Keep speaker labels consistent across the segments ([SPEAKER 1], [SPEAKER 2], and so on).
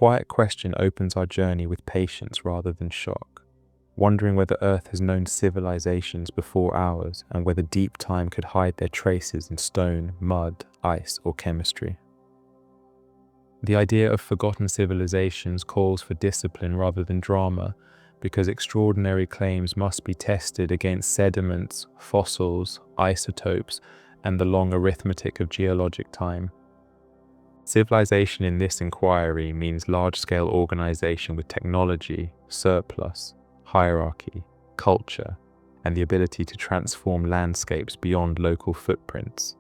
[SPEAKER 1] quiet question opens our journey with patience rather than shock, wondering whether Earth has known civilizations before ours and whether deep time could hide their traces in stone, mud, ice, or chemistry. The idea of forgotten civilizations calls for discipline rather than drama, because extraordinary claims must be tested against sediments, fossils, isotopes, and the long arithmetic of geologic time. Civilization in this inquiry means large-scale organization with technology, surplus, hierarchy, culture, and the ability to transform landscapes beyond local footprints,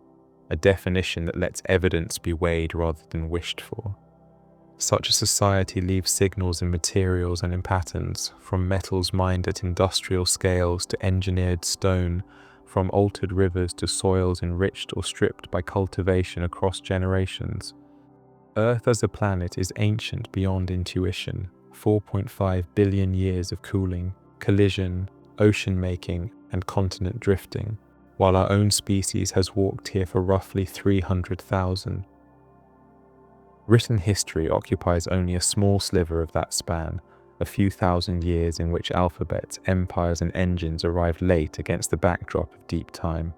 [SPEAKER 1] a definition that lets evidence be weighed rather than wished for. Such a society leaves signals in materials and in patterns, from metals mined at industrial scales to engineered stone, from altered rivers to soils enriched or stripped by cultivation across generations. Earth as a planet is ancient beyond intuition, 4.5 billion years of cooling, collision, ocean making, and continent drifting, while our own species has walked here for roughly 300,000. Written history occupies only a small sliver of that span, a few thousand years in which alphabets, empires, and engines arrived late against the backdrop of deep time.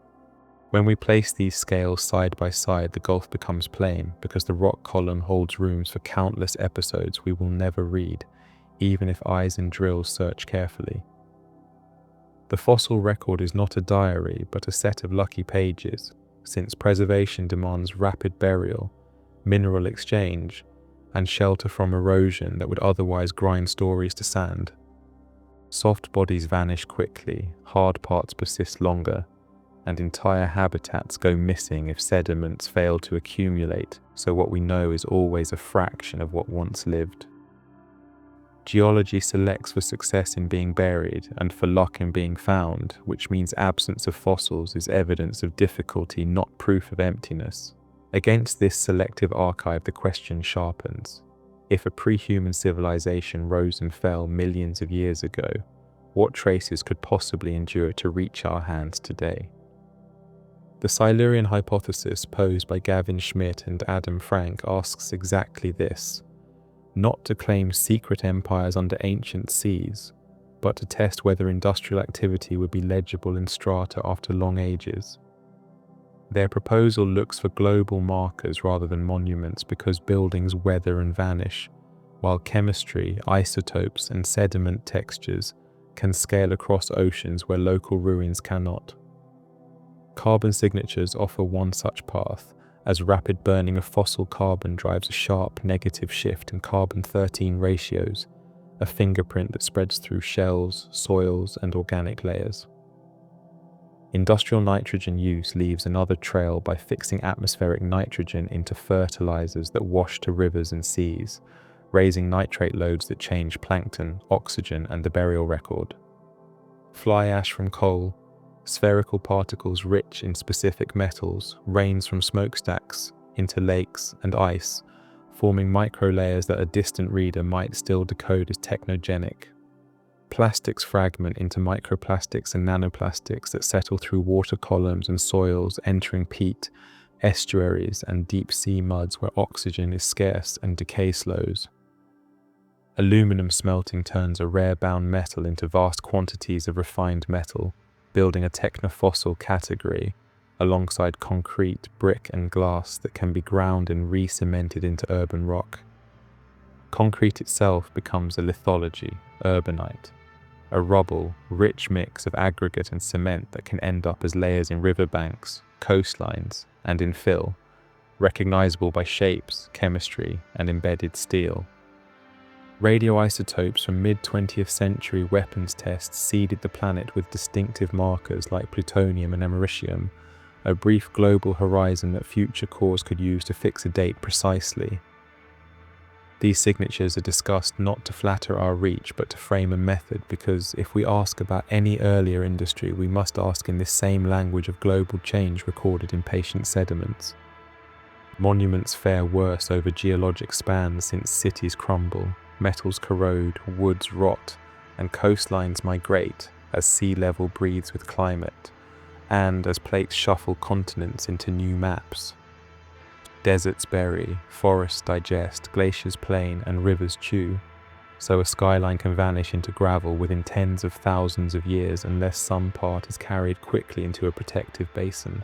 [SPEAKER 1] When we place these scales side by side, the gulf becomes plain, because the rock column holds rooms for countless episodes we will never read, even if eyes and drills search carefully. The fossil record is not a diary, but a set of lucky pages, since preservation demands rapid burial, mineral exchange, and shelter from erosion that would otherwise grind stories to sand. Soft bodies vanish quickly, hard parts persist longer, and entire habitats go missing if sediments fail to accumulate, so what we know is always a fraction of what once lived. Geology selects for success in being buried and for luck in being found, which means absence of fossils is evidence of difficulty, not proof of emptiness. Against this selective archive, the question sharpens. If a pre-human civilization rose and fell millions of years ago, what traces could possibly endure to reach our hands today? The Silurian hypothesis posed by Gavin Schmidt and Adam Frank asks exactly this, not to claim secret empires under ancient seas, but to test whether industrial activity would be legible in strata after long ages. Their proposal looks for global markers rather than monuments because buildings weather and vanish, while chemistry, isotopes, and sediment textures can scale across oceans where local ruins cannot. Carbon signatures offer one such path, as rapid burning of fossil carbon drives a sharp negative shift in carbon-13 ratios, a fingerprint that spreads through shells, soils, and organic layers. Industrial nitrogen use leaves another trail by fixing atmospheric nitrogen into fertilizers that wash to rivers and seas, raising nitrate loads that change plankton, oxygen, and the burial record. Fly ash from coal, spherical particles rich in specific metals, rains from smokestacks into lakes and ice, forming microlayers that a distant reader might still decode as technogenic. Plastics fragment into microplastics and nanoplastics that settle through water columns and soils, entering peat, estuaries, and deep sea muds where oxygen is scarce and decay slows. Aluminum smelting turns a rare-bound metal into vast quantities of refined metal, building a technofossil category, alongside concrete, brick, and glass that can be ground and re-cemented into urban rock. Concrete itself becomes a lithology, urbanite, a rubble, rich mix of aggregate and cement that can end up as layers in riverbanks, coastlines, and in fill, recognizable by shapes, chemistry, and embedded steel. Radioisotopes from mid-20th century weapons tests seeded the planet with distinctive markers like plutonium and americium, a brief global horizon that future cores could use to fix a date precisely. These signatures are discussed not to flatter our reach but to frame a method, because if we ask about any earlier industry, we must ask in this same language of global change recorded in patient sediments. Monuments fare worse over geologic spans since cities crumble, metals corrode, woods rot, and coastlines migrate as sea level breathes with climate, and as plates shuffle continents into new maps. Deserts bury, forests digest, glaciers plane, and rivers chew. So a skyline can vanish into gravel within tens of thousands of years unless some part is carried quickly into a protective basin.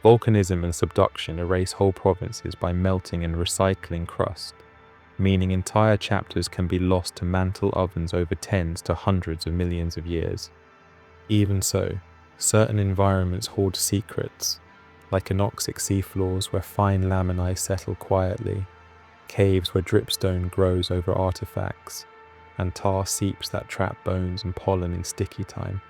[SPEAKER 1] Volcanism and subduction erase whole provinces by melting and recycling crust, meaning entire chapters can be lost to mantle ovens over tens to hundreds of millions of years. Even so, certain environments hoard secrets, like anoxic seafloors where fine laminae settle quietly, caves where dripstone grows over artifacts, and tar seeps that trap bones and pollen in sticky time.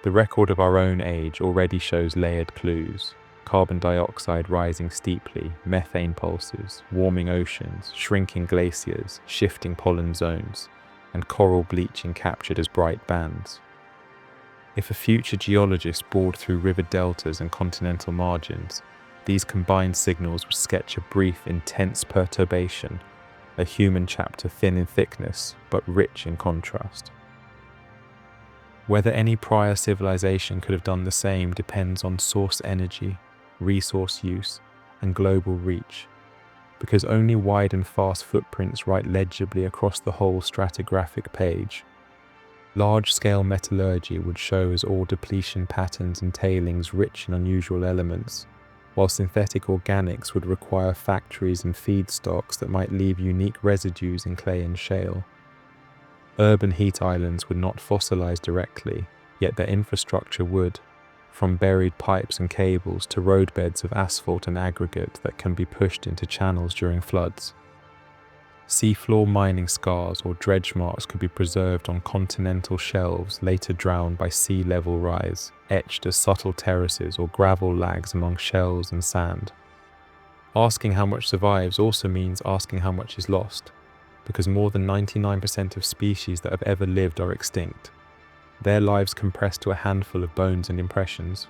[SPEAKER 1] The record of our own age already shows layered clues: carbon dioxide rising steeply, methane pulses, warming oceans, shrinking glaciers, shifting pollen zones, and coral bleaching captured as bright bands. If a future geologist bored through river deltas and continental margins, these combined signals would sketch a brief, intense perturbation, a human chapter thin in thickness, but rich in contrast. Whether any prior civilization could have done the same depends on source energy, resource use, and global reach, because only wide and fast footprints write legibly across the whole stratigraphic page. Large-scale metallurgy would show as ore depletion patterns and tailings rich in unusual elements, while synthetic organics would require factories and feedstocks that might leave unique residues in clay and shale. Urban heat islands would not fossilize directly, yet their infrastructure would, from buried pipes and cables to roadbeds of asphalt and aggregate that can be pushed into channels during floods. Seafloor mining scars or dredge marks could be preserved on continental shelves later drowned by sea level rise, etched as subtle terraces or gravel lags among shells and sand. Asking how much survives also means asking how much is lost, because more than 99% of species that have ever lived are extinct, their lives compressed to a handful of bones and impressions.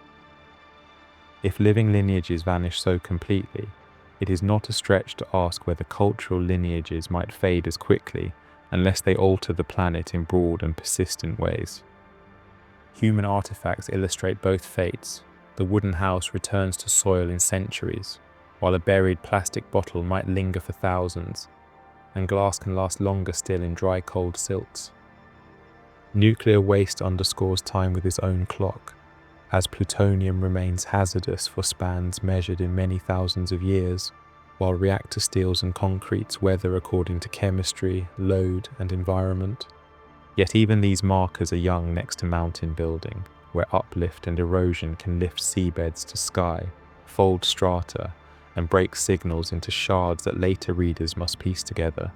[SPEAKER 1] If living lineages vanish so completely, it is not a stretch to ask whether cultural lineages might fade as quickly unless they alter the planet in broad and persistent ways. Human artifacts illustrate both fates. The wooden house returns to soil in centuries, while a buried plastic bottle might linger for thousands, and glass can last longer still in dry, cold silts. Nuclear waste underscores time with its own clock, as plutonium remains hazardous for spans measured in many thousands of years, while reactor steels and concretes weather according to chemistry, load, and environment. Yet even these markers are young next to mountain building, where uplift and erosion can lift seabeds to sky, fold strata, and break signals into shards that later readers must piece together.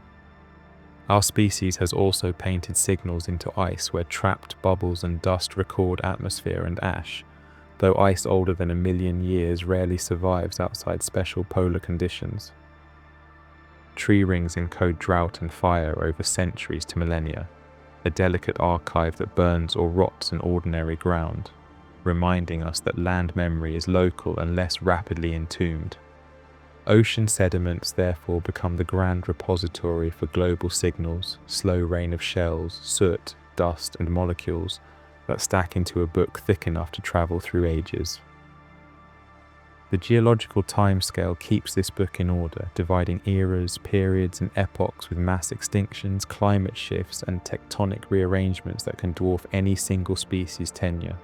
[SPEAKER 1] Our species has also painted signals into ice where trapped bubbles and dust record atmosphere and ash, though ice older than 1 million years rarely survives outside special polar conditions. Tree rings encode drought and fire over centuries to millennia, a delicate archive that burns or rots in ordinary ground, reminding us that land memory is local and less rapidly entombed. Ocean sediments therefore become the grand repository for global signals, slow rain of shells, soot, dust, and molecules that stack into a book thick enough to travel through ages. The geological timescale keeps this book in order, dividing eras, periods, and epochs with mass extinctions, climate shifts, and tectonic rearrangements that can dwarf any single species' tenure.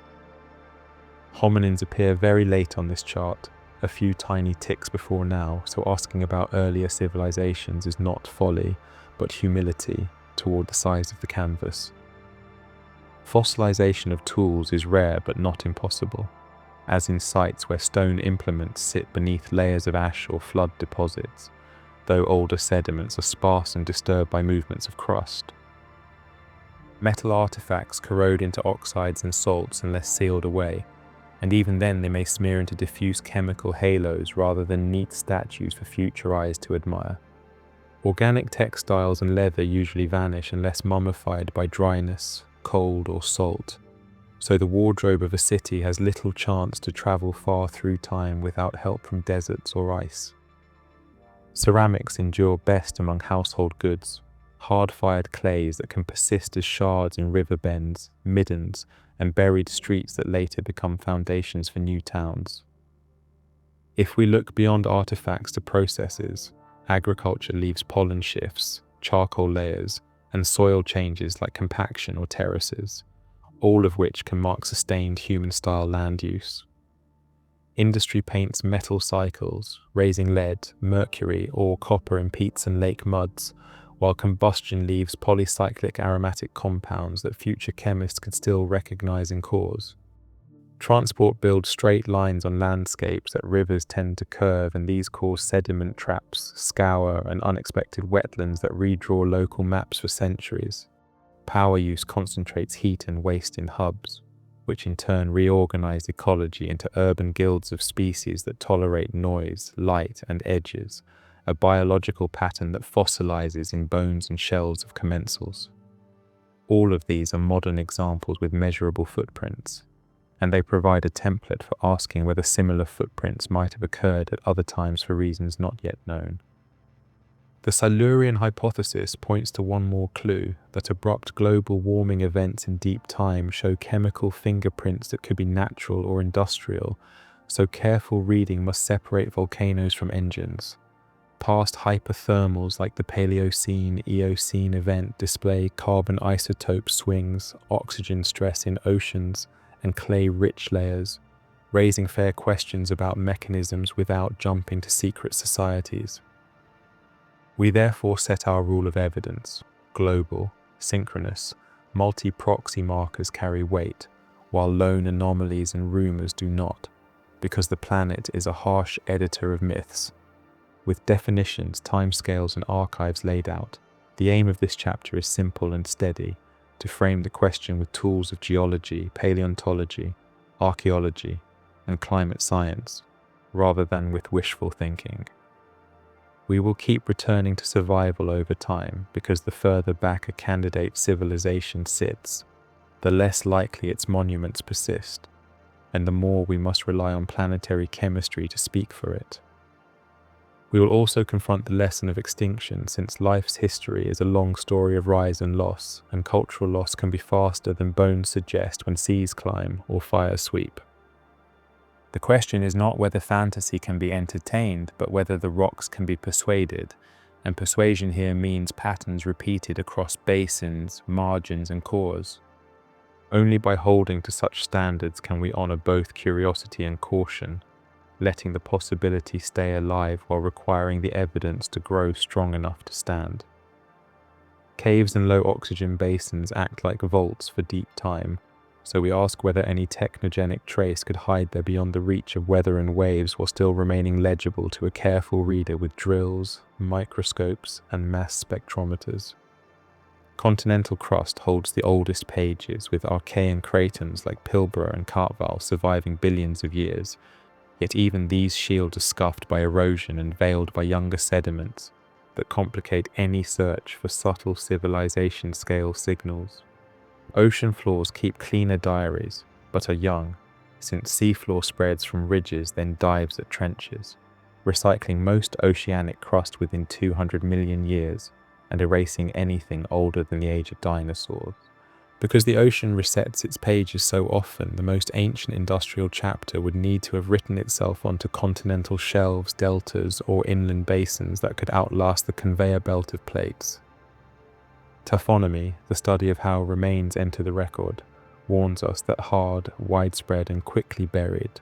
[SPEAKER 1] Hominins appear very late on this chart, a few tiny ticks before now, so asking about earlier civilizations is not folly, but humility toward the size of the canvas. Fossilization of tools is rare but not impossible, as in sites where stone implements sit beneath layers of ash or flood deposits, though older sediments are sparse and disturbed by movements of crust. Metal artifacts corrode into oxides and salts unless sealed away, and even then they may smear into diffuse chemical halos rather than neat statues for future eyes to admire. Organic textiles and leather usually vanish unless mummified by dryness, cold, or salt, so the wardrobe of a city has little chance to travel far through time without help from deserts or ice. Ceramics endure best among household goods, hard-fired clays that can persist as shards in river bends, middens, and buried streets that later become foundations for new towns. If we look beyond artifacts to processes, agriculture leaves pollen shifts, charcoal layers, and soil changes like compaction or terraces, all of which can mark sustained human-style land use. Industry paints metal cycles, raising lead, mercury, or copper in peats and lake muds, while combustion leaves polycyclic aromatic compounds that future chemists could still recognize in cores. Transport builds straight lines on landscapes that rivers tend to curve, and these cause sediment traps, scour, and unexpected wetlands that redraw local maps for centuries. Power use concentrates heat and waste in hubs, which in turn reorganize ecology into urban guilds of species that tolerate noise, light, and edges, a biological pattern that fossilizes in bones and shells of commensals. All of these are modern examples with measurable footprints, and they provide a template for asking whether similar footprints might have occurred at other times for reasons not yet known. The Silurian hypothesis points to one more clue, that abrupt global warming events in deep time show chemical fingerprints that could be natural or industrial, so careful reading must separate volcanoes from engines. Past hyperthermals like the Paleocene-Eocene event display carbon isotope swings, oxygen stress in oceans, and clay-rich layers, raising fair questions about mechanisms without jumping to secret societies. We therefore set our rule of evidence: global, synchronous, multi-proxy markers carry weight, while lone anomalies and rumors do not, because the planet is a harsh editor of myths. With definitions, timescales, and archives laid out, the aim of this chapter is simple and steady: to frame the question with tools of geology, paleontology, archaeology, and climate science, rather than with wishful thinking. We will keep returning to survival over time, because the further back a candidate civilization sits, the less likely its monuments persist, and the more we must rely on planetary chemistry to speak for it. We will also confront the lesson of extinction, since life's history is a long story of rise and loss, and cultural loss can be faster than bones suggest when seas climb or fires sweep. The question is not whether fantasy can be entertained, but whether the rocks can be persuaded, and persuasion here means patterns repeated across basins, margins, and cores. Only by holding to such standards can we honor both curiosity and caution, letting the possibility stay alive while requiring the evidence to grow strong enough to stand. Caves and low oxygen basins act like vaults for deep time, so we ask whether any technogenic trace could hide there beyond the reach of weather and waves while still remaining legible to a careful reader with drills, microscopes, and mass spectrometers. Continental crust holds the oldest pages, with Archean cratons like Pilbara and Cartval surviving billions of years, yet even these shields are scuffed by erosion and veiled by younger sediments that complicate any search for subtle civilization-scale signals. Ocean floors keep cleaner diaries, but are young, since seafloor spreads from ridges then dives at trenches, recycling most oceanic crust within 200 million years and erasing anything older than the age of dinosaurs. Because the ocean resets its pages so often, the most ancient industrial chapter would need to have written itself onto continental shelves, deltas, or inland basins that could outlast the conveyor belt of plates. Taphonomy, the study of how remains enter the record, warns us that hard, widespread, and quickly buried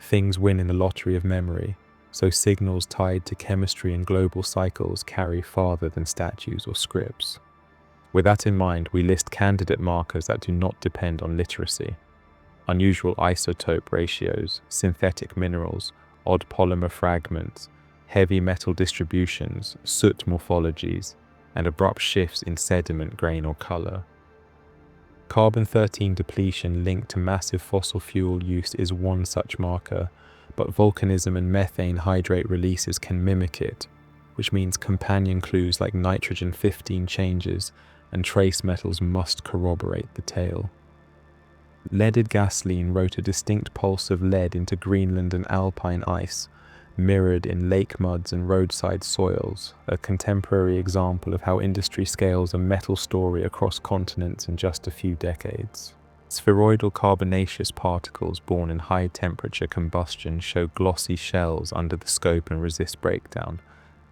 [SPEAKER 1] things win in the lottery of memory, so signals tied to chemistry and global cycles carry farther than statues or scripts. With that in mind, we list candidate markers that do not depend on literacy: unusual isotope ratios, synthetic minerals, odd polymer fragments, heavy metal distributions, soot morphologies, and abrupt shifts in sediment grain or color. Carbon-13 depletion linked to massive fossil fuel use is one such marker, but volcanism and methane hydrate releases can mimic it, which means companion clues like nitrogen-15 changes and trace metals must corroborate the tale. Leaded gasoline wrote a distinct pulse of lead into Greenland and alpine ice, mirrored in lake muds and roadside soils, a contemporary example of how industry scales a metal story across continents in just a few decades. Spheroidal carbonaceous particles born in high-temperature combustion show glossy shells under the scope and resist breakdown,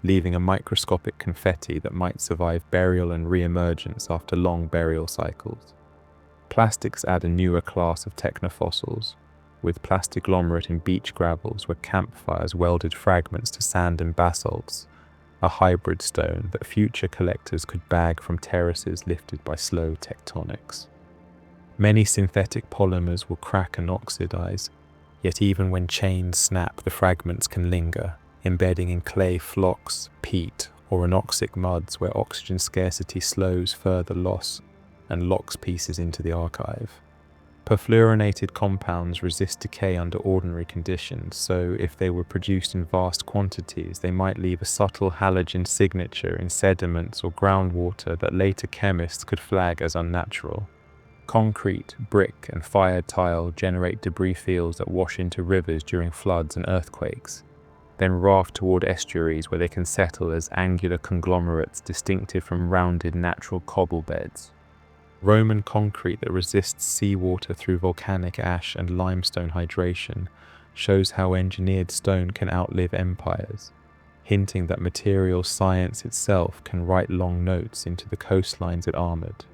[SPEAKER 1] leaving a microscopic confetti that might survive burial and re-emergence after long burial cycles. Plastics add a newer class of technofossils, with plastiglomerate in beach gravels where campfires welded fragments to sand and basalts, a hybrid stone that future collectors could bag from terraces lifted by slow tectonics. Many synthetic polymers will crack and oxidize, yet even when chains snap, the fragments can linger, embedding in clay flocks, peat, or anoxic muds where oxygen scarcity slows further loss and locks pieces into the archive. Perfluorinated compounds resist decay under ordinary conditions, so if they were produced in vast quantities, they might leave a subtle halogen signature in sediments or groundwater that later chemists could flag as unnatural. Concrete, brick, and fired tile generate debris fields that wash into rivers during floods and earthquakes, then raft toward estuaries where they can settle as angular conglomerates distinctive from rounded natural cobble beds. Roman concrete that resists seawater through volcanic ash and limestone hydration shows how engineered stone can outlive empires, hinting that material science itself can write long notes into the coastlines it armored.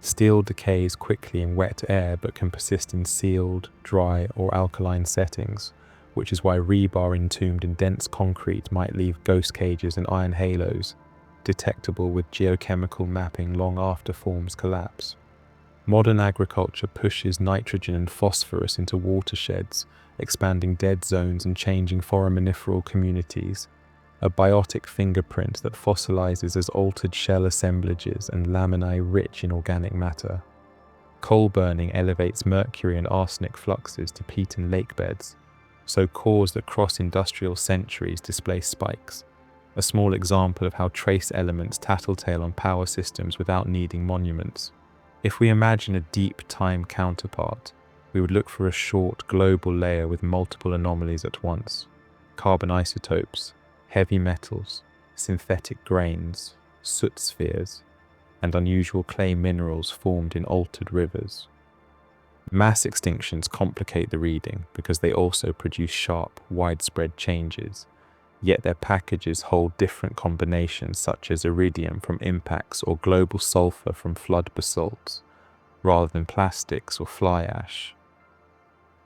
[SPEAKER 1] Steel decays quickly in wet air but can persist in sealed, dry, or alkaline settings, which is why rebar entombed in dense concrete might leave ghost cages and iron halos, detectable with geochemical mapping long after forms collapse. Modern agriculture pushes nitrogen and phosphorus into watersheds, expanding dead zones and changing foraminiferal communities, a biotic fingerprint that fossilizes as altered shell assemblages and laminae rich in organic matter. Coal burning elevates mercury and arsenic fluxes to peat and lake beds, so cores that cross industrial centuries display spikes, a small example of how trace elements tattletale on power systems without needing monuments. If we imagine a deep time counterpart, we would look for a short global layer with multiple anomalies at once: carbon isotopes, heavy metals, synthetic grains, soot spheres, and unusual clay minerals formed in altered rivers. Mass extinctions complicate the reading because they also produce sharp, widespread changes, yet their packages hold different combinations such as iridium from impacts or global sulfur from flood basalts, rather than plastics or fly ash.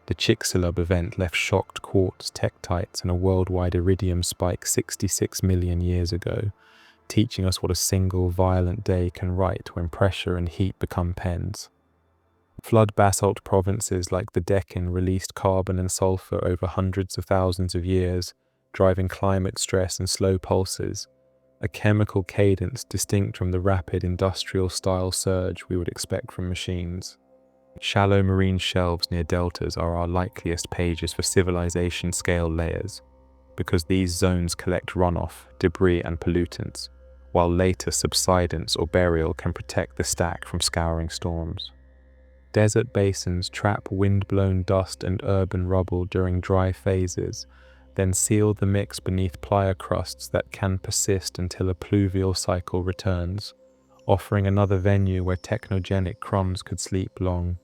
[SPEAKER 1] The Chicxulub event left shocked quartz tektites and a worldwide iridium spike 66 million years ago, teaching us what a single violent day can write when pressure and heat become pens. Flood basalt provinces like the Deccan released carbon and sulfur over hundreds of thousands of years, driving climate stress and slow pulses, a chemical cadence distinct from the rapid industrial-style surge we would expect from machines. Shallow marine shelves near deltas are our likeliest pages for civilization-scale layers, because these zones collect runoff, debris, and pollutants, while later subsidence or burial can protect the stack from scouring storms. Desert basins trap wind-blown dust and urban rubble during dry phases, then seal the mix beneath playa crusts that can persist until a pluvial cycle returns, offering another venue where technogenic crumbs could sleep long.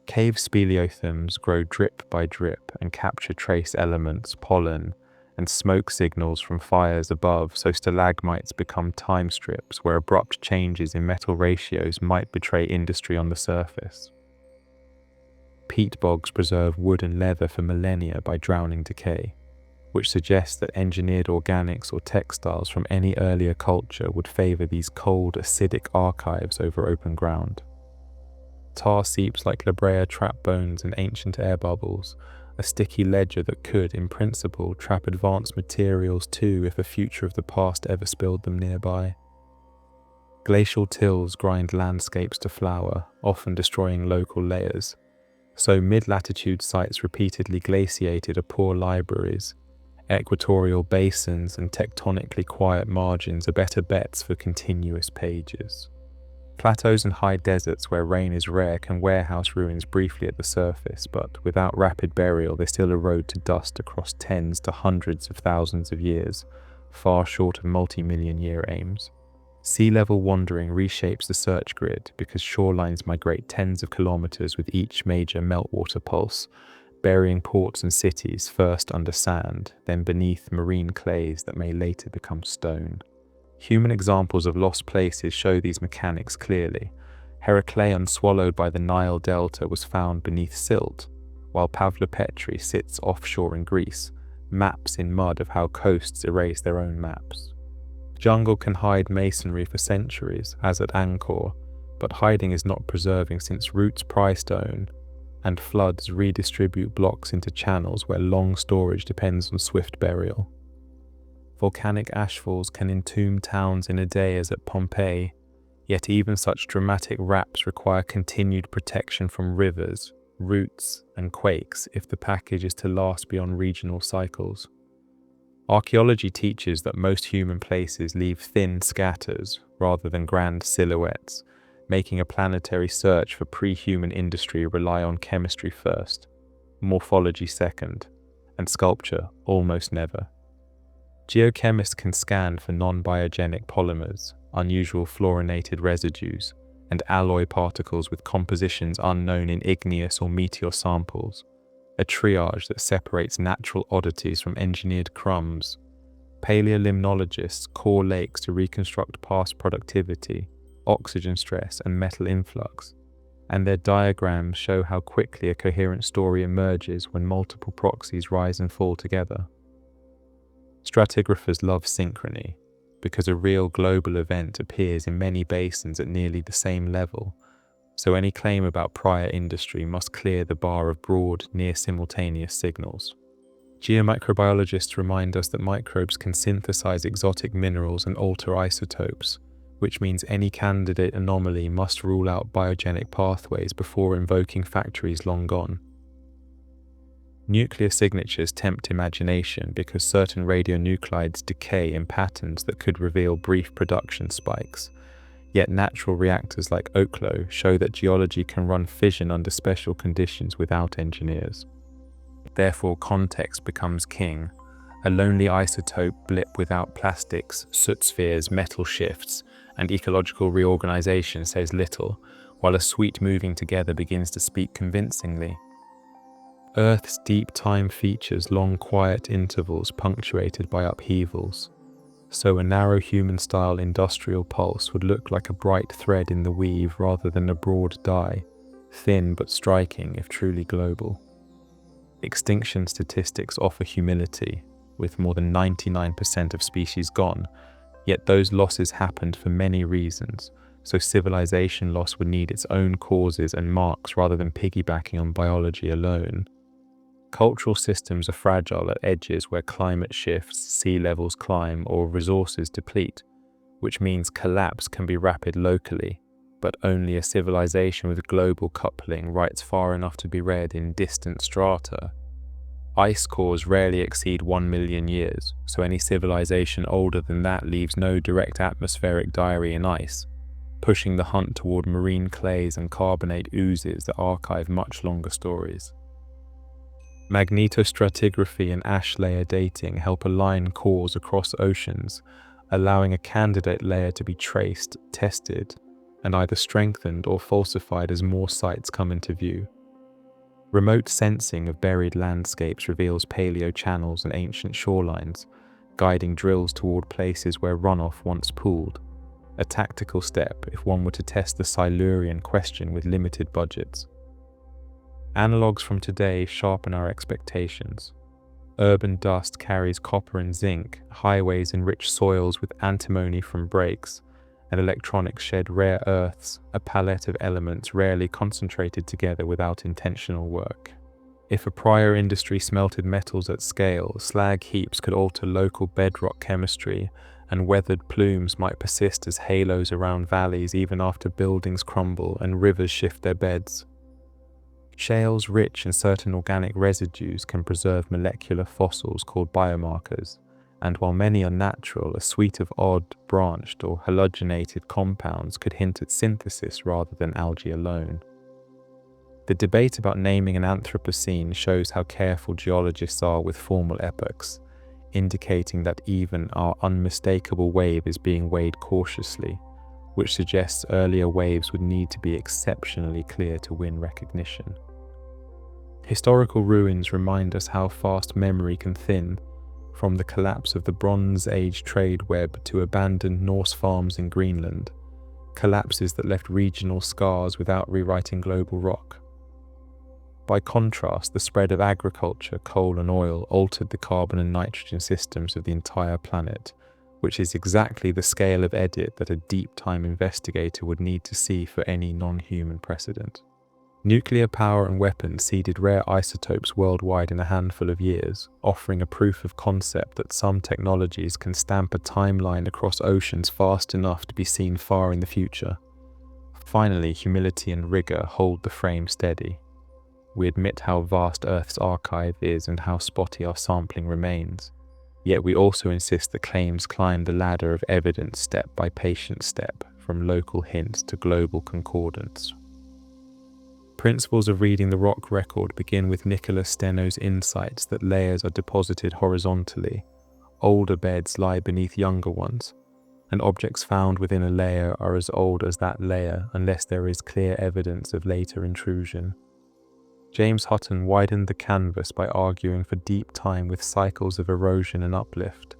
[SPEAKER 1] Cave speleothems grow drip by drip and capture trace elements, pollen, and smoke signals from fires above, so stalagmites become time strips where abrupt changes in metal ratios might betray industry on the surface. Peat bogs preserve wood and leather for millennia by drowning decay, which suggests that engineered organics or textiles from any earlier culture would favor these cold, acidic archives over open ground. Tar seeps like La Brea trap bones and ancient air bubbles, a sticky ledger that could, in principle, trap advanced materials too if a future of the past ever spilled them nearby. Glacial tills grind landscapes to flour, often destroying local layers, so mid-latitude sites repeatedly glaciated are poor libraries. Equatorial basins and tectonically quiet margins are better bets for continuous pages. Plateaus and high deserts where rain is rare can warehouse ruins briefly at the surface, but without rapid burial they still erode to dust across tens to hundreds of thousands of years, far short of multi-million year aims. Sea level wandering reshapes the search grid because shorelines migrate tens of kilometers with each major meltwater pulse, burying ports and cities first under sand, then beneath marine clays that may later become stone. Human examples of lost places show these mechanics clearly. Heracleion, swallowed by the Nile Delta, was found beneath silt, while Pavlopetri sits offshore in Greece, maps in mud of how coasts erase their own maps. Jungle can hide masonry for centuries, as at Angkor, but hiding is not preserving since roots pry stone and floods redistribute blocks into channels where long storage depends on swift burial. Volcanic ashfalls can entomb towns in a day as at Pompeii, yet even such dramatic raps require continued protection from rivers, roots, and quakes if the package is to last beyond regional cycles. Archaeology teaches that most human places leave thin scatters rather than grand silhouettes, making a planetary search for pre-human industry rely on chemistry first, morphology second, and sculpture almost never. Geochemists can scan for non-biogenic polymers, unusual fluorinated residues, and alloy particles with compositions unknown in igneous or meteor samples, a triage that separates natural oddities from engineered crumbs. Paleolimnologists core lakes to reconstruct past productivity, oxygen stress, and metal influx, and their diagrams show how quickly a coherent story emerges when multiple proxies rise and fall together. Stratigraphers love synchrony, because a real global event appears in many basins at nearly the same level, so any claim about prior industry must clear the bar of broad, near-simultaneous signals. Geomicrobiologists remind us that microbes can synthesize exotic minerals and alter isotopes, which means any candidate anomaly must rule out biogenic pathways before invoking factories long gone. Nuclear signatures tempt imagination because certain radionuclides decay in patterns that could reveal brief production spikes. Yet natural reactors like Oklo show that geology can run fission under special conditions without engineers. Therefore, context becomes king. A lonely isotope blip without plastics, soot spheres, metal shifts, and ecological reorganization says little, while a suite moving together begins to speak convincingly. Earth's deep time features long quiet intervals punctuated by upheavals. So a narrow human-style industrial pulse would look like a bright thread in the weave rather than a broad die, thin but striking if truly global. Extinction statistics offer humility, with more than 99% of species gone, yet those losses happened for many reasons, so civilization loss would need its own causes and marks rather than piggybacking on biology alone. Cultural systems are fragile at edges where climate shifts, sea levels climb, or resources deplete, which means collapse can be rapid locally, but only a civilization with global coupling writes far enough to be read in distant strata. Ice cores rarely exceed 1 million years, so any civilization older than that leaves no direct atmospheric diary in ice, pushing the hunt toward marine clays and carbonate oozes that archive much longer stories. Magnetostratigraphy and ash layer dating help align cores across oceans, allowing a candidate layer to be traced, tested, and either strengthened or falsified as more sites come into view. Remote sensing of buried landscapes reveals paleo channels and ancient shorelines, guiding drills toward places where runoff once pooled, a tactical step if one were to test the Silurian question with limited budgets. Analogues from today sharpen our expectations. Urban dust carries copper and zinc, highways enrich soils with antimony from breaks, and electronics shed rare earths, a palette of elements rarely concentrated together without intentional work. If a prior industry smelted metals at scale, slag heaps could alter local bedrock chemistry, and weathered plumes might persist as halos around valleys even after buildings crumble and rivers shift their beds. Shales rich in certain organic residues can preserve molecular fossils called biomarkers, and while many are natural, a suite of odd, branched or halogenated compounds could hint at synthesis rather than algae alone. The debate about naming an Anthropocene shows how careful geologists are with formal epochs. indicating that even our unmistakable wave is being weighed cautiously, which suggests earlier waves would need to be exceptionally clear to win recognition. Historical ruins remind us how fast memory can thin, from the collapse of the Bronze Age trade web to abandoned Norse farms in Greenland, collapses that left regional scars without rewriting global rock. By contrast, the spread of agriculture, coal and oil altered the carbon and nitrogen systems of the entire planet, which is exactly the scale of edit that a deep-time investigator would need to see for any non-human precedent. Nuclear power and weapons seeded rare isotopes worldwide in a handful of years, offering a proof of concept that some technologies can stamp a timeline across oceans fast enough to be seen far in the future. Finally, humility and rigor hold the frame steady. We admit how vast Earth's archive is and how spotty our sampling remains. Yet we also insist that claims climb the ladder of evidence step by patient step, from local hints to global concordance. Principles of reading the rock record begin with Nicholas Steno's insights that layers are deposited horizontally, older beds lie beneath younger ones, and objects found within a layer are as old as that layer unless there is clear evidence of later intrusion. James Hutton widened the canvas by arguing for deep time with cycles of erosion and uplift,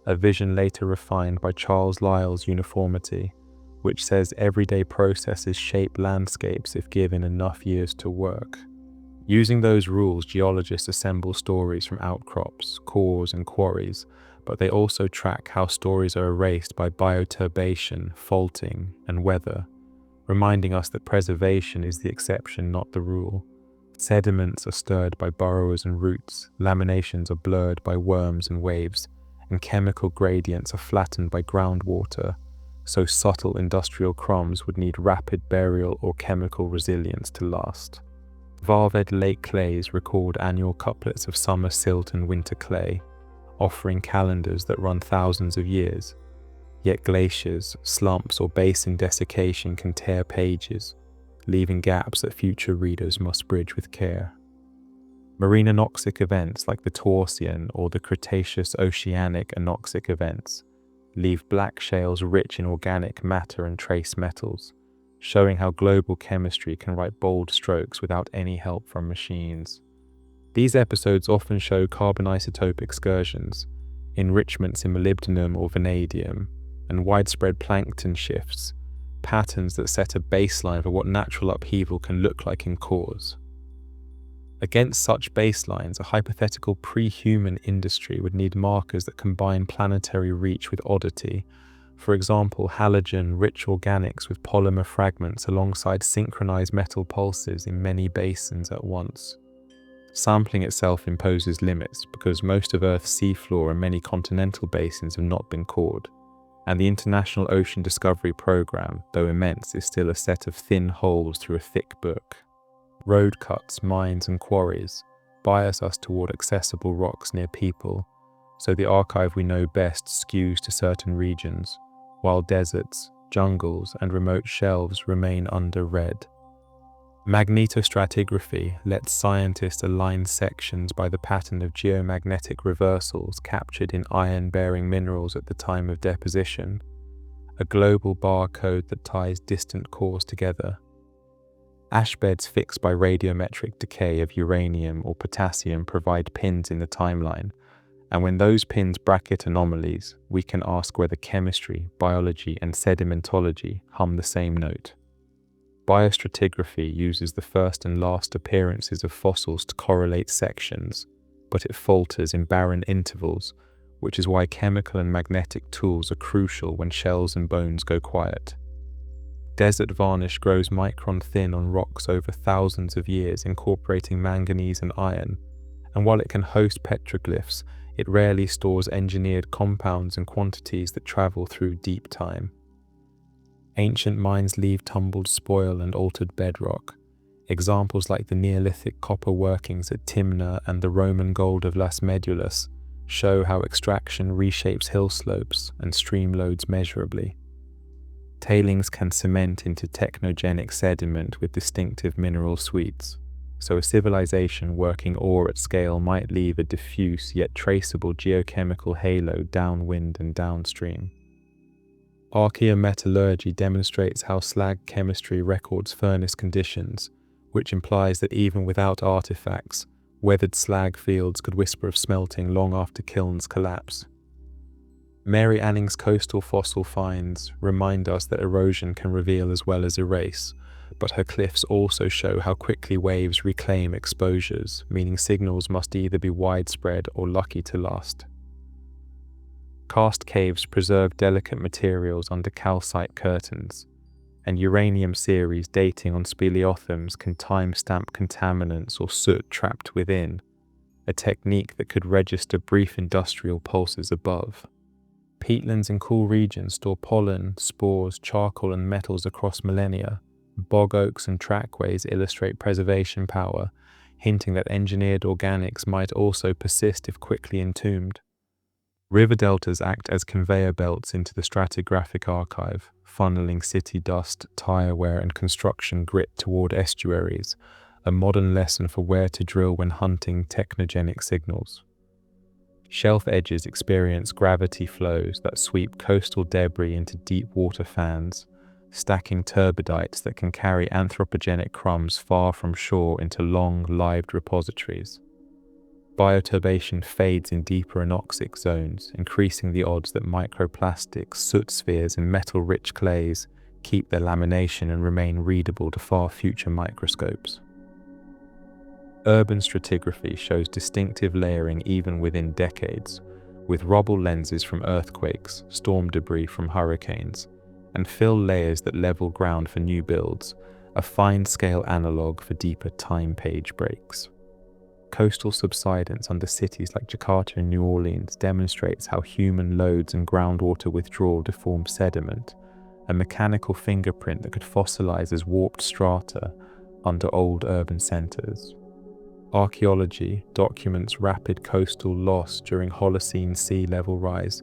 [SPEAKER 1] a vision later refined by Charles Lyell's uniformity, which says everyday processes shape landscapes if given enough years to work. Using those rules, geologists assemble stories from outcrops, cores, and quarries, but they also track how stories are erased by bioturbation, faulting, and weather, reminding us that preservation is the exception, not the rule. Sediments are stirred by burrows and roots, laminations are blurred by worms and waves, and chemical gradients are flattened by groundwater, so subtle industrial crumbs would need rapid burial or chemical resilience to last. Varved lake clays record annual couplets of summer silt and winter clay, offering calendars that run thousands of years. Yet glaciers, slumps, or basin desiccation can tear pages, leaving gaps that future readers must bridge with care. Marine anoxic events like the Toarcian or the Cretaceous oceanic anoxic events leave black shales rich in organic matter and trace metals, showing how global chemistry can write bold strokes without any help from machines. These episodes often show carbon isotope excursions, enrichments in molybdenum or vanadium, and widespread plankton shifts, patterns that set a baseline for what natural upheaval can look like in cores. Against such baselines, a hypothetical pre-human industry would need markers that combine planetary reach with oddity, for example halogen-rich organics with polymer fragments alongside synchronized metal pulses in many basins at once. Sampling itself imposes limits because most of Earth's seafloor and many continental basins have not been cored, and the International Ocean Discovery Program, though immense, is still a set of thin holes through a thick book. Road cuts, mines, and quarries bias us toward accessible rocks near people, so the archive we know best skews to certain regions, while deserts, jungles, and remote shelves remain under-read. Magnetostratigraphy lets scientists align sections by the pattern of geomagnetic reversals captured in iron-bearing minerals at the time of deposition, a global barcode that ties distant cores together. Ash beds fixed by radiometric decay of uranium or potassium provide pins in the timeline, and when those pins bracket anomalies, we can ask whether chemistry, biology, and sedimentology hum the same note. Biostratigraphy uses the first and last appearances of fossils to correlate sections, but it falters in barren intervals, which is why chemical and magnetic tools are crucial when shells and bones go quiet. Desert varnish grows micron thin on rocks over thousands of years, incorporating manganese and iron, and while it can host petroglyphs, it rarely stores engineered compounds in quantities that travel through deep time. Ancient mines leave tumbled spoil and altered bedrock. Examples like the Neolithic copper workings at Timna and the Roman gold of Las Medulas show how extraction reshapes hill slopes and stream loads measurably. Tailings can cement into technogenic sediment with distinctive mineral suites. so a civilization working ore at scale might leave a diffuse yet traceable geochemical halo downwind and downstream. Archaeometallurgy demonstrates how slag chemistry records furnace conditions, which implies that even without artifacts, weathered slag fields could whisper of smelting long after kilns collapse. Mary Anning's coastal fossil finds remind us that erosion can reveal as well as erase, but her cliffs also show how quickly waves reclaim exposures, meaning signals must either be widespread or lucky to last. Karst caves preserve delicate materials under calcite curtains, and uranium series dating on speleothems can timestamp contaminants or soot trapped within, a technique that could register brief industrial pulses above. Peatlands in cool regions store pollen, spores, charcoal and metals across millennia. Bog oaks and trackways illustrate preservation power, hinting that engineered organics might also persist if quickly entombed. River deltas act as conveyor belts into the stratigraphic archive, funneling city dust, tire wear and construction grit toward estuaries, a modern lesson for where to drill when hunting technogenic signals. Shelf edges experience gravity flows that sweep coastal debris into deep water fans, stacking turbidites that can carry anthropogenic crumbs far from shore into long, lived repositories. Bioturbation fades in deeper anoxic zones, increasing the odds that microplastics, soot spheres, and metal-rich clays keep their lamination and remain readable to far future microscopes. Urban stratigraphy shows distinctive layering even within decades, with rubble lenses from earthquakes, storm debris from hurricanes, and fill layers that level ground for new builds, a fine-scale analog for deeper time page breaks. Coastal subsidence under cities like Jakarta and New Orleans demonstrates how human loads and groundwater withdrawal deform sediment, a mechanical fingerprint that could fossilize as warped strata under old urban centers. Archaeology documents rapid coastal loss during Holocene sea level rise,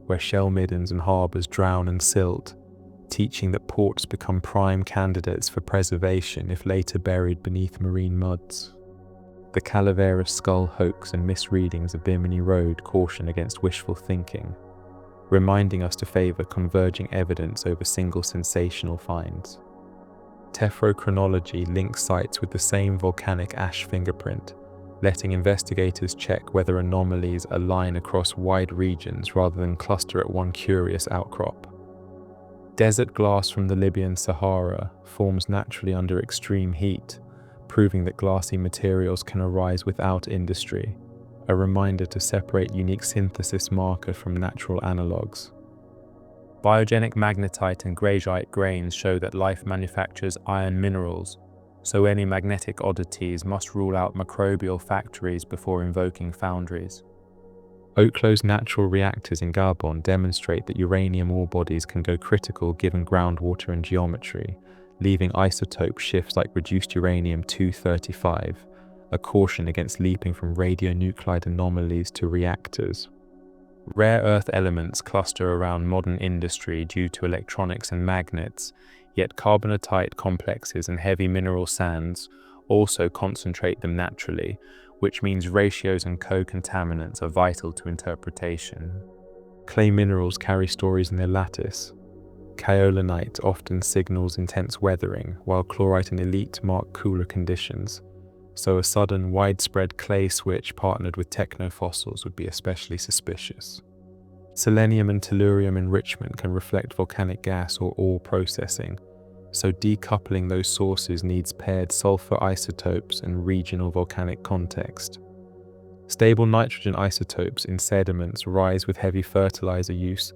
[SPEAKER 1] where shell middens and harbors drown and silt, teaching that ports become prime candidates for preservation if later buried beneath marine muds. The Calaveras skull hoax and misreadings of Bimini Road caution against wishful thinking, reminding us to favor converging evidence over single sensational finds. Tephrochronology links sites with the same volcanic ash fingerprint, letting investigators check whether anomalies align across wide regions rather than cluster at one curious outcrop. Desert glass from the Libyan Sahara forms naturally under extreme heat, proving that glassy materials can arise without industry, a reminder to separate unique synthesis marker from natural analogues. Biogenic magnetite and graphite grains show that life manufactures iron minerals, so any magnetic oddities must rule out microbial factories before invoking foundries. Oklow's natural reactors in Gabon demonstrate that uranium ore bodies can go critical given groundwater and geometry, leaving isotope shifts like reduced uranium-235, a caution against leaping from radionuclide anomalies to reactors. Rare earth elements cluster around modern industry due to electronics and magnets, yet carbonatite complexes and heavy mineral sands also concentrate them naturally, which means ratios and co-contaminants are vital to interpretation. Clay minerals carry stories in their lattice. Kaolinite often signals intense weathering, while chlorite and elite mark cooler conditions, so a sudden, widespread clay switch partnered with technofossils would be especially suspicious. Selenium and tellurium enrichment can reflect volcanic gas or ore processing, so decoupling those sources needs paired sulfur isotopes and regional volcanic context. Stable nitrogen isotopes in sediments rise with heavy fertilizer use,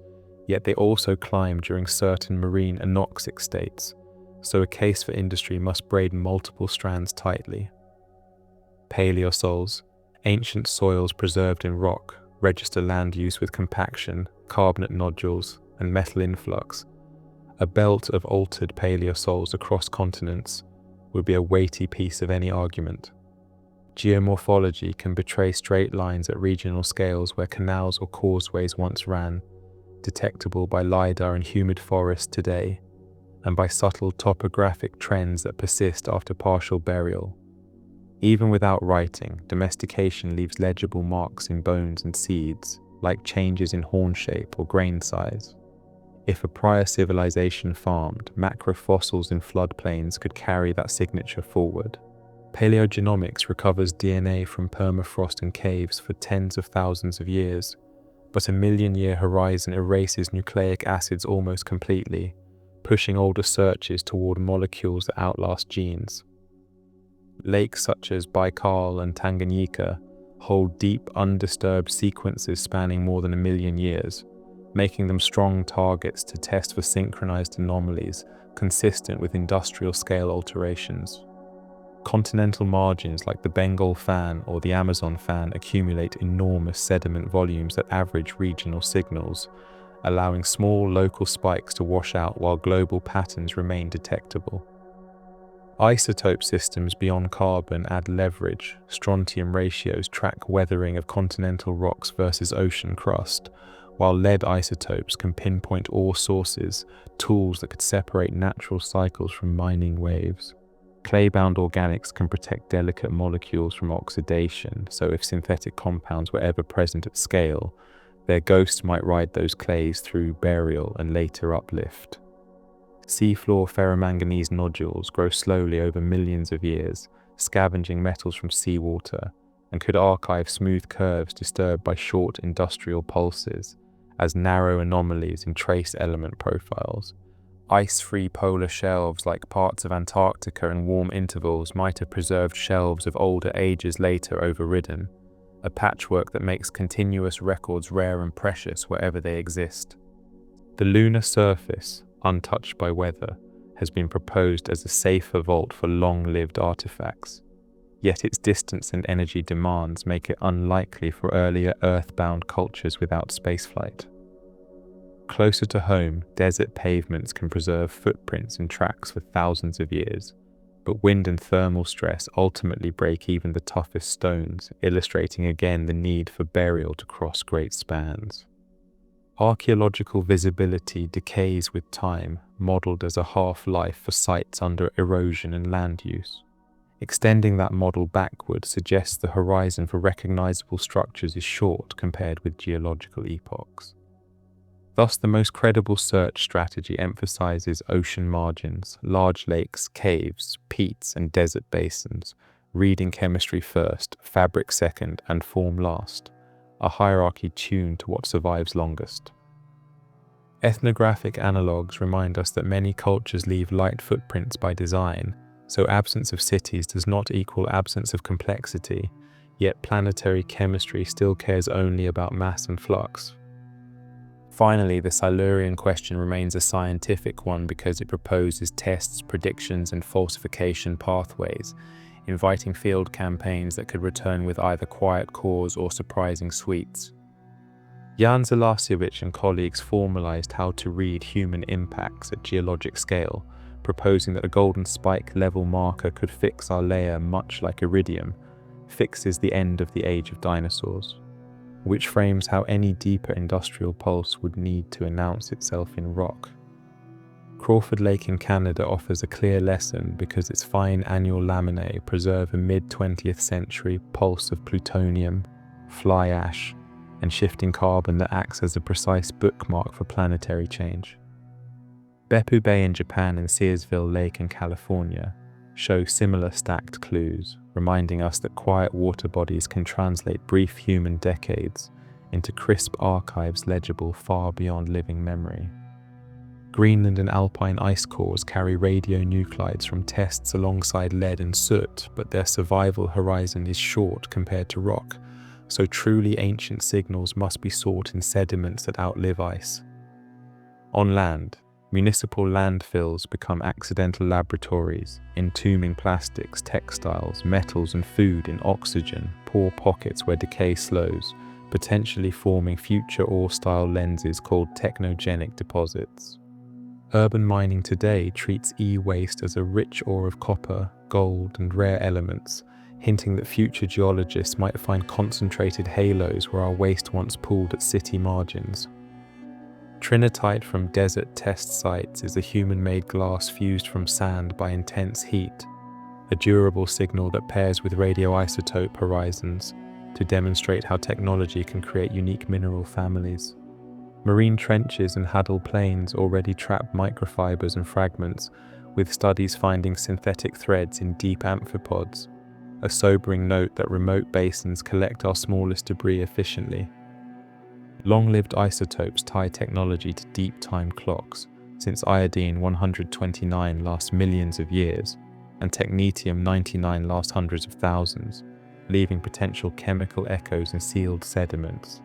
[SPEAKER 1] yet they also climb during certain marine anoxic states, so a case for industry must braid multiple strands tightly. Paleosols, ancient soils preserved in rock, register land use with compaction, carbonate nodules, and metal influx. A belt of altered paleosols across continents would be a weighty piece of any argument. Geomorphology can betray straight lines at regional scales where canals or causeways once ran, detectable by LiDAR in humid forests today, and by subtle topographic trends that persist after partial burial. Even without writing, domestication leaves legible marks in bones and seeds, like changes in horn shape or grain size. If a prior civilization farmed, macrofossils in floodplains could carry that signature forward. Paleogenomics recovers DNA from permafrost and caves for tens of thousands of years, but a million-year horizon erases nucleic acids almost completely, pushing older searches toward molecules that outlast genes. Lakes such as Baikal and Tanganyika hold deep, undisturbed sequences spanning more than 1 million years, making them strong targets to test for synchronized anomalies consistent with industrial-scale alterations. Continental margins like the Bengal fan or the Amazon fan accumulate enormous sediment volumes that average regional signals, allowing small local spikes to wash out while global patterns remain detectable. Isotope systems beyond carbon add leverage. Strontium ratios track weathering of continental rocks versus ocean crust, while lead isotopes can pinpoint ore sources, tools that could separate natural cycles from mining waves. Clay-bound organics can protect delicate molecules from oxidation, so if synthetic compounds were ever present at scale, their ghosts might ride those clays through burial and later uplift. Seafloor ferromanganese nodules grow slowly over millions of years, scavenging metals from seawater, and could archive smooth curves disturbed by short industrial pulses, as narrow anomalies in trace element profiles. Ice-free polar shelves like parts of Antarctica in warm intervals might have preserved shelves of older ages later overridden, a patchwork that makes continuous records rare and precious wherever they exist. The lunar surface, untouched by weather, has been proposed as a safer vault for long-lived artifacts, yet its distance and energy demands make it unlikely for earlier Earth-bound cultures without spaceflight. Closer to home, desert pavements can preserve footprints and tracks for thousands of years, but wind and thermal stress ultimately break even the toughest stones, illustrating again the need for burial to cross great spans. Archaeological visibility decays with time, modelled as a half-life for sites under erosion and land use. Extending that model backward suggests the horizon for recognisable structures is short compared with geological epochs. Thus, the most credible search strategy emphasizes ocean margins, large lakes, caves, peats, and desert basins, reading chemistry first, fabric second, and form last, a hierarchy tuned to what survives longest. Ethnographic analogues remind us that many cultures leave light footprints by design, so absence of cities does not equal absence of complexity, yet planetary chemistry still cares only about mass and flux. Finally, the Silurian question remains a scientific one because it proposes tests, predictions, and falsification pathways, inviting field campaigns that could return with either quiet cores or surprising sweets. Jan Zalasiewicz and colleagues formalized how to read human impacts at geologic scale, proposing that a golden spike level marker could fix our layer much like iridium fixes the end of the age of dinosaurs, which frames how any deeper industrial pulse would need to announce itself in rock. Crawford Lake in Canada offers a clear lesson because its fine annual laminae preserve a mid-20th century pulse of plutonium, fly ash, and shifting carbon that acts as a precise bookmark for planetary change. Beppu Bay in Japan and Searsville Lake in California show similar stacked clues, reminding us that quiet water bodies can translate brief human decades into crisp archives legible far beyond living memory. Greenland and alpine ice cores carry radionuclides from tests alongside lead and soot, but their survival horizon is short compared to rock, so truly ancient signals must be sought in sediments that outlive ice. On land, municipal landfills become accidental laboratories, entombing plastics, textiles, metals, and food in oxygen, poor pockets where decay slows, potentially forming future ore-style lenses called technogenic deposits. Urban mining today treats e-waste as a rich ore of copper, gold, and rare elements, hinting that future geologists might find concentrated halos where our waste once pooled at city margins. Trinitite from desert test sites is a human-made glass fused from sand by intense heat, a durable signal that pairs with radioisotope horizons to demonstrate how technology can create unique mineral families. Marine trenches and Hadal plains already trap microfibers and fragments, with studies finding synthetic threads in deep amphipods, a sobering note that remote basins collect our smallest debris efficiently. Long-lived isotopes tie technology to deep time clocks, since iodine-129 lasts millions of years, and technetium-99 lasts hundreds of thousands, leaving potential chemical echoes in sealed sediments.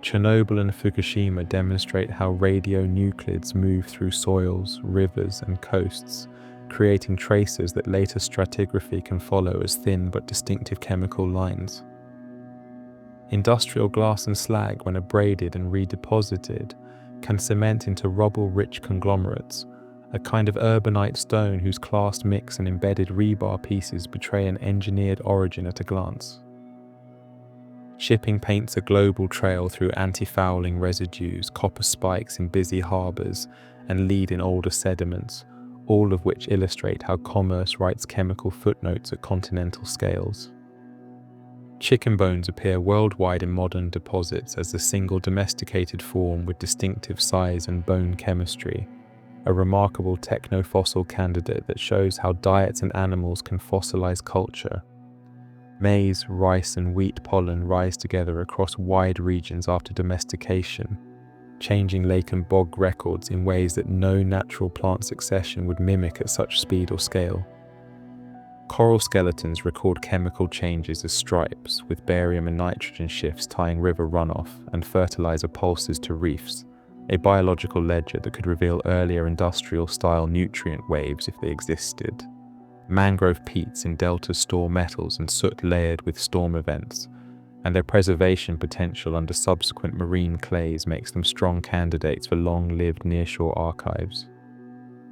[SPEAKER 1] Chernobyl and Fukushima demonstrate how radionuclides move through soils, rivers, and coasts, creating traces that later stratigraphy can follow as thin but distinctive chemical lines. Industrial glass and slag, when abraded and redeposited, can cement into rubble-rich conglomerates, a kind of urbanite stone whose clast mix and embedded rebar pieces betray an engineered origin at a glance. Shipping paints a global trail through anti-fouling residues, copper spikes in busy harbours, and lead in older sediments, all of which illustrate how commerce writes chemical footnotes at continental scales. Chicken bones appear worldwide in modern deposits as a single domesticated form with distinctive size and bone chemistry, a remarkable techno-fossil candidate that shows how diets and animals can fossilize culture. Maize, rice, and wheat pollen rise together across wide regions after domestication, changing lake and bog records in ways that no natural plant succession would mimic at such speed or scale. Coral skeletons record chemical changes as stripes, with barium and nitrogen shifts tying river runoff and fertilizer pulses to reefs, a biological ledger that could reveal earlier industrial-style nutrient waves if they existed. Mangrove peats in deltas store metals and soot layered with storm events, and their preservation potential under subsequent marine clays makes them strong candidates for long-lived nearshore archives.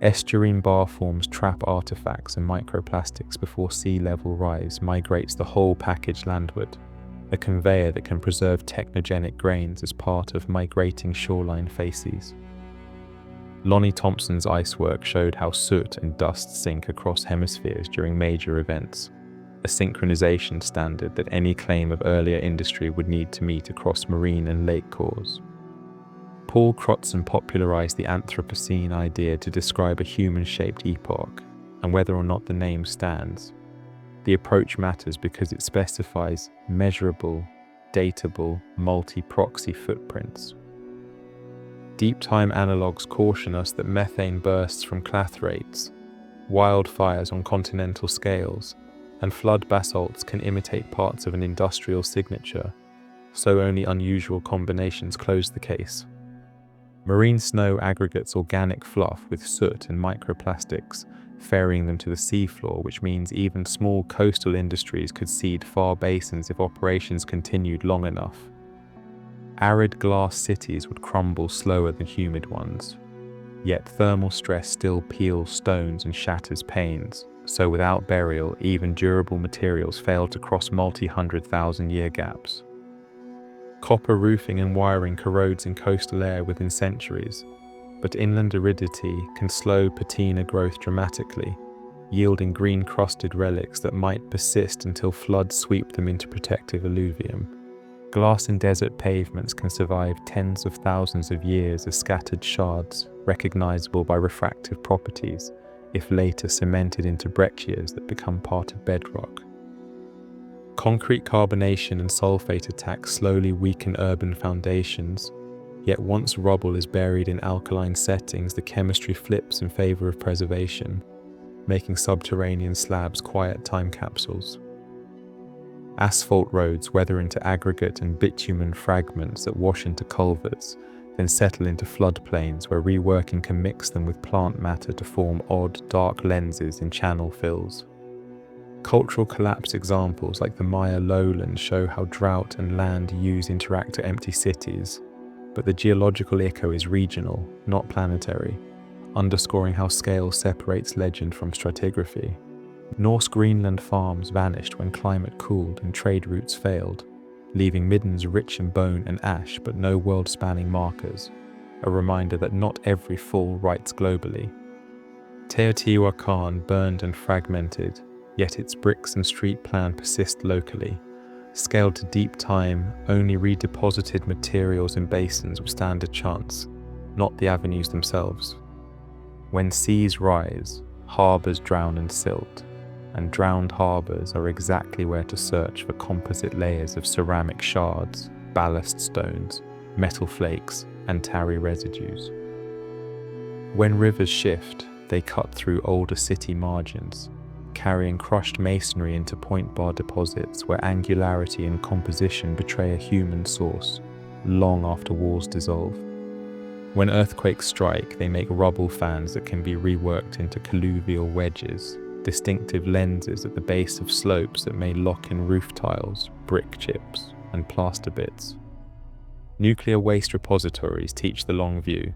[SPEAKER 1] Estuarine bar forms trap artifacts and microplastics before sea level rise migrates the whole package landward, a conveyor that can preserve technogenic grains as part of migrating shoreline facies. Lonnie Thompson's ice work showed how soot and dust sink across hemispheres during major events, a synchronization standard that any claim of earlier industry would need to meet across marine and lake cores. Paul Crutzen popularized the Anthropocene idea to describe a human-shaped epoch, and whether or not the name stands, the approach matters because it specifies measurable, datable, multi-proxy footprints. Deep time analogues caution us that methane bursts from clathrates, wildfires on continental scales, and flood basalts can imitate parts of an industrial signature, so only unusual combinations close the case. Marine snow aggregates organic fluff with soot and microplastics, ferrying them to the seafloor, which means even small coastal industries could seed far basins if operations continued long enough. Arid glass cities would crumble slower than humid ones, yet thermal stress still peels stones and shatters panes, so without burial, even durable materials fail to cross multi-100,000-year gaps. Copper roofing and wiring corrodes in coastal air within centuries, but inland aridity can slow patina growth dramatically, yielding green-crusted relics that might persist until floods sweep them into protective alluvium. Glass in desert pavements can survive tens of thousands of years as scattered shards, recognizable by refractive properties, if later cemented into breccias that become part of bedrock. Concrete carbonation and sulfate attacks slowly weaken urban foundations, yet once rubble is buried in alkaline settings, the chemistry flips in favor of preservation, making subterranean slabs quiet time capsules. Asphalt roads weather into aggregate and bitumen fragments that wash into culverts, then settle into floodplains where reworking can mix them with plant matter to form odd, dark lenses in channel fills. Cultural collapse examples like the Maya lowlands show how drought and land use interact to empty cities, but the geological echo is regional, not planetary, underscoring how scale separates legend from stratigraphy. Norse Greenland farms vanished when climate cooled and trade routes failed, leaving middens rich in bone and ash but no world-spanning markers, a reminder that not every fall writes globally. Teotihuacan burned and fragmented, yet its bricks and street plan persist locally. Scaled to deep time, only redeposited materials and basins will stand a chance, not the avenues themselves. When seas rise, harbours drown in silt, and drowned harbours are exactly where to search for composite layers of ceramic shards, ballast stones, metal flakes, and tarry residues. When rivers shift, they cut through older city margins, carrying crushed masonry into point bar deposits where angularity and composition betray a human source, long after walls dissolve. When earthquakes strike, they make rubble fans that can be reworked into colluvial wedges, distinctive lenses at the base of slopes that may lock in roof tiles, brick chips, and plaster bits. Nuclear waste repositories teach the long view.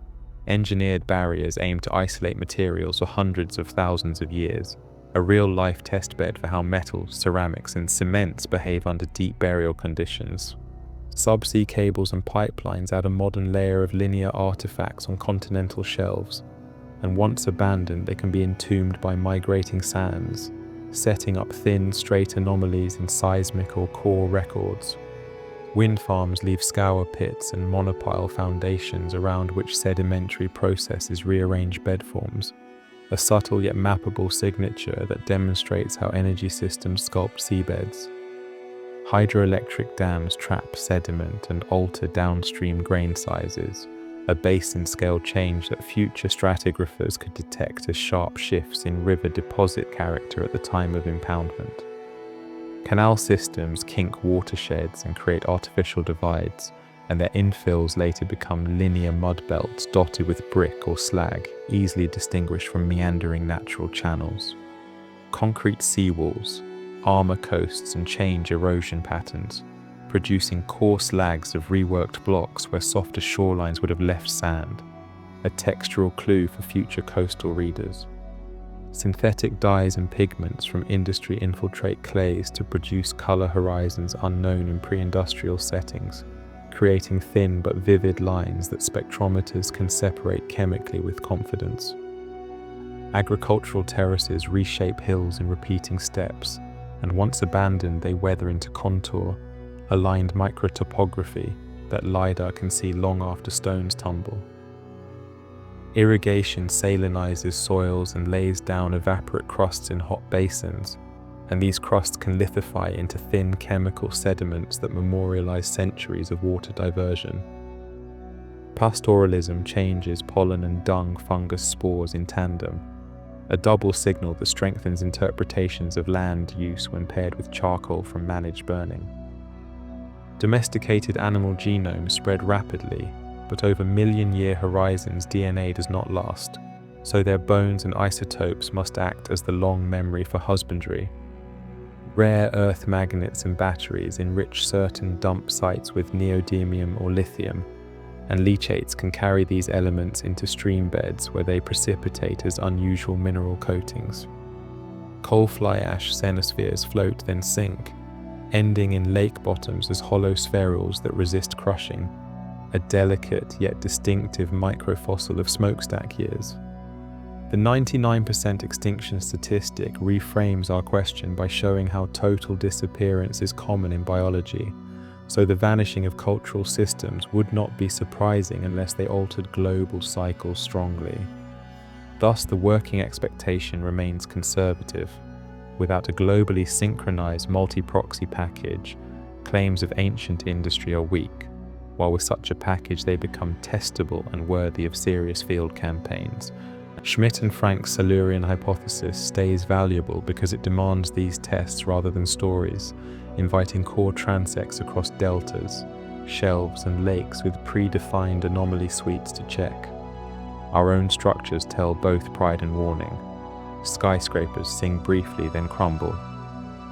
[SPEAKER 1] Engineered barriers aim to isolate materials for hundreds of thousands of years, a real-life testbed for how metals, ceramics, and cements behave under deep burial conditions. Subsea cables and pipelines add a modern layer of linear artifacts on continental shelves, and once abandoned they can be entombed by migrating sands, setting up thin, straight anomalies in seismic or core records. Wind farms leave scour pits and monopile foundations around which sedimentary processes rearrange bedforms, a subtle yet mappable signature that demonstrates how energy systems sculpt seabeds. Hydroelectric dams trap sediment and alter downstream grain sizes, a basin-scale change that future stratigraphers could detect as sharp shifts in river deposit character at the time of impoundment. Canal systems kink watersheds and create artificial divides, and their infills later become linear mud belts dotted with brick or slag, easily distinguished from meandering natural channels. Concrete seawalls armor coasts and change erosion patterns, producing coarse lags of reworked blocks where softer shorelines would have left sand, a textural clue for future coastal readers. Synthetic dyes and pigments from industry infiltrate clays to produce color horizons unknown in pre-industrial settings, creating thin but vivid lines that spectrometers can separate chemically with confidence. Agricultural terraces reshape hills in repeating steps, and once abandoned they weather into contour, aligned microtopography that LiDAR can see long after stones tumble. Irrigation salinizes soils and lays down evaporate crusts in hot basins, and these crusts can lithify into thin chemical sediments that memorialize centuries of water diversion. Pastoralism changes pollen and dung fungus spores in tandem, a double signal that strengthens interpretations of land use when paired with charcoal from managed burning. Domesticated animal genomes spread rapidly, but over million-year horizons DNA does not last, so their bones and isotopes must act as the long memory for husbandry. Rare earth magnets and batteries enrich certain dump sites with neodymium or lithium, and leachates can carry these elements into stream beds where they precipitate as unusual mineral coatings. Coal fly ash cenospheres float then sink, ending in lake bottoms as hollow spherules that resist crushing, a delicate yet distinctive microfossil of smokestack years. The 99% extinction statistic reframes our question by showing how total disappearance is common in biology, so the vanishing of cultural systems would not be surprising unless they altered global cycles strongly. Thus, the working expectation remains conservative. Without a globally synchronized multi-proxy package, claims of ancient industry are weak, while with such a package they become testable and worthy of serious field campaigns. Schmidt and Frank's Silurian hypothesis stays valuable because it demands these tests rather than stories, inviting core transects across deltas, shelves and lakes with predefined anomaly suites to check. Our own structures tell both pride and warning. Skyscrapers sing briefly then crumble,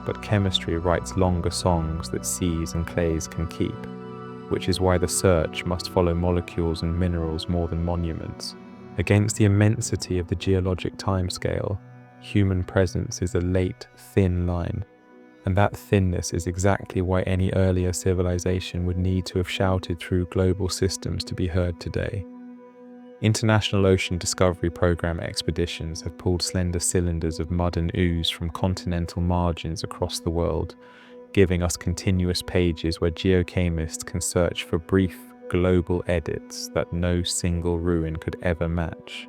[SPEAKER 1] but chemistry writes longer songs that seas and clays can keep, which is why the search must follow molecules and minerals more than monuments. Against the immensity of the geologic timescale, human presence is a late, thin line, and that thinness is exactly why any earlier civilization would need to have shouted through global systems to be heard today. International Ocean Discovery Program expeditions have pulled slender cylinders of mud and ooze from continental margins across the world, giving us continuous pages where geochemists can search for brief global edits that no single ruin could ever match.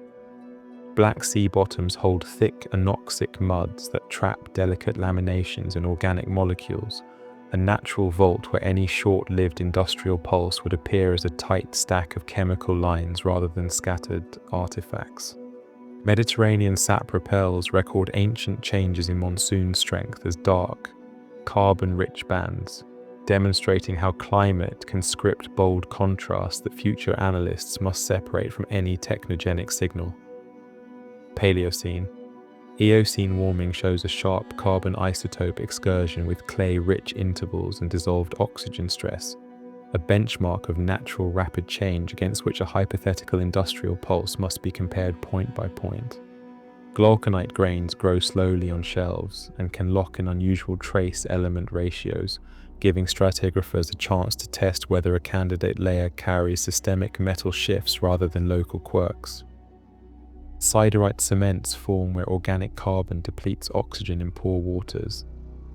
[SPEAKER 1] Black sea bottoms hold thick anoxic muds that trap delicate laminations and organic molecules, a natural vault where any short-lived industrial pulse would appear as a tight stack of chemical lines rather than scattered artifacts. Mediterranean sap repels record ancient changes in monsoon strength as dark, carbon-rich bands, demonstrating how climate can script bold contrasts that future analysts must separate from any technogenic signal. Paleocene. Eocene warming shows a sharp carbon isotope excursion with clay-rich intervals and dissolved oxygen stress, a benchmark of natural rapid change against which a hypothetical industrial pulse must be compared point by point. Glauconite grains grow slowly on shelves and can lock in unusual trace element ratios, giving stratigraphers a chance to test whether a candidate layer carries systemic metal shifts rather than local quirks. Siderite cements form where organic carbon depletes oxygen in poor waters,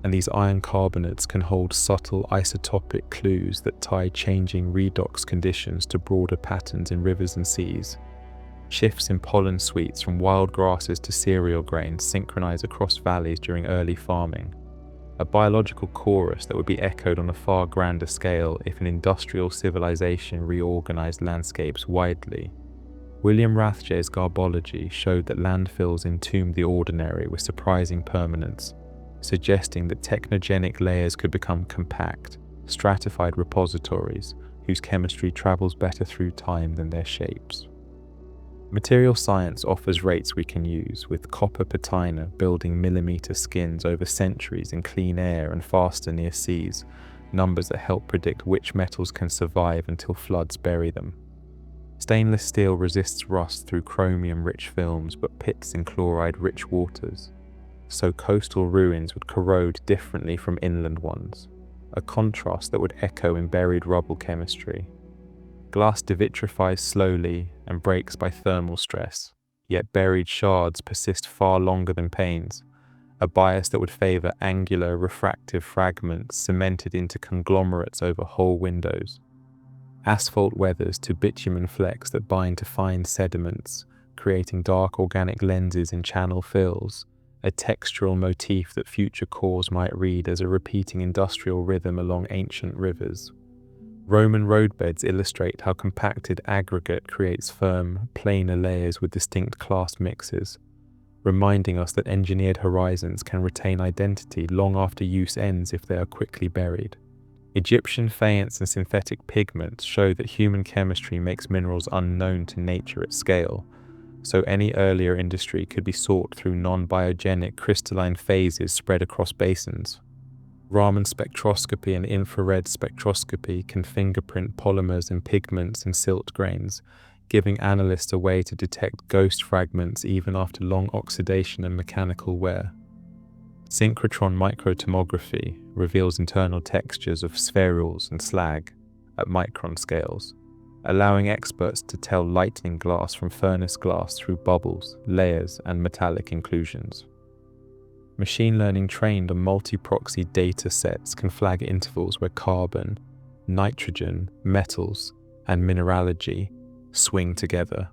[SPEAKER 1] and these iron carbonates can hold subtle isotopic clues that tie changing redox conditions to broader patterns in rivers and seas. Shifts in pollen suites from wild grasses to cereal grains synchronize across valleys during early farming, a biological chorus that would be echoed on a far grander scale if an industrial civilization reorganized landscapes widely. William Rathje's garbology showed that landfills entombed the ordinary with surprising permanence, suggesting that technogenic layers could become compact, stratified repositories whose chemistry travels better through time than their shapes. Material science offers rates we can use, with copper patina building millimeter skins over centuries in clean air and faster near seas, numbers that help predict which metals can survive until floods bury them. Stainless steel resists rust through chromium-rich films but pits in chloride-rich waters, so coastal ruins would corrode differently from inland ones, a contrast that would echo in buried rubble chemistry. Glass devitrifies slowly and breaks by thermal stress, yet buried shards persist far longer than panes, a bias that would favor angular, refractive fragments cemented into conglomerates over whole windows. Asphalt weathers to bitumen flecks that bind to fine sediments, creating dark organic lenses in channel fills, a textural motif that future cores might read as a repeating industrial rhythm along ancient rivers. Roman roadbeds illustrate how compacted aggregate creates firm, planar layers with distinct class mixes, reminding us that engineered horizons can retain identity long after use ends if they are quickly buried. Egyptian faience and synthetic pigments show that human chemistry makes minerals unknown to nature at scale, so any earlier industry could be sought through non-biogenic crystalline phases spread across basins. Raman spectroscopy and infrared spectroscopy can fingerprint polymers in pigments and silt grains, giving analysts a way to detect ghost fragments even after long oxidation and mechanical wear. Synchrotron microtomography reveals internal textures of spherules and slag at micron scales, allowing experts to tell lightning glass from furnace glass through bubbles, layers, and metallic inclusions. Machine learning trained on multi-proxy data sets can flag intervals where carbon, nitrogen, metals, and mineralogy swing together,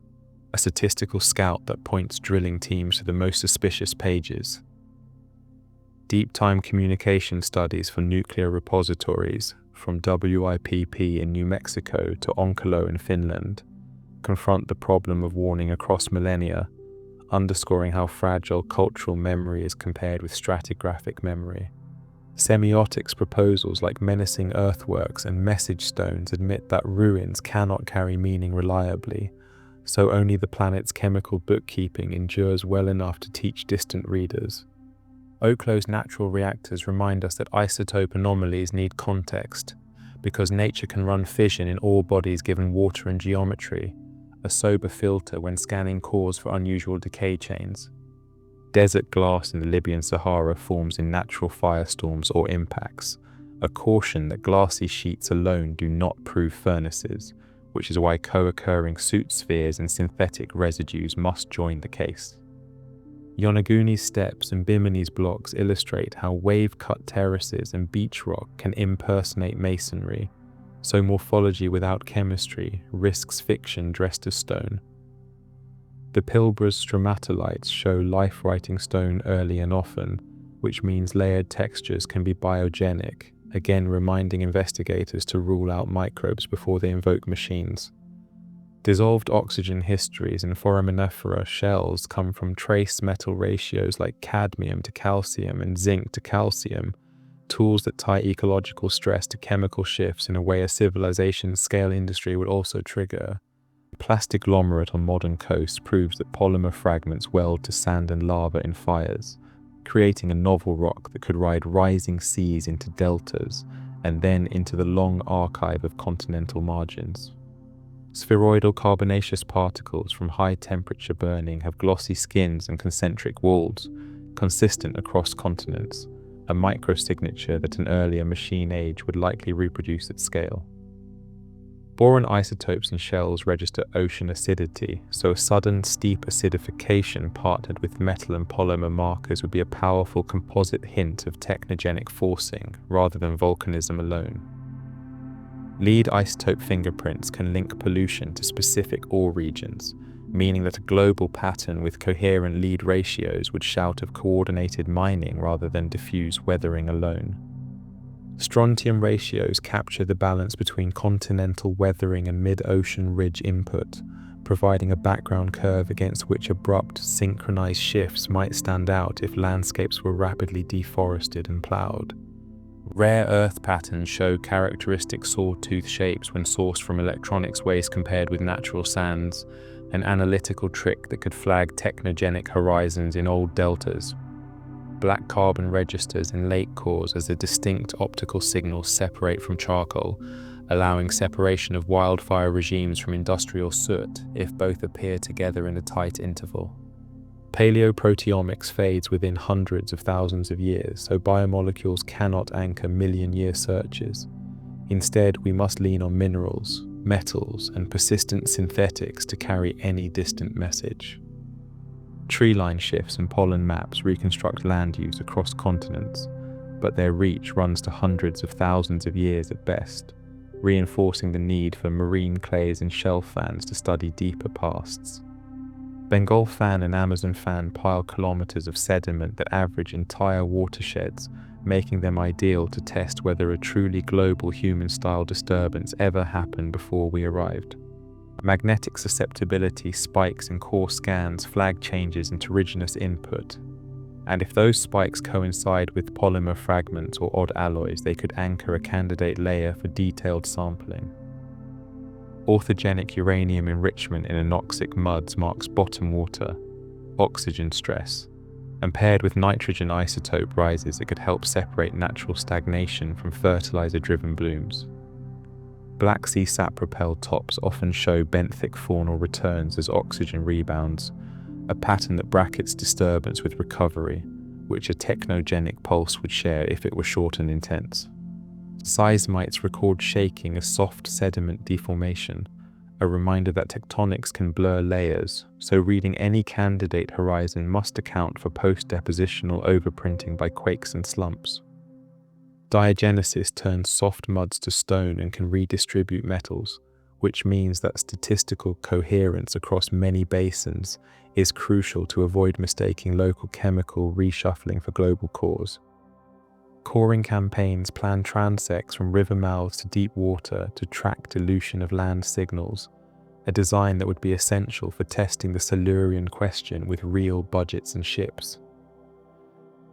[SPEAKER 1] a statistical scout that points drilling teams to the most suspicious pages. Deep time communication studies for nuclear repositories, from WIPP in New Mexico to Onkalo in Finland, confront the problem of warning across millennia, underscoring how fragile cultural memory is compared with stratigraphic memory. Semiotics proposals like menacing earthworks and message stones admit that ruins cannot carry meaning reliably, so only the planet's chemical bookkeeping endures well enough to teach distant readers. Oklow's natural reactors remind us that isotope anomalies need context, because nature can run fission in all bodies given water and geometry, a sober filter when scanning cores for unusual decay chains. Desert glass in the Libyan Sahara forms in natural firestorms or impacts, a caution that glassy sheets alone do not prove furnaces, which is why co-occurring soot spheres and synthetic residues must join the case. Yonaguni's steps and Bimini's blocks illustrate how wave-cut terraces and beach rock can impersonate masonry, so morphology without chemistry risks fiction dressed as stone. The Pilbara's stromatolites show life-writing stone early and often, which means layered textures can be biogenic, again reminding investigators to rule out microbes before they invoke machines. Dissolved oxygen histories in foraminifera shells come from trace metal ratios like cadmium to calcium and zinc to calcium, tools that tie ecological stress to chemical shifts in a way a civilization-scale industry would also trigger. Plastic glomerate on modern coasts proves that polymer fragments weld to sand and lava in fires, creating a novel rock that could ride rising seas into deltas and then into the long archive of continental margins. Spheroidal carbonaceous particles from high-temperature burning have glossy skins and concentric walls, consistent across continents, a microsignature that an earlier machine age would likely reproduce at scale. Boron isotopes in shells register ocean acidity, so a sudden steep acidification partnered with metal and polymer markers would be a powerful composite hint of technogenic forcing rather than volcanism alone. Lead isotope fingerprints can link pollution to specific ore regions, meaning that a global pattern with coherent lead ratios would shout of coordinated mining rather than diffuse weathering alone. Strontium ratios capture the balance between continental weathering and mid-ocean ridge input, providing a background curve against which abrupt, synchronized shifts might stand out if landscapes were rapidly deforested and plowed. Rare earth patterns show characteristic sawtooth shapes when sourced from electronics waste compared with natural sands, an analytical trick that could flag technogenic horizons in old deltas. Black carbon registers in lake cores as a distinct optical signal separate from charcoal, allowing separation of wildfire regimes from industrial soot if both appear together in a tight interval. Paleoproteomics fades within hundreds of thousands of years, so biomolecules cannot anchor million-year searches. Instead, we must lean on minerals, metals, and persistent synthetics to carry any distant message. Tree line shifts and pollen maps reconstruct land use across continents, but their reach runs to hundreds of thousands of years at best, reinforcing the need for marine clays and shelf fans to study deeper pasts. Bengal fan and Amazon fan pile kilometers of sediment that average entire watersheds, making them ideal to test whether a truly global human-style disturbance ever happened before we arrived. Magnetic susceptibility spikes in core scans flag changes in terrigenous input, and if those spikes coincide with polymer fragments or odd alloys, they could anchor a candidate layer for detailed sampling. Orthogenic uranium enrichment in anoxic muds marks bottom water, oxygen stress, and paired with nitrogen isotope rises, it could help separate natural stagnation from fertilizer-driven blooms. Black Sea sap-propelled tops often show benthic faunal returns as oxygen rebounds, a pattern that brackets disturbance with recovery, which a technogenic pulse would share if it were short and intense. Seismites record shaking as soft sediment deformation, a reminder that tectonics can blur layers, so reading any candidate horizon must account for post-depositional overprinting by quakes and slumps. Diagenesis turns soft muds to stone and can redistribute metals, which means that statistical coherence across many basins is crucial to avoid mistaking local chemical reshuffling for global cores. Coring campaigns plan transects from river mouths to deep water to track dilution of land signals, a design that would be essential for testing the Silurian question with real budgets and ships.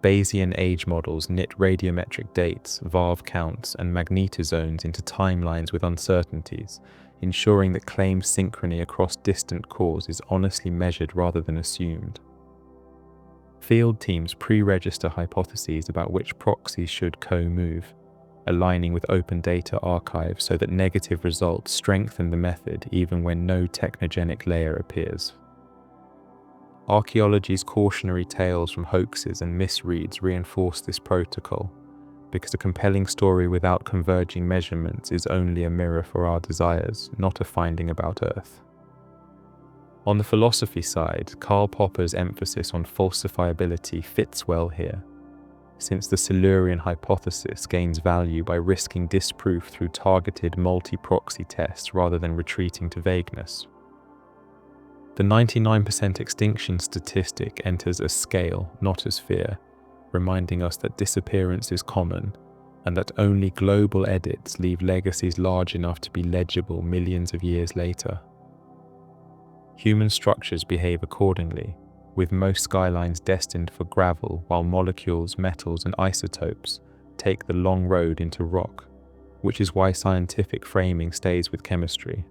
[SPEAKER 1] Bayesian age models knit radiometric dates, varv counts, and magnetozones into timelines with uncertainties, ensuring that claimed synchrony across distant cores is honestly measured rather than assumed. Field teams pre-register hypotheses about which proxies should co-move, aligning with open data archives so that negative results strengthen the method even when no technogenic layer appears. Archaeology's cautionary tales from hoaxes and misreads reinforce this protocol, because a compelling story without converging measurements is only a mirror for our desires, not a finding about Earth. On the philosophy side, Karl Popper's emphasis on falsifiability fits well here, since the Silurian hypothesis gains value by risking disproof through targeted multi-proxy tests rather than retreating to vagueness. The 99% extinction statistic enters as scale, not as fear, reminding us that disappearance is common and that only global edits leave legacies large enough to be legible millions of years later. Human structures behave accordingly, with most skylines destined for gravel while molecules, metals and isotopes take the long road into rock, which is why scientific framing stays with chemistry.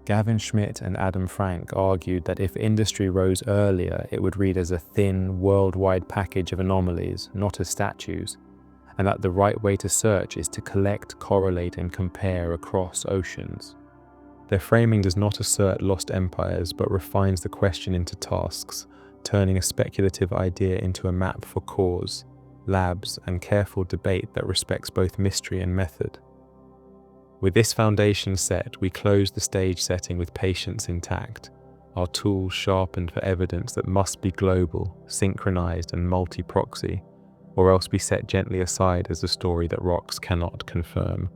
[SPEAKER 1] Gavin Schmidt and Adam Frank argued that if industry rose earlier, it would read as a thin, worldwide package of anomalies, not as statues, and that the right way to search is to collect, correlate, and compare across oceans. Their framing does not assert lost empires, but refines the question into tasks, turning a speculative idea into a map for cause, labs, and careful debate that respects both mystery and method. With this foundation set, we close the stage setting with patience intact, our tools sharpened for evidence that must be global, synchronized, and multi-proxy, or else be set gently aside as a story that rocks cannot confirm.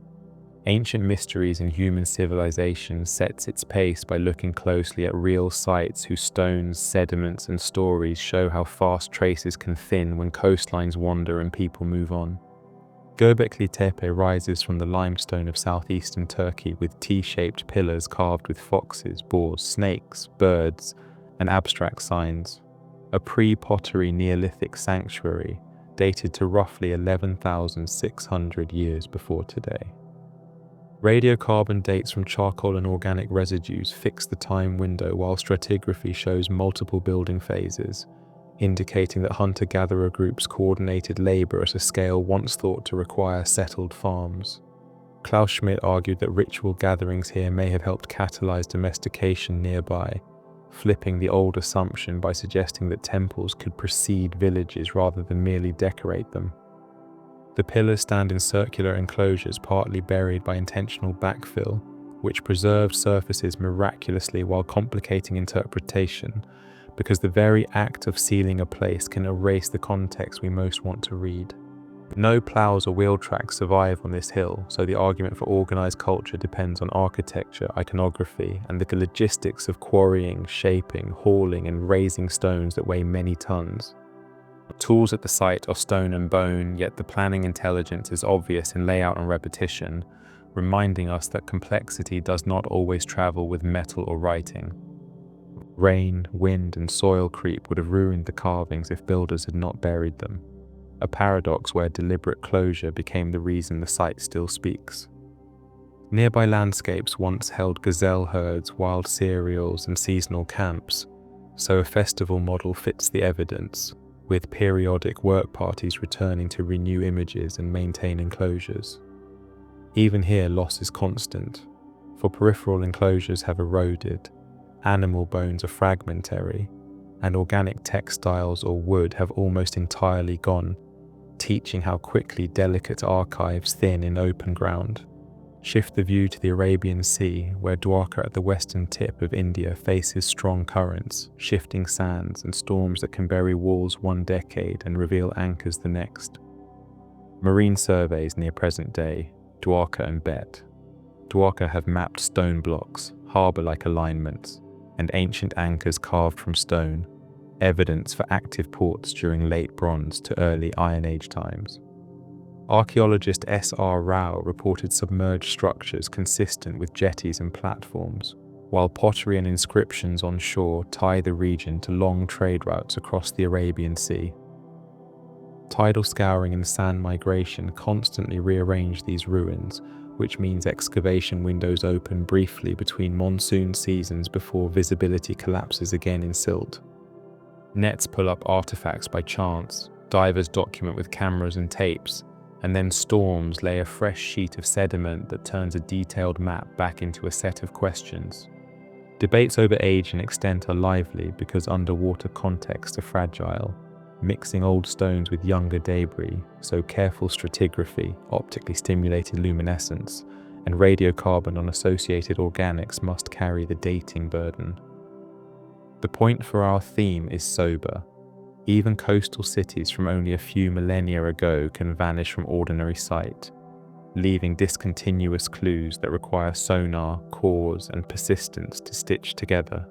[SPEAKER 1] Ancient Mysteries in Human Civilization sets its pace by looking closely at real sites whose stones, sediments, and stories show how fast traces can thin when coastlines wander and people move on. Göbekli Tepe rises from the limestone of southeastern Turkey with T-shaped pillars carved with foxes, boars, snakes, birds, and abstract signs. A pre-pottery Neolithic sanctuary dated to roughly 11,600 years before today. Radiocarbon dates from charcoal and organic residues fix the time window, while stratigraphy shows multiple building phases, indicating that hunter-gatherer groups coordinated labor at a scale once thought to require settled farms. Klaus Schmidt argued that ritual gatherings here may have helped catalyze domestication nearby, flipping the old assumption by suggesting that temples could precede villages rather than merely decorate them. The pillars stand in circular enclosures partly buried by intentional backfill, which preserved surfaces miraculously while complicating interpretation, because the very act of sealing a place can erase the context we most want to read. No plows or wheel tracks survive on this hill, so the argument for organized culture depends on architecture, iconography, and the logistics of quarrying, shaping, hauling, and raising stones that weigh many tons. Tools at the site are stone and bone, yet the planning intelligence is obvious in layout and repetition, reminding us that complexity does not always travel with metal or writing. Rain, wind, and soil creep would have ruined the carvings if builders had not buried them, a paradox where deliberate closure became the reason the site still speaks. Nearby landscapes once held gazelle herds, wild cereals, and seasonal camps, so a festival model fits the evidence, with periodic work parties returning to renew images and maintain enclosures. Even here, loss is constant, for peripheral enclosures have eroded, animal bones are fragmentary, and organic textiles or wood have almost entirely gone, teaching how quickly delicate archives thin in open ground. Shift the view to the Arabian Sea, where Dwarka at the western tip of India faces strong currents, shifting sands, and storms that can bury walls one decade and reveal anchors the next. Marine surveys near present day, Dwarka and Bet. Dwarka have mapped stone blocks, harbour-like alignments, and ancient anchors carved from stone, evidence for active ports during late Bronze to early Iron Age times. Archaeologist S.R. Rao reported submerged structures consistent with jetties and platforms, while pottery and inscriptions on shore tie the region to long trade routes across the Arabian Sea. Tidal scouring and sand migration constantly rearrange these ruins, which means excavation windows open briefly between monsoon seasons before visibility collapses again in silt. Nets pull up artifacts by chance, divers document with cameras and tapes, and then storms lay a fresh sheet of sediment that turns a detailed map back into a set of questions. Debates over age and extent are lively because underwater contexts are fragile, mixing old stones with younger debris, so careful stratigraphy, optically stimulated luminescence, and radiocarbon on associated organics must carry the dating burden. The point for our theme is sober. Even coastal cities from only a few millennia ago can vanish from ordinary sight, leaving discontinuous clues that require sonar, cause, and persistence to stitch together.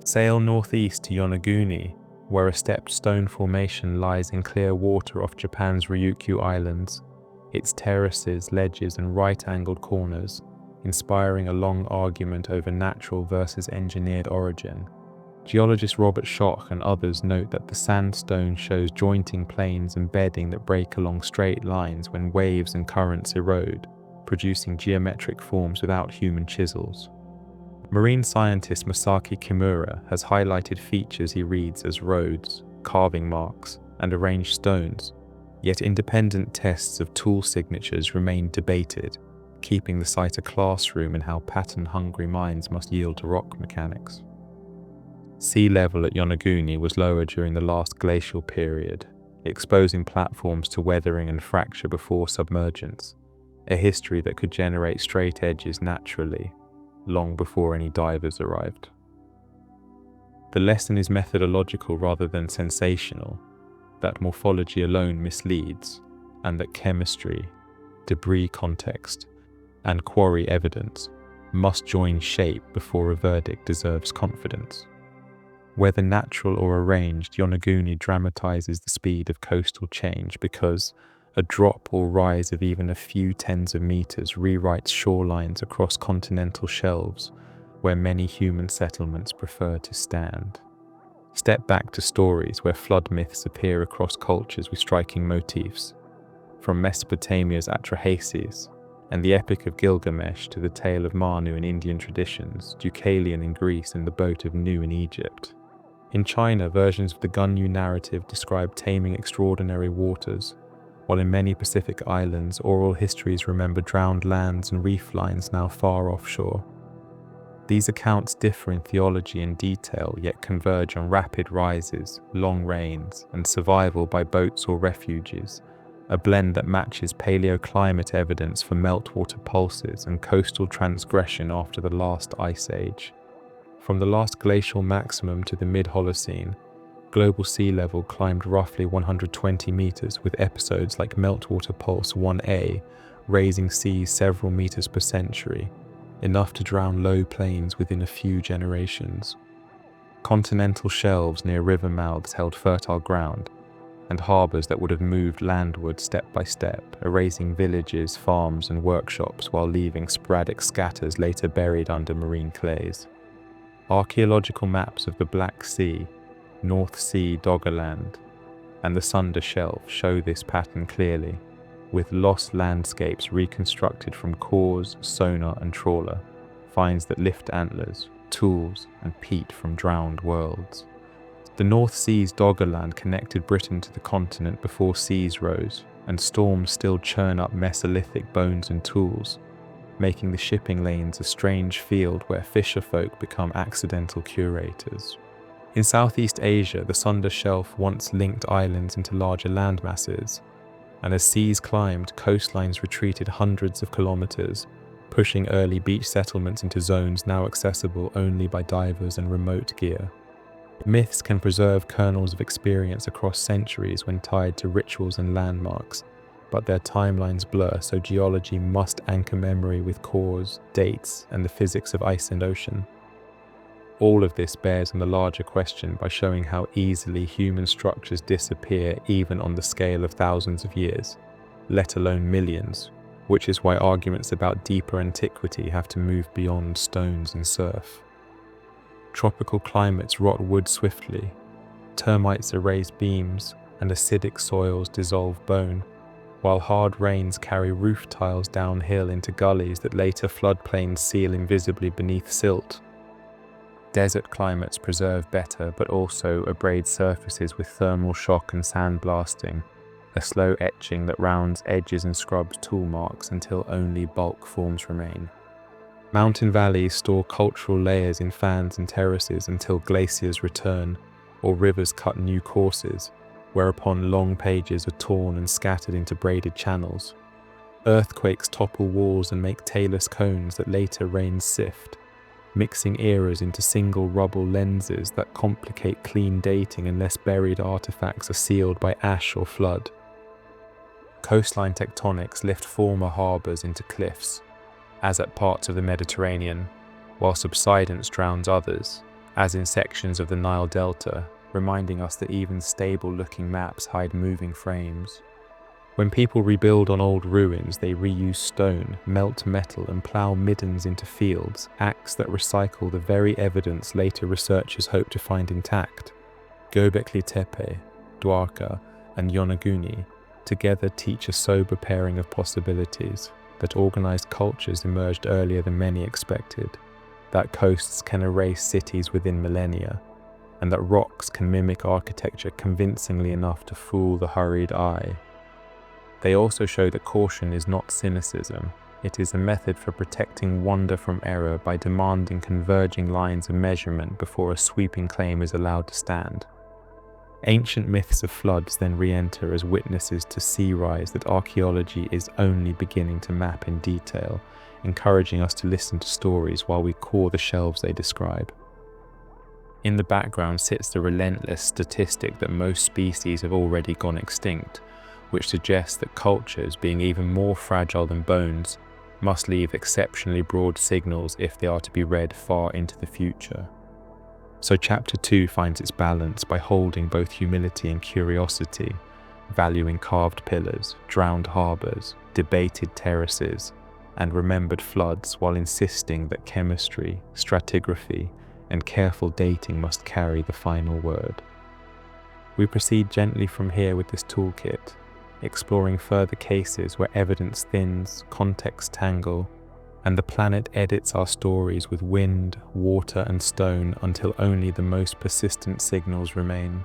[SPEAKER 1] Sail northeast to Yonaguni, where a stepped stone formation lies in clear water off Japan's Ryukyu Islands, its terraces, ledges, and right-angled corners, inspiring a long argument over natural versus engineered origin. Geologist Robert Schoch and others note that the sandstone shows jointing planes and bedding that break along straight lines when waves and currents erode, producing geometric forms without human chisels. Marine scientist Masaki Kimura has highlighted features he reads as roads, carving marks, and arranged stones, yet independent tests of tool signatures remain debated, keeping the site a classroom in how pattern-hungry minds must yield to rock mechanics. Sea level at Yonaguni was lower during the last glacial period, exposing platforms to weathering and fracture before submergence, a history that could generate straight edges naturally, long before any divers arrived. The lesson is methodological rather than sensational, that morphology alone misleads, and that chemistry, debris context, and quarry evidence must join shape before a verdict deserves confidence. Whether natural or arranged, Yonaguni dramatizes the speed of coastal change because a drop or rise of even a few tens of meters rewrites shorelines across continental shelves where many human settlements prefer to stand. Step back to stories where flood myths appear across cultures with striking motifs, from Mesopotamia's Atrahasis and the Epic of Gilgamesh to the tale of Manu in Indian traditions, Deucalion in Greece and the boat of Nu in Egypt. In China, versions of the Gunyu narrative describe taming extraordinary waters, while in many Pacific islands, oral histories remember drowned lands and reef lines now far offshore. These accounts differ in theology and detail, yet converge on rapid rises, long rains, and survival by boats or refuges, a blend that matches paleoclimate evidence for meltwater pulses and coastal transgression after the last ice age. From the last glacial maximum to the mid-Holocene, global sea level climbed roughly 120 meters, with episodes like Meltwater Pulse 1A raising seas several meters per century, enough to drown low plains within a few generations. Continental shelves near river mouths held fertile ground, and harbors that would have moved landward step by step, erasing villages, farms, and workshops while leaving sporadic scatters later buried under marine clays. Archaeological maps of the Black Sea, North Sea Doggerland, and the Sunda Shelf show this pattern clearly, with lost landscapes reconstructed from cores, sonar, and trawler, finds that lift antlers, tools, and peat from drowned worlds. The North Sea's Doggerland connected Britain to the continent before seas rose, and storms still churn up Mesolithic bones and tools, making the shipping lanes a strange field where fisherfolk become accidental curators. In Southeast Asia, the Sunda Shelf once linked islands into larger landmasses, and as seas climbed, coastlines retreated hundreds of kilometers, pushing early beach settlements into zones now accessible only by divers and remote gear. Myths can preserve kernels of experience across centuries when tied to rituals and landmarks, but their timelines blur, so geology must anchor memory with cores, dates, and the physics of ice and ocean. All of this bears on the larger question by showing how easily human structures disappear even on the scale of thousands of years, let alone millions, which is why arguments about deeper antiquity have to move beyond stones and surf. Tropical climates rot wood swiftly, termites erase beams, and acidic soils dissolve bone, while hard rains carry roof tiles downhill into gullies that later floodplains seal invisibly beneath silt. Desert climates preserve better, but also abrade surfaces with thermal shock and sandblasting, a slow etching that rounds edges and scrubs tool marks until only bulk forms remain. Mountain valleys store cultural layers in fans and terraces until glaciers return, or rivers cut new courses, whereupon long pages are torn and scattered into braided channels. Earthquakes topple walls and make tailless cones that later rains sift, mixing eras into single rubble lenses that complicate clean dating unless buried artifacts are sealed by ash or flood. Coastline tectonics lift former harbours into cliffs, as at parts of the Mediterranean, while subsidence drowns others, as in sections of the Nile Delta, reminding us that even stable-looking maps hide moving frames. When people rebuild on old ruins, they reuse stone, melt metal, and plough middens into fields, acts that recycle the very evidence later researchers hope to find intact. Göbekli Tepe, Dwarka, and Yonaguni together teach a sober pairing of possibilities, that organized cultures emerged earlier than many expected, that coasts can erase cities within millennia, and that rocks can mimic architecture convincingly enough to fool the hurried eye. They also show that caution is not cynicism. It is a method for protecting wonder from error by demanding converging lines of measurement before a sweeping claim is allowed to stand. Ancient myths of floods then re-enter as witnesses to sea rise that archaeology is only beginning to map in detail, encouraging us to listen to stories while we core the shelves they describe. In the background sits the relentless statistic that most species have already gone extinct, which suggests that cultures, being even more fragile than bones, must leave exceptionally broad signals if they are to be read far into the future. So Chapter 2 finds its balance by holding both humility and curiosity, valuing carved pillars, drowned harbours, debated terraces, and remembered floods, while insisting that chemistry, stratigraphy, and careful dating must carry the final word. We proceed gently from here with this toolkit, exploring further cases where evidence thins, contexts tangle, and the planet edits our stories with wind, water, and stone until only the most persistent signals remain.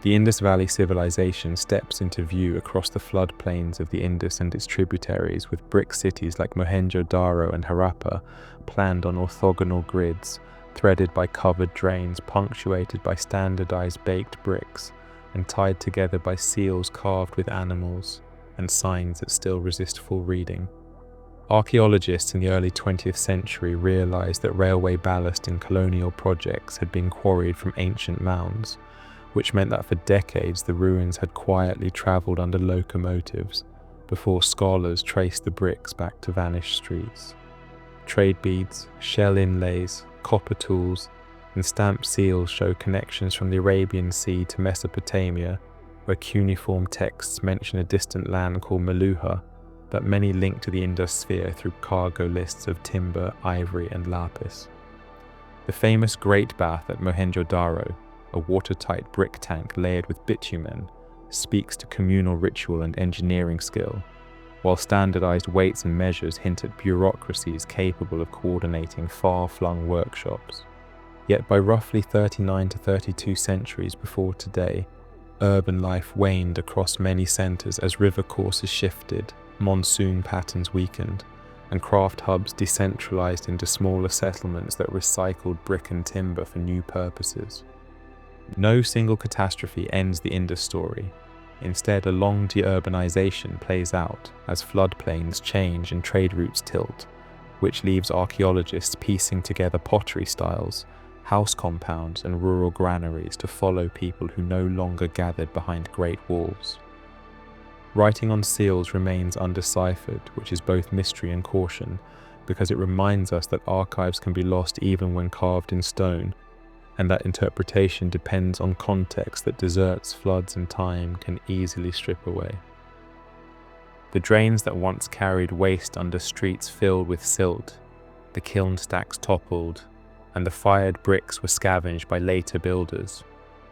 [SPEAKER 1] The Indus Valley civilization steps into view across the floodplains of the Indus and its tributaries, with brick cities like Mohenjo-Daro and Harappa planned on orthogonal grids, threaded by covered drains, punctuated by standardized baked bricks, and tied together by seals carved with animals and signs that still resist full reading. Archaeologists in the early 20th century realized that railway ballast in colonial projects had been quarried from ancient mounds, which meant that for decades the ruins had quietly traveled under locomotives before scholars traced the bricks back to vanished streets. Trade beads, shell inlays, copper tools, and stamped seals show connections from the Arabian Sea to Mesopotamia, where cuneiform texts mention a distant land called Meluha, but many link to the Indus sphere through cargo lists of timber, ivory, and lapis. The famous Great Bath at Mohenjo-Daro, a watertight brick tank layered with bitumen, speaks to communal ritual and engineering skill, while standardized weights and measures hint at bureaucracies capable of coordinating far-flung workshops. Yet by roughly 39 to 32 centuries before today, urban life waned across many centers as river courses shifted, monsoon patterns weakened, and craft hubs decentralized into smaller settlements that recycled brick and timber for new purposes. No single catastrophe ends the Indus story. Instead, a long deurbanization plays out as floodplains change and trade routes tilt, which leaves archaeologists piecing together pottery styles, house compounds, and rural granaries to follow people who no longer gathered behind great walls. Writing on seals remains undeciphered, which is both mystery and caution, because it reminds us that archives can be lost even when carved in stone, and that interpretation depends on context that deserts, floods, and time can easily strip away. The drains that once carried waste under streets filled with silt, the kiln stacks toppled, and the fired bricks were scavenged by later builders,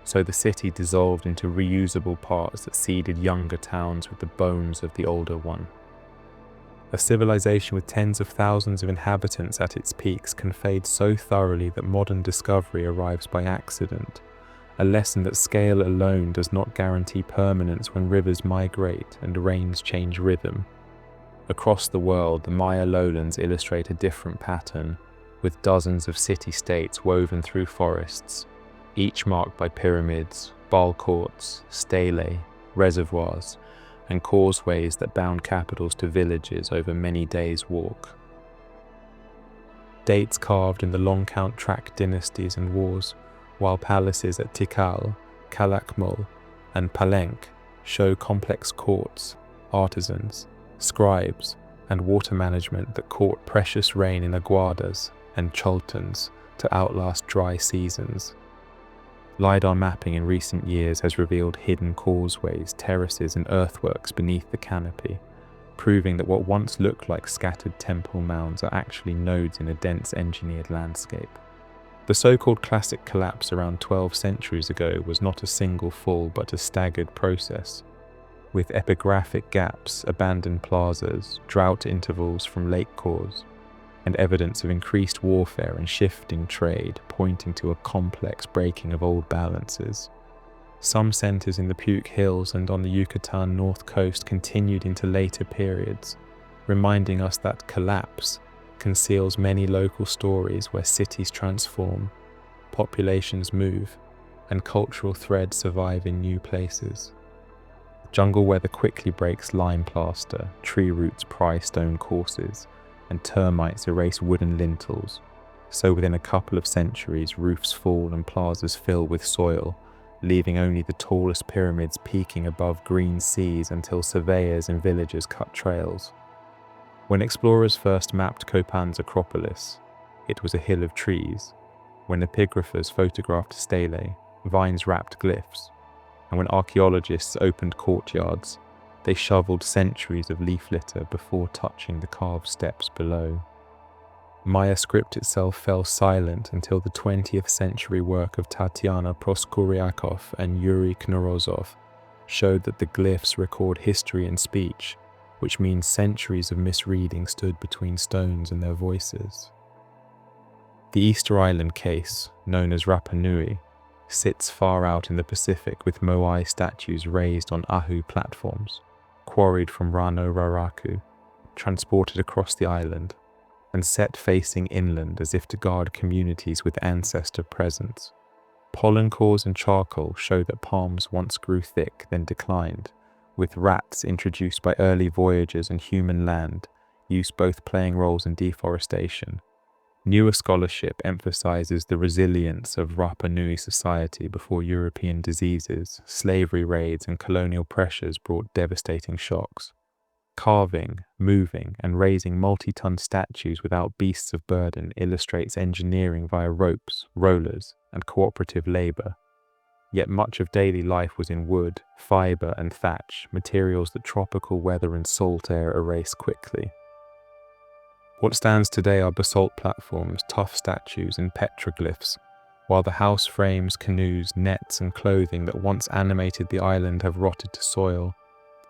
[SPEAKER 1] so the city dissolved into reusable parts that seeded younger towns with the bones of the older one. A civilization with tens of thousands of inhabitants at its peaks can fade so thoroughly that modern discovery arrives by accident, a lesson that scale alone does not guarantee permanence when rivers migrate and rains change rhythm. Across the world, the Maya lowlands illustrate a different pattern, with dozens of city-states woven through forests, each marked by pyramids, bal courts, stelae, reservoirs, and causeways that bound capitals to villages over many days' walk. Dates carved in the long count track dynasties and wars, while palaces at Tikal, Calakmul, and Palenque show complex courts, artisans, scribes, and water management that caught precious rain in aguadas and choltons to outlast dry seasons. LiDAR mapping in recent years has revealed hidden causeways, terraces, and earthworks beneath the canopy, proving that what once looked like scattered temple mounds are actually nodes in a dense engineered landscape. The so-called classic collapse around 12 centuries ago was not a single fall but a staggered process, with epigraphic gaps, abandoned plazas, drought intervals from lake cores, and evidence of increased warfare and shifting trade pointing to a complex breaking of old balances. Some centers in the Puke Hills and on the Yucatan north coast continued into later periods, reminding us that collapse conceals many local stories where cities transform, populations move, and cultural threads survive in new places. Jungle weather quickly breaks lime plaster, tree roots pry stone courses, and termites erase wooden lintels, so within a couple of centuries roofs fall and plazas fill with soil, leaving only the tallest pyramids peaking above green seas until surveyors and villagers cut trails. When explorers first mapped Copan's Acropolis, it was a hill of trees. When epigraphers photographed stelae, vines wrapped glyphs, and when archaeologists opened courtyards, they shoveled centuries of leaf litter before touching the carved steps below. Maya script itself fell silent until the 20th century work of Tatiana Proskouriakov and Yuri Knorozov showed that the glyphs record history and speech, which means centuries of misreading stood between stones and their voices. The Easter Island case, known as Rapa Nui, sits far out in the Pacific with moai statues raised on ahu platforms, quarried from Rano Raraku, transported across the island, and set facing inland as if to guard communities with ancestor presence. Pollen cores and charcoal show that palms once grew thick, then declined, with rats introduced by early voyagers and human land use both playing roles in deforestation. Newer scholarship emphasizes the resilience of Rapa Nui society before European diseases, slavery raids, and colonial pressures brought devastating shocks. Carving, moving, and raising multi-ton statues without beasts of burden illustrates engineering via ropes, rollers, and cooperative labor. Yet much of daily life was in wood, fiber, and thatch, materials that tropical weather and salt air erase quickly. What stands today are basalt platforms, tough statues, and petroglyphs, while the house frames, canoes, nets, and clothing that once animated the island have rotted to soil,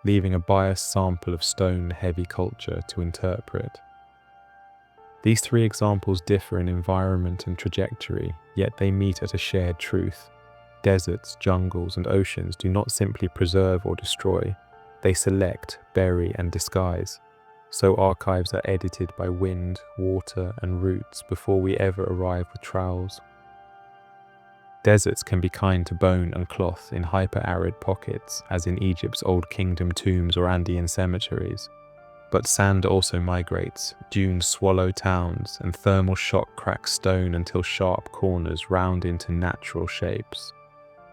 [SPEAKER 1] leaving a biased sample of stone-heavy culture to interpret. These three examples differ in environment and trajectory, yet they meet at a shared truth. Deserts, jungles, and oceans do not simply preserve or destroy, they select, bury, and disguise. So archives are edited by wind, water, and roots before we ever arrive with trowels. Deserts can be kind to bone and cloth in hyper-arid pockets, as in Egypt's Old Kingdom tombs or Andean cemeteries. But sand also migrates, dunes swallow towns, and thermal shock cracks stone until sharp corners round into natural shapes.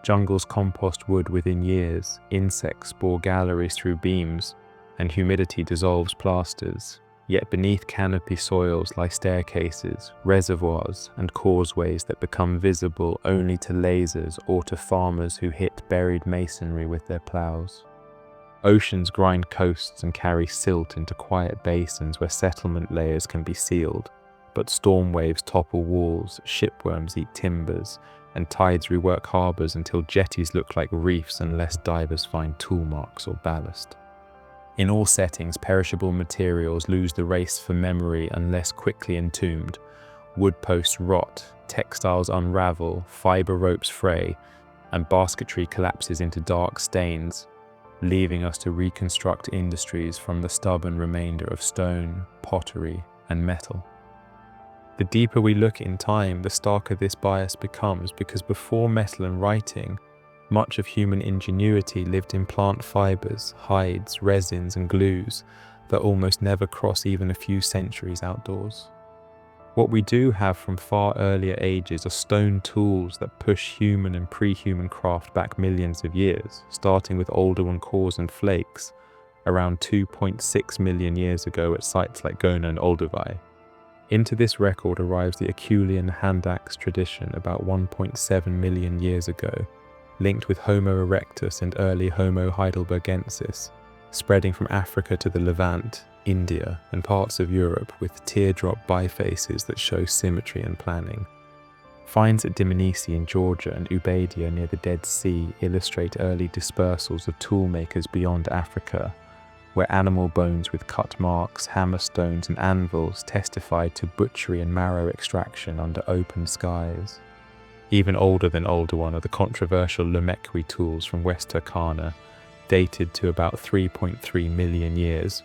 [SPEAKER 1] Jungles compost wood within years, insects bore galleries through beams, and humidity dissolves plasters. Yet beneath canopy soils lie staircases, reservoirs, and causeways that become visible only to lasers or to farmers who hit buried masonry with their plows. Oceans grind coasts and carry silt into quiet basins where settlement layers can be sealed, but storm waves topple walls, shipworms eat timbers, and tides rework harbors until jetties look like reefs unless divers find tool marks or ballast. In all settings, perishable materials lose the race for memory unless quickly entombed. Wood posts rot, textiles unravel, fiber ropes fray, and basketry collapses into dark stains, leaving us to reconstruct industries from the stubborn remainder of stone, pottery, and metal. The deeper we look in time, the starker this bias becomes, because before metal and writing, much of human ingenuity lived in plant fibers, hides, resins, and glues that almost never cross even a few centuries outdoors. What we do have from far earlier ages are stone tools that push human and pre-human craft back millions of years, starting with Oldowan cores and flakes around 2.6 million years ago at sites like Gona and Olduvai. Into this record arrives the Acheulean hand axe tradition about 1.7 million years ago, linked with Homo erectus and early Homo heidelbergensis, spreading from Africa to the Levant, India, and parts of Europe with teardrop bifaces that show symmetry and planning. Finds at Dmanisi in Georgia and Ubadia near the Dead Sea illustrate early dispersals of toolmakers beyond Africa, where animal bones with cut marks, hammer stones, and anvils testified to butchery and marrow extraction under open skies. Even older than Oldowan are the controversial Lomekwi tools from West Turkana, dated to about 3.3 million years,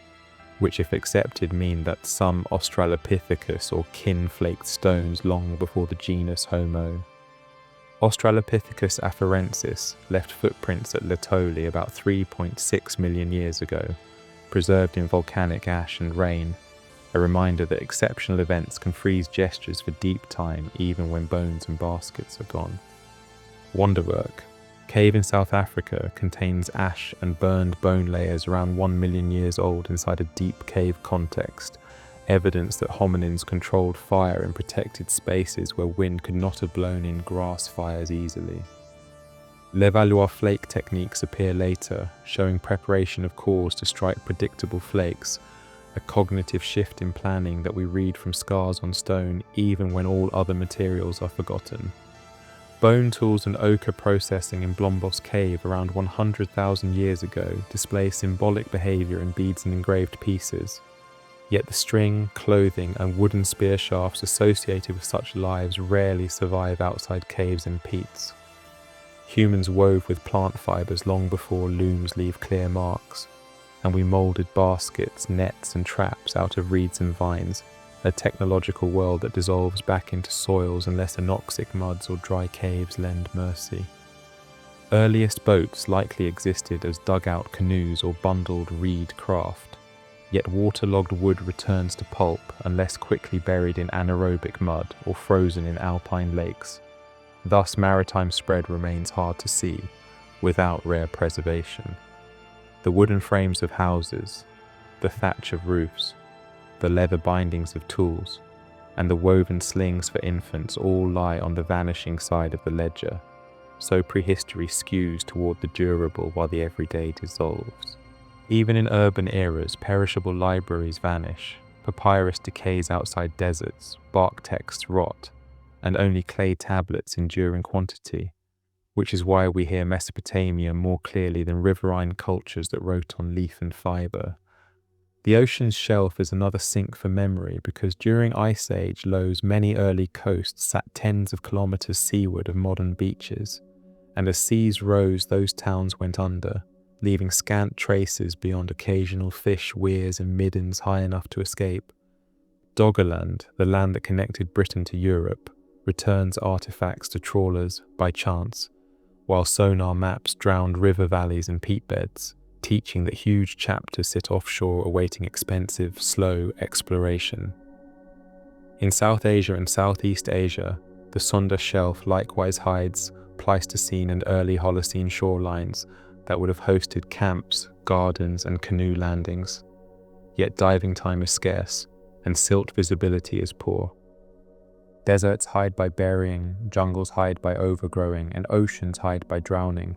[SPEAKER 1] which if accepted mean that some Australopithecus or kin-flaked stones long before the genus Homo. Australopithecus afarensis left footprints at Laetoli about 3.6 million years ago, preserved in volcanic ash and rain, a reminder that exceptional events can freeze gestures for deep time even when bones and baskets are gone. Wonderwerk, cave in South Africa, contains ash and burned bone layers around 1 million years old inside a deep cave context, evidence that hominins controlled fire in protected spaces where wind could not have blown in grass fires easily. Levallois flake techniques appear later, showing preparation of cores to strike predictable flakes, a cognitive shift in planning that we read from scars on stone even when all other materials are forgotten. Bone tools and ochre processing in Blombos Cave around 100,000 years ago display symbolic behavior in beads and engraved pieces. Yet the string, clothing, and wooden spear shafts associated with such lives rarely survive outside caves and peats. Humans wove with plant fibers long before looms leave clear marks, and we molded baskets, nets, and traps out of reeds and vines, a technological world that dissolves back into soils unless anoxic muds or dry caves lend mercy. Earliest boats likely existed as dugout canoes or bundled reed craft, yet waterlogged wood returns to pulp unless quickly buried in anaerobic mud or frozen in alpine lakes. Thus maritime spread remains hard to see, without rare preservation. The wooden frames of houses, the thatch of roofs, the leather bindings of tools, and the woven slings for infants all lie on the vanishing side of the ledger, so prehistory skews toward the durable while the everyday dissolves. Even in urban eras, perishable libraries vanish, papyrus decays outside deserts, bark texts rot, and only clay tablets endure in quantity, which is why we hear Mesopotamia more clearly than riverine cultures that wrote on leaf and fibre. The ocean's shelf is another sink for memory because during Ice Age lows many early coasts sat tens of kilometres seaward of modern beaches, and as seas rose those towns went under, leaving scant traces beyond occasional fish, weirs and middens high enough to escape. Doggerland, the land that connected Britain to Europe, returns artifacts to trawlers by chance, while sonar maps drowned river valleys and peat beds, teaching that huge chapters sit offshore awaiting expensive, slow exploration. In South Asia and Southeast Asia, the Sunda Shelf likewise hides Pleistocene and early Holocene shorelines that would have hosted camps, gardens, and canoe landings. Yet diving time is scarce, and silt visibility is poor. Deserts hide by burying, jungles hide by overgrowing, and oceans hide by drowning,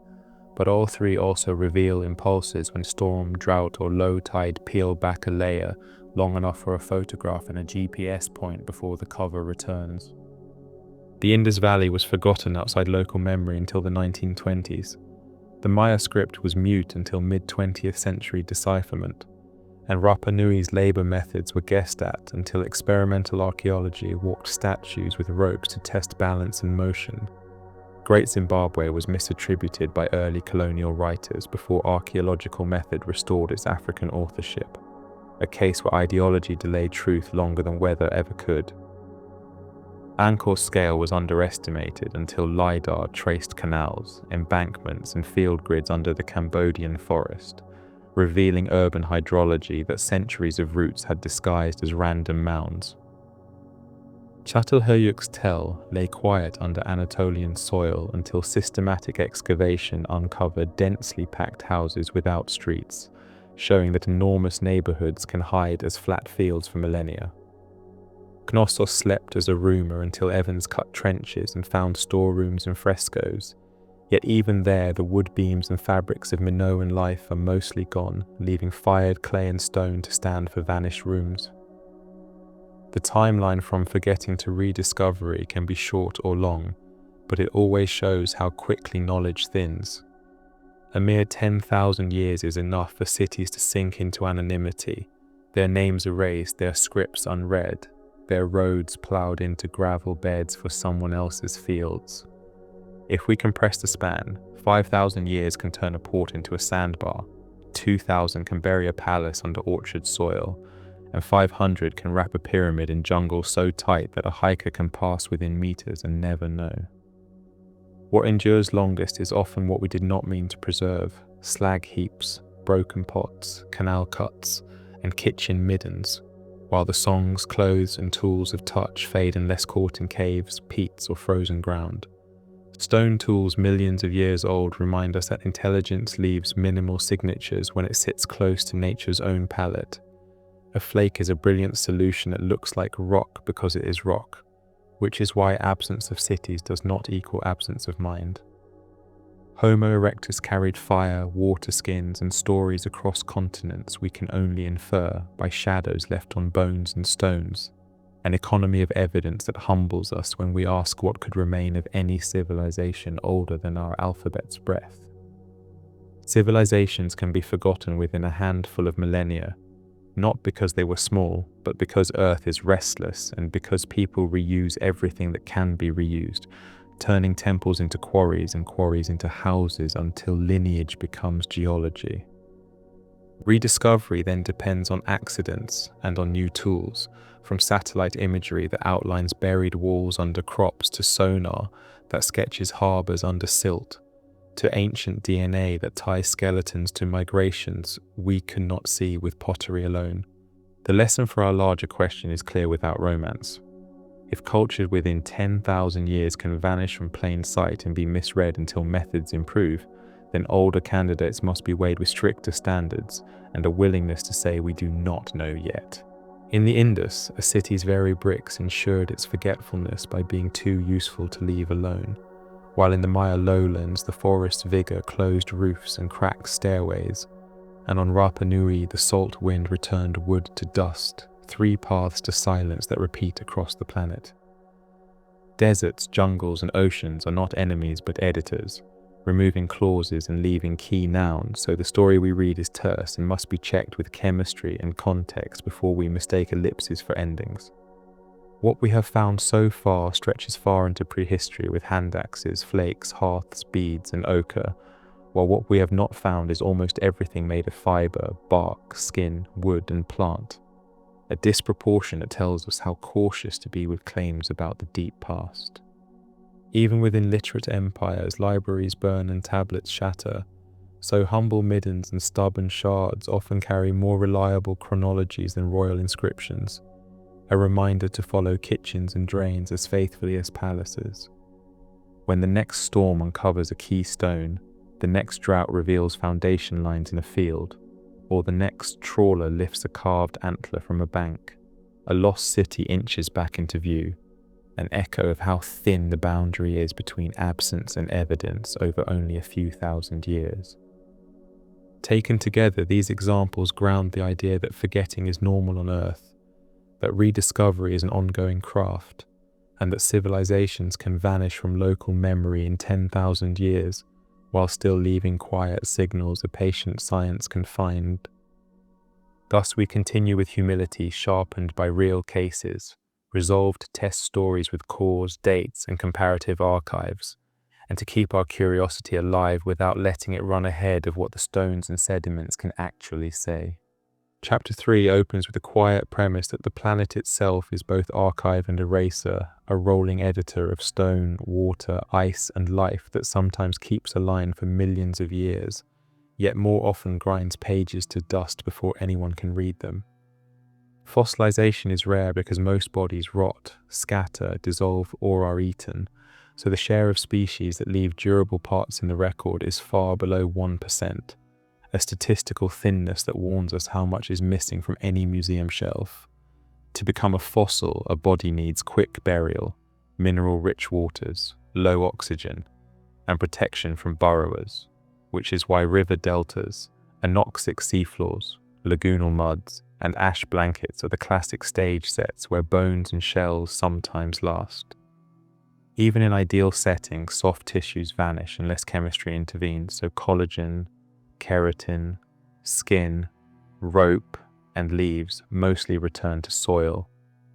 [SPEAKER 1] but all three also reveal impulses when storm, drought, or low tide peel back a layer long enough for a photograph and a GPS point before the cover returns. The Indus Valley was forgotten outside local memory until the 1920s. The Maya script was mute until mid-20th century decipherment, and Rapa Nui's labour methods were guessed at until experimental archaeology walked statues with ropes to test balance and motion. Great Zimbabwe was misattributed by early colonial writers before archaeological method restored its African authorship, a case where ideology delayed truth longer than weather ever could. Angkor's scale was underestimated until LiDAR traced canals, embankments and field grids under the Cambodian forest, revealing urban hydrology that centuries of roots had disguised as random mounds. Çatalhöyük's tell lay quiet under Anatolian soil until systematic excavation uncovered densely packed houses without streets, showing that enormous neighborhoods can hide as flat fields for millennia. Knossos slept as a rumor until Evans cut trenches and found storerooms and frescoes, yet even there the wood beams and fabrics of Minoan life are mostly gone, leaving fired clay and stone to stand for vanished rooms. The timeline from forgetting to rediscovery can be short or long, but it always shows how quickly knowledge thins. A mere 10,000 years is enough for cities to sink into anonymity, their names erased, their scripts unread, their roads ploughed into gravel beds for someone else's fields. If we compress the span, 5,000 years can turn a port into a sandbar, 2,000 can bury a palace under orchard soil, and 500 can wrap a pyramid in jungle so tight that a hiker can pass within meters and never know. What endures longest is often what we did not mean to preserve: slag heaps, broken pots, canal cuts, and kitchen middens, while the songs, clothes, and tools of touch fade unless caught in caves, peats, or frozen ground. Stone tools millions of years old remind us that intelligence leaves minimal signatures when it sits close to nature's own palette. A flake is a brilliant solution that looks like rock because it is rock, which is why absence of cities does not equal absence of mind. Homo erectus carried fire, water skins, and stories across continents we can only infer by shadows left on bones and stones, an economy of evidence that humbles us when we ask what could remain of any civilization older than our alphabet's breadth. Civilizations can be forgotten within a handful of millennia, not because they were small, but because Earth is restless and because people reuse everything that can be reused, turning temples into quarries and quarries into houses until lineage becomes geology. Rediscovery then depends on accidents and on new tools, from satellite imagery that outlines buried walls under crops to sonar that sketches harbors under silt, to ancient DNA that ties skeletons to migrations we cannot see with pottery alone. The lesson for our larger question is clear without romance. If cultures within 10,000 years can vanish from plain sight and be misread until methods improve, then older candidates must be weighed with stricter standards and a willingness to say we do not know yet. In the Indus, a city's very bricks ensured its forgetfulness by being too useful to leave alone, while in the Maya lowlands the forest's vigor closed roofs and cracked stairways, and on Rapa Nui the salt wind returned wood to dust, 3 paths to silence that repeat across the planet. Deserts, jungles, and oceans are not enemies but editors, removing clauses and leaving key nouns, so the story we read is terse and must be checked with chemistry and context before we mistake ellipses for endings. What we have found so far stretches far into prehistory with hand axes, flakes, hearths, beads, and ochre, while what we have not found is almost everything made of fiber, bark, skin, wood, and plant. A disproportion that tells us how cautious to be with claims about the deep past. Even within literate empires, libraries burn and tablets shatter, so humble middens and stubborn shards often carry more reliable chronologies than royal inscriptions, a reminder to follow kitchens and drains as faithfully as palaces. When the next storm uncovers a key stone, the next drought reveals foundation lines in a field, or the next trawler lifts a carved antler from a bank, a lost city inches back into view, an echo of how thin the boundary is between absence and evidence over only a few thousand years. Taken together, these examples ground the idea that forgetting is normal on Earth, that rediscovery is an ongoing craft, and that civilizations can vanish from local memory in 10,000 years, while still leaving quiet signals a patient science can find. Thus we continue with humility sharpened by real cases, resolved to test stories with cause, dates, and comparative archives, and to keep our curiosity alive without letting it run ahead of what the stones and sediments can actually say. Chapter 3 opens with a quiet premise that the planet itself is both archive and eraser, a rolling editor of stone, water, ice, and life that sometimes keeps a line for millions of years, yet more often grinds pages to dust before anyone can read them. Fossilization is rare because most bodies rot, scatter, dissolve, or are eaten, so the share of species that leave durable parts in the record is far below 1%. A statistical thinness that warns us how much is missing from any museum shelf. To become a fossil, a body needs quick burial, mineral-rich waters, low oxygen, and protection from burrowers, which is why river deltas, anoxic seafloors, lagoonal muds, and ash blankets are the classic stage sets where bones and shells sometimes last. Even in ideal settings, soft tissues vanish unless chemistry intervenes, so collagen, keratin, skin, rope, and leaves mostly return to soil,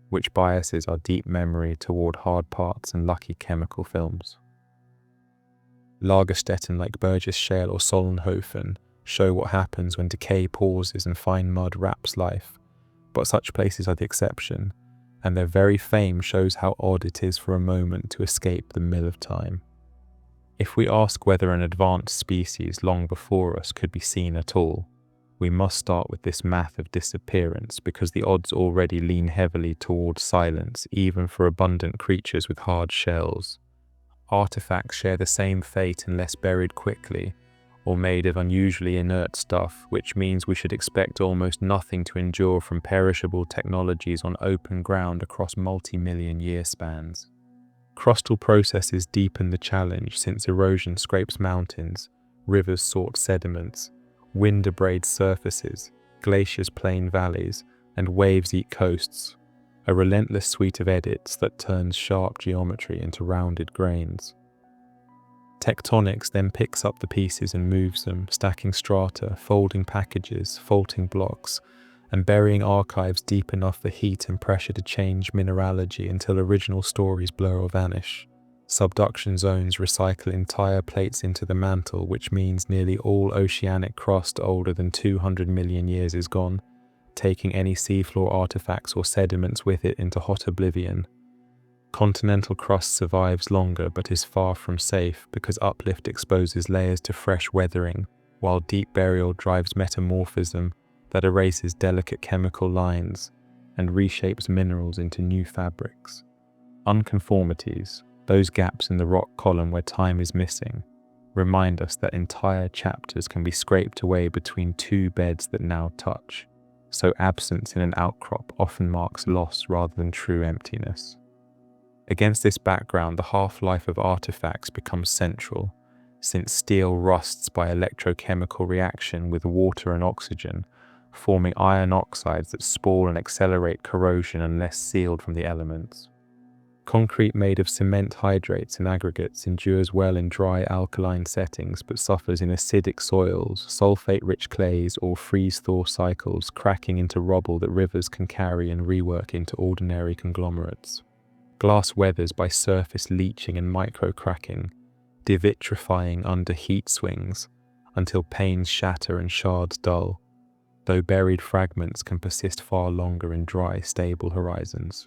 [SPEAKER 1] which biases our deep memory toward hard parts and lucky chemical films. Lagerstätten like Burgess Shale or Solnhofen show what happens when decay pauses and fine mud wraps life, but such places are the exception, and their very fame shows how odd it is for a moment to escape the mill of time. If we ask whether an advanced species long before us could be seen at all, we must start with this math of disappearance because the odds already lean heavily towards silence even for abundant creatures with hard shells. Artifacts share the same fate unless buried quickly, or made of unusually inert stuff, which means we should expect almost nothing to endure from perishable technologies on open ground across multi-million year spans. Crustal processes deepen the challenge since erosion scrapes mountains, rivers sort sediments, wind abrades surfaces, glaciers plane valleys, and waves eat coasts, a relentless suite of edits that turns sharp geometry into rounded grains. Tectonics then picks up the pieces and moves them, stacking strata, folding packages, faulting blocks, and burying archives deep enough for heat and pressure to change mineralogy until original stories blur or vanish. Subduction zones recycle entire plates into the mantle, which means nearly all oceanic crust older than 200 million years is gone, taking any seafloor artifacts or sediments with it into hot oblivion. Continental crust survives longer but is far from safe because uplift exposes layers to fresh weathering, while deep burial drives metamorphism that erases delicate chemical lines and reshapes minerals into new fabrics. Unconformities, those gaps in the rock column where time is missing, remind us that entire chapters can be scraped away between two beds that now touch, so absence in an outcrop often marks loss rather than true emptiness. Against this background, the half-life of artifacts becomes central, since steel rusts by electrochemical reaction with water and oxygen, forming iron oxides that spoil and accelerate corrosion unless sealed from the elements. Concrete made of cement hydrates and aggregates endures well in dry alkaline settings but suffers in acidic soils, sulfate-rich clays, or freeze-thaw cycles, cracking into rubble that rivers can carry and rework into ordinary conglomerates. Glass weathers by surface leaching and micro-cracking, devitrifying under heat swings until panes shatter and shards dull, though buried fragments can persist far longer in dry, stable horizons.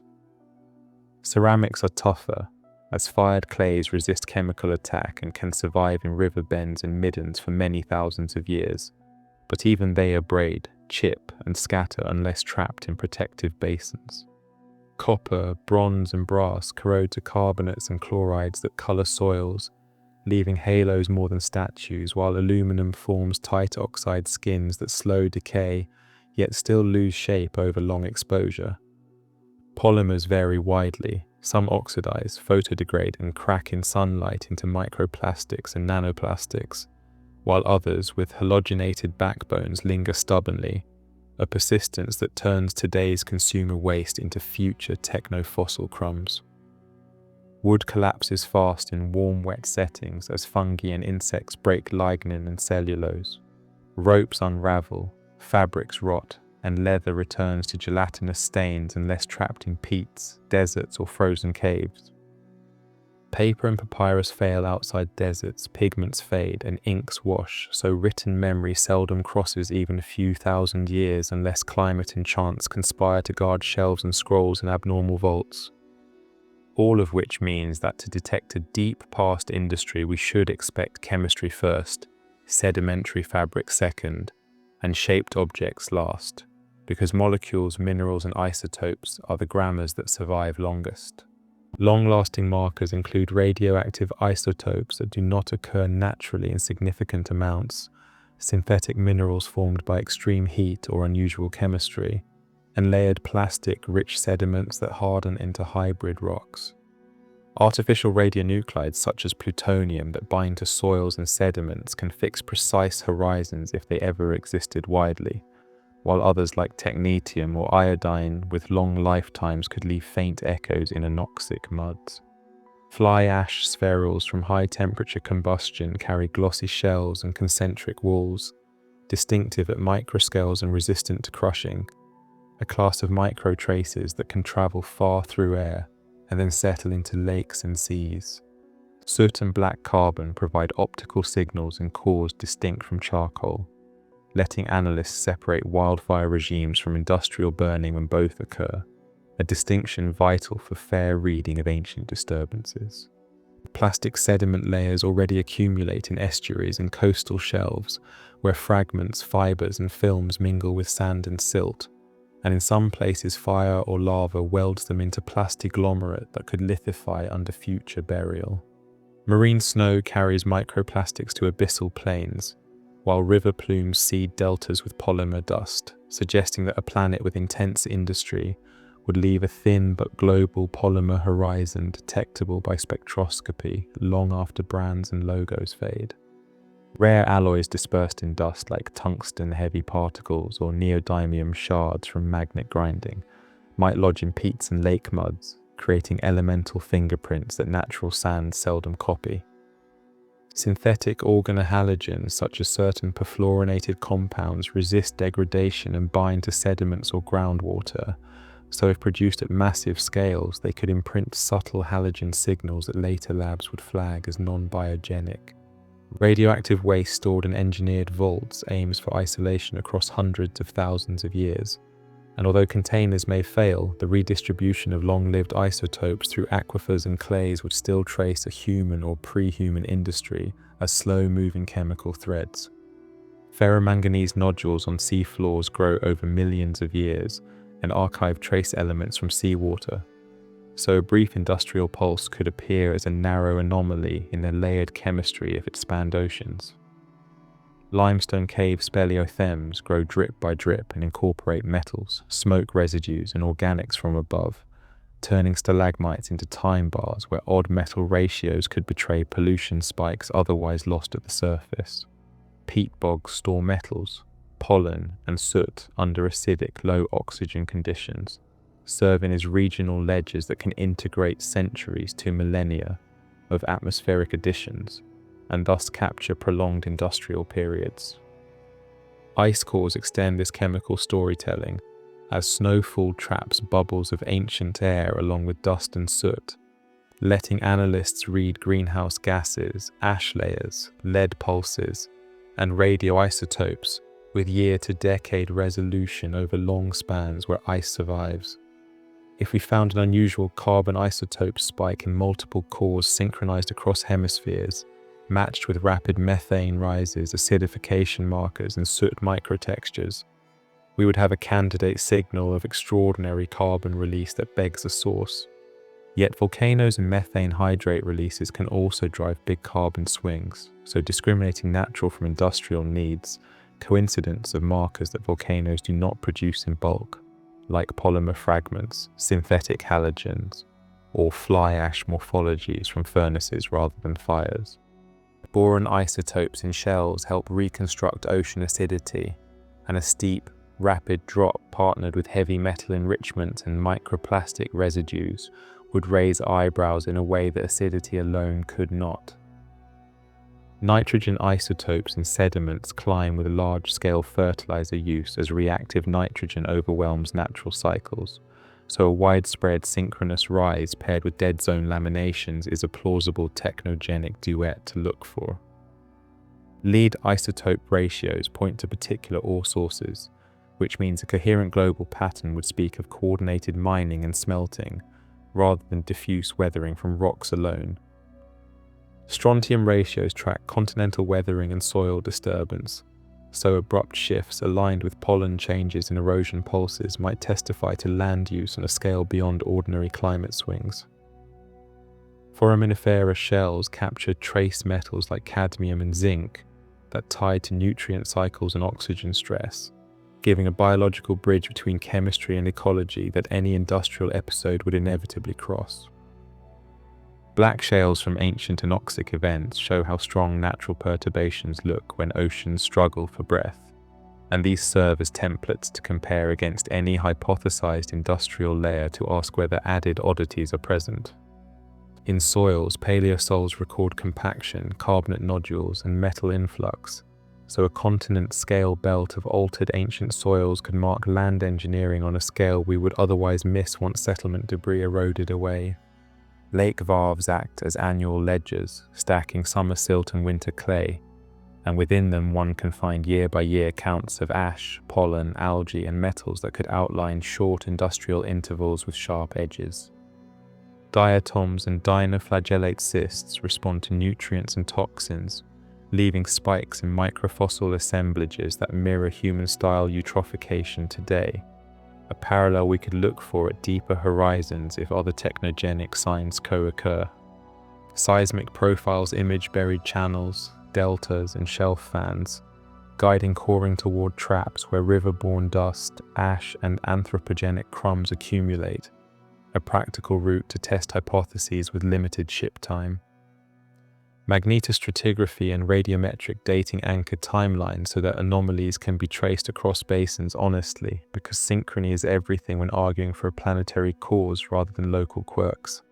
[SPEAKER 1] Ceramics are tougher, as fired clays resist chemical attack and can survive in river bends and middens for many thousands of years, but even they abrade, chip, and scatter unless trapped in protective basins. Copper, bronze, and brass corrode to carbonates and chlorides that color soils, leaving halos more than statues, while aluminum forms tight oxide skins that slow decay, yet still lose shape over long exposure. Polymers vary widely. Some oxidize, photodegrade, and crack in sunlight into microplastics and nanoplastics, while others with halogenated backbones linger stubbornly, a persistence that turns today's consumer waste into future techno-fossil crumbs. Wood collapses fast in warm, wet settings as fungi and insects break lignin and cellulose. Ropes unravel, fabrics rot, and leather returns to gelatinous stains unless trapped in peats, deserts, or frozen caves. Paper and papyrus fail outside deserts, pigments fade, and inks wash, so written memory seldom crosses even a few thousand years unless climate and chance conspire to guard shelves and scrolls in abnormal vaults. All of which means that to detect a deep past industry, we should expect chemistry first, sedimentary fabric second, and shaped objects last, because molecules, minerals, and isotopes are the grammars that survive longest. Long-lasting markers include radioactive isotopes that do not occur naturally in significant amounts, synthetic minerals formed by extreme heat or unusual chemistry, and layered plastic-rich sediments that harden into hybrid rocks. Artificial radionuclides such as plutonium that bind to soils and sediments can fix precise horizons if they ever existed widely, while others like technetium or iodine with long lifetimes could leave faint echoes in anoxic muds. Fly ash spherules from high-temperature combustion carry glossy shells and concentric walls, distinctive at microscales and resistant to crushing, a class of microtraces that can travel far through air and then settle into lakes and seas. Soot and black carbon provide optical signals in cores distinct from charcoal, letting analysts separate wildfire regimes from industrial burning when both occur, a distinction vital for fair reading of ancient disturbances. Plastic sediment layers already accumulate in estuaries and coastal shelves, where fragments, fibers, and films mingle with sand and silt, and in some places fire or lava welds them into plastiglomerate that could lithify under future burial. Marine snow carries microplastics to abyssal plains, while river plumes seed deltas with polymer dust, suggesting that a planet with intense industry would leave a thin but global polymer horizon detectable by spectroscopy long after brands and logos fade. Rare alloys dispersed in dust like tungsten-heavy particles or neodymium shards from magnet grinding might lodge in peats and lake muds, creating elemental fingerprints that natural sands seldom copy. Synthetic organohalogens such as certain perfluorinated compounds resist degradation and bind to sediments or groundwater, so if produced at massive scales they could imprint subtle halogen signals that later labs would flag as non-biogenic. Radioactive waste stored in engineered vaults aims for isolation across hundreds of thousands of years, and although containers may fail, the redistribution of long-lived isotopes through aquifers and clays would still trace a human or pre-human industry as slow-moving chemical threads. Ferromanganese nodules on sea floors grow over millions of years and archive trace elements from seawater, so a brief industrial pulse could appear as a narrow anomaly in their layered chemistry if it spanned oceans. Limestone cave speleothems grow drip by drip and incorporate metals, smoke residues, and organics from above, turning stalagmites into time bars where odd metal ratios could betray pollution spikes otherwise lost at the surface. Peat bogs store metals, pollen, and soot under acidic, low-oxygen conditions, serving as regional ledgers that can integrate centuries to millennia of atmospheric additions, and thus capture prolonged industrial periods. Ice cores extend this chemical storytelling, as snowfall traps bubbles of ancient air along with dust and soot, letting analysts read greenhouse gases, ash layers, lead pulses, and radioisotopes with year-to-decade resolution over long spans where ice survives. If we found an unusual carbon isotope spike in multiple cores synchronized across hemispheres, matched with rapid methane rises, acidification markers, and soot microtextures, we would have a candidate signal of extraordinary carbon release that begs a source. Yet volcanoes and methane hydrate releases can also drive big carbon swings, so discriminating natural from industrial needs coincidence of markers that volcanoes do not produce in bulk, like polymer fragments, synthetic halogens, or fly ash morphologies from furnaces rather than fires. Boron isotopes in shells help reconstruct ocean acidity, and a steep, rapid drop partnered with heavy metal enrichment and microplastic residues would raise eyebrows in a way that acidity alone could not. Nitrogen isotopes in sediments climb with large-scale fertilizer use as reactive nitrogen overwhelms natural cycles, so a widespread synchronous rise paired with dead zone laminations is a plausible technogenic duet to look for. Lead isotope ratios point to particular ore sources, which means a coherent global pattern would speak of coordinated mining and smelting, rather than diffuse weathering from rocks alone. Strontium ratios track continental weathering and soil disturbance, so abrupt shifts aligned with pollen changes in erosion pulses might testify to land use on a scale beyond ordinary climate swings. Foraminifera shells captured trace metals like cadmium and zinc that tied to nutrient cycles and oxygen stress, giving a biological bridge between chemistry and ecology that any industrial episode would inevitably cross. Black shales from ancient anoxic events show how strong natural perturbations look when oceans struggle for breath, and these serve as templates to compare against any hypothesized industrial layer to ask whether added oddities are present. In soils, paleosols record compaction, carbonate nodules, and metal influx, so a continent-scale belt of altered ancient soils could mark land engineering on a scale we would otherwise miss once settlement debris eroded away. Lake varves act as annual ledgers, stacking summer silt and winter clay, and within them one can find year-by-year counts of ash, pollen, algae, and metals that could outline short industrial intervals with sharp edges. Diatoms and dinoflagellate cysts respond to nutrients and toxins, leaving spikes in microfossil assemblages that mirror human-style eutrophication today, a parallel we could look for at deeper horizons if other technogenic signs co-occur. Seismic profiles image buried channels, deltas, and shelf fans, guiding coring toward traps where river-borne dust, ash, and anthropogenic crumbs accumulate, a practical route to test hypotheses with limited ship time. Magnetostratigraphy and radiometric dating anchor timelines so that anomalies can be traced across basins honestly, because synchrony is everything when arguing for a planetary cause rather than local quirks.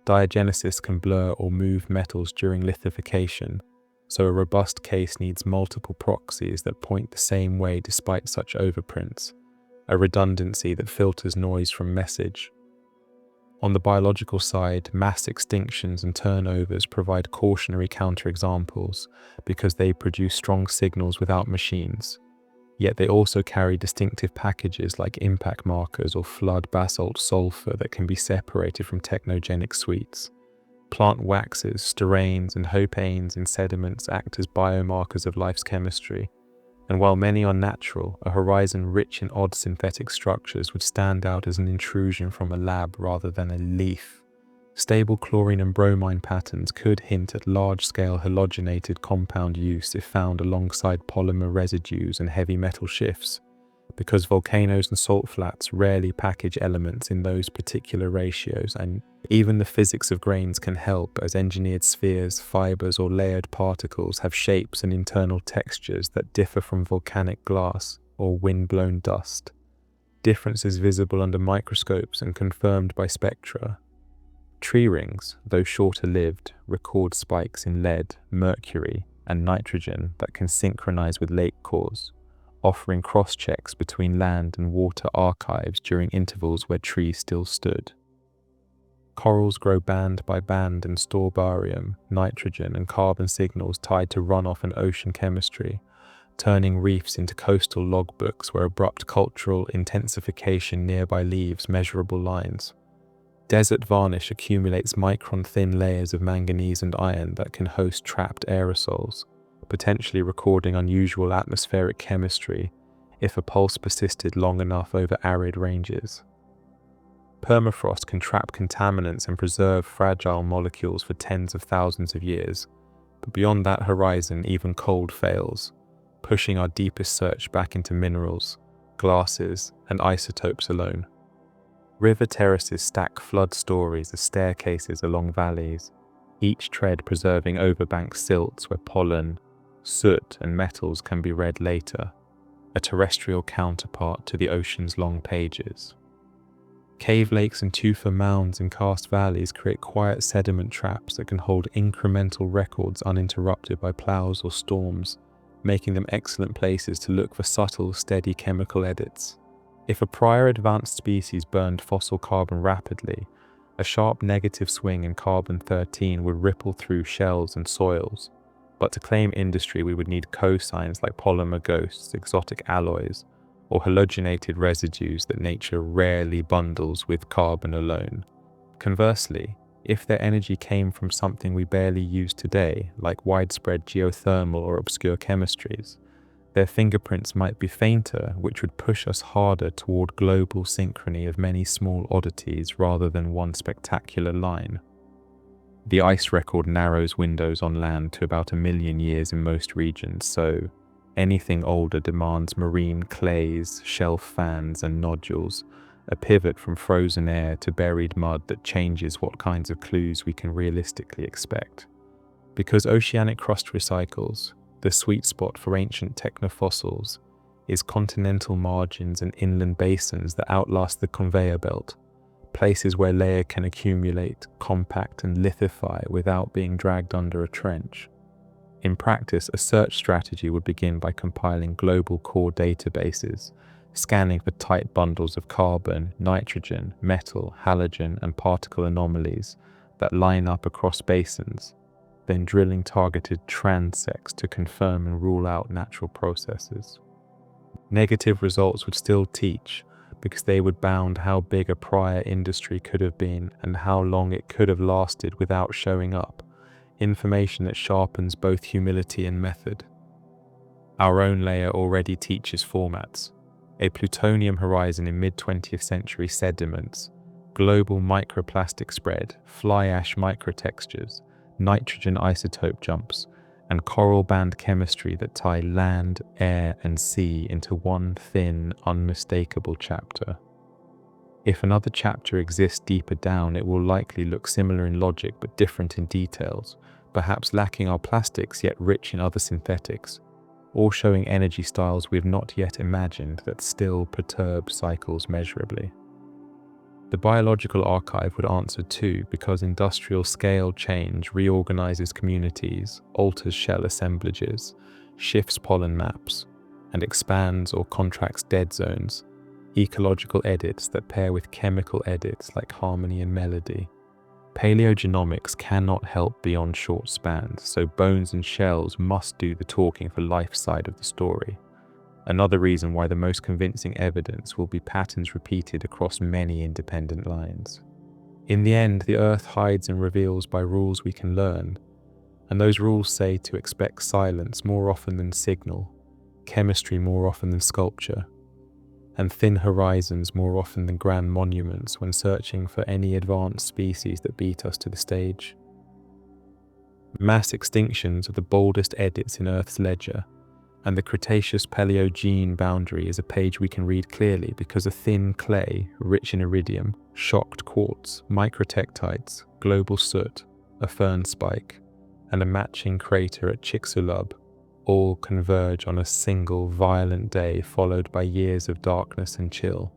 [SPEAKER 1] Diagenesis can blur or move metals during lithification, so a robust case needs multiple proxies that point the same way despite such overprints, a redundancy that filters noise from message. On the biological side, mass extinctions and turnovers provide cautionary counterexamples because they produce strong signals without machines, yet they also carry distinctive packages like impact markers or flood basalt sulfur that can be separated from technogenic suites. Plant waxes, steranes, and hopanes in sediments act as biomarkers of life's chemistry, and while many are natural, a horizon rich in odd synthetic structures would stand out as an intrusion from a lab rather than a leaf. Stable chlorine and bromine patterns could hint at large-scale halogenated compound use if found alongside polymer residues and heavy metal shifts, because volcanoes and salt flats rarely package elements in those particular ratios, and even the physics of grains can help, as engineered spheres, fibers, or layered particles have shapes and internal textures that differ from volcanic glass or wind-blown dust. Differences visible under microscopes and confirmed by spectra. Tree rings, though shorter-lived, record spikes in lead, mercury, and nitrogen that can synchronize with lake cores, offering cross-checks between land and water archives during intervals where trees still stood. Corals grow band by band and store barium, nitrogen, and carbon signals tied to runoff and ocean chemistry, turning reefs into coastal logbooks where abrupt cultural intensification nearby leaves measurable lines. Desert varnish accumulates micron-thin layers of manganese and iron that can host trapped aerosols, potentially recording unusual atmospheric chemistry if a pulse persisted long enough over arid ranges. Permafrost can trap contaminants and preserve fragile molecules for tens of thousands of years, but beyond that horizon even cold fails, pushing our deepest search back into minerals, glasses, and isotopes alone. River terraces stack flood stories as staircases along valleys, each tread preserving overbank silts where pollen, soot, and metals can be read later, a terrestrial counterpart to the ocean's long pages. Cave lakes and tufa mounds in karst valleys create quiet sediment traps that can hold incremental records uninterrupted by plows or storms, making them excellent places to look for subtle, steady chemical edits. If a prior advanced species burned fossil carbon rapidly, a sharp negative swing in carbon-13 would ripple through shells and soils. But to claim industry, we would need cosigns like polymer ghosts, exotic alloys, or halogenated residues that nature rarely bundles with carbon alone. Conversely, if their energy came from something we barely use today, like widespread geothermal or obscure chemistries, their fingerprints might be fainter, which would push us harder toward global synchrony of many small oddities rather than one spectacular line. The ice record narrows windows on land to about 1 million years in most regions, so anything older demands marine clays, shelf fans, and nodules, a pivot from frozen air to buried mud that changes what kinds of clues we can realistically expect. Because oceanic crust recycles, the sweet spot for ancient technofossils is continental margins and inland basins that outlast the conveyor belt, places where layer can accumulate, compact, and lithify without being dragged under a trench. In practice, a search strategy would begin by compiling global core databases, scanning for tight bundles of carbon, nitrogen, metal, halogen, and particle anomalies that line up across basins, then drilling targeted transects to confirm and rule out natural processes. Negative results would still teach, because they would bound how big a prior industry could have been and how long it could have lasted without showing up, information that sharpens both humility and method. Our own layer already teaches formats: a plutonium horizon in mid-20th century sediments, global microplastic spread, fly ash microtextures, nitrogen isotope jumps, and coral band chemistry that tie land, air, and sea into one thin, unmistakable chapter. If another chapter exists deeper down, it will likely look similar in logic but different in details, perhaps lacking our plastics yet rich in other synthetics, all showing energy styles we have not yet imagined that still perturb cycles measurably. The biological archive would answer too, because industrial scale change reorganizes communities, alters shell assemblages, shifts pollen maps, and expands or contracts dead zones, ecological edits that pair with chemical edits like harmony and melody. Paleogenomics cannot help beyond short spans, so bones and shells must do the talking for life side of the story. Another reason why the most convincing evidence will be patterns repeated across many independent lines. In the end, the Earth hides and reveals by rules we can learn, and those rules say to expect silence more often than signal, chemistry more often than sculpture, and thin horizons more often than grand monuments when searching for any advanced species that beat us to the stage. Mass extinctions are the boldest edits in Earth's ledger, and the Cretaceous-Paleogene boundary is a page we can read clearly because a thin clay, rich in iridium, shocked quartz, microtectites, global soot, a fern spike, and a matching crater at Chicxulub all converge on a single violent day followed by years of darkness and chill.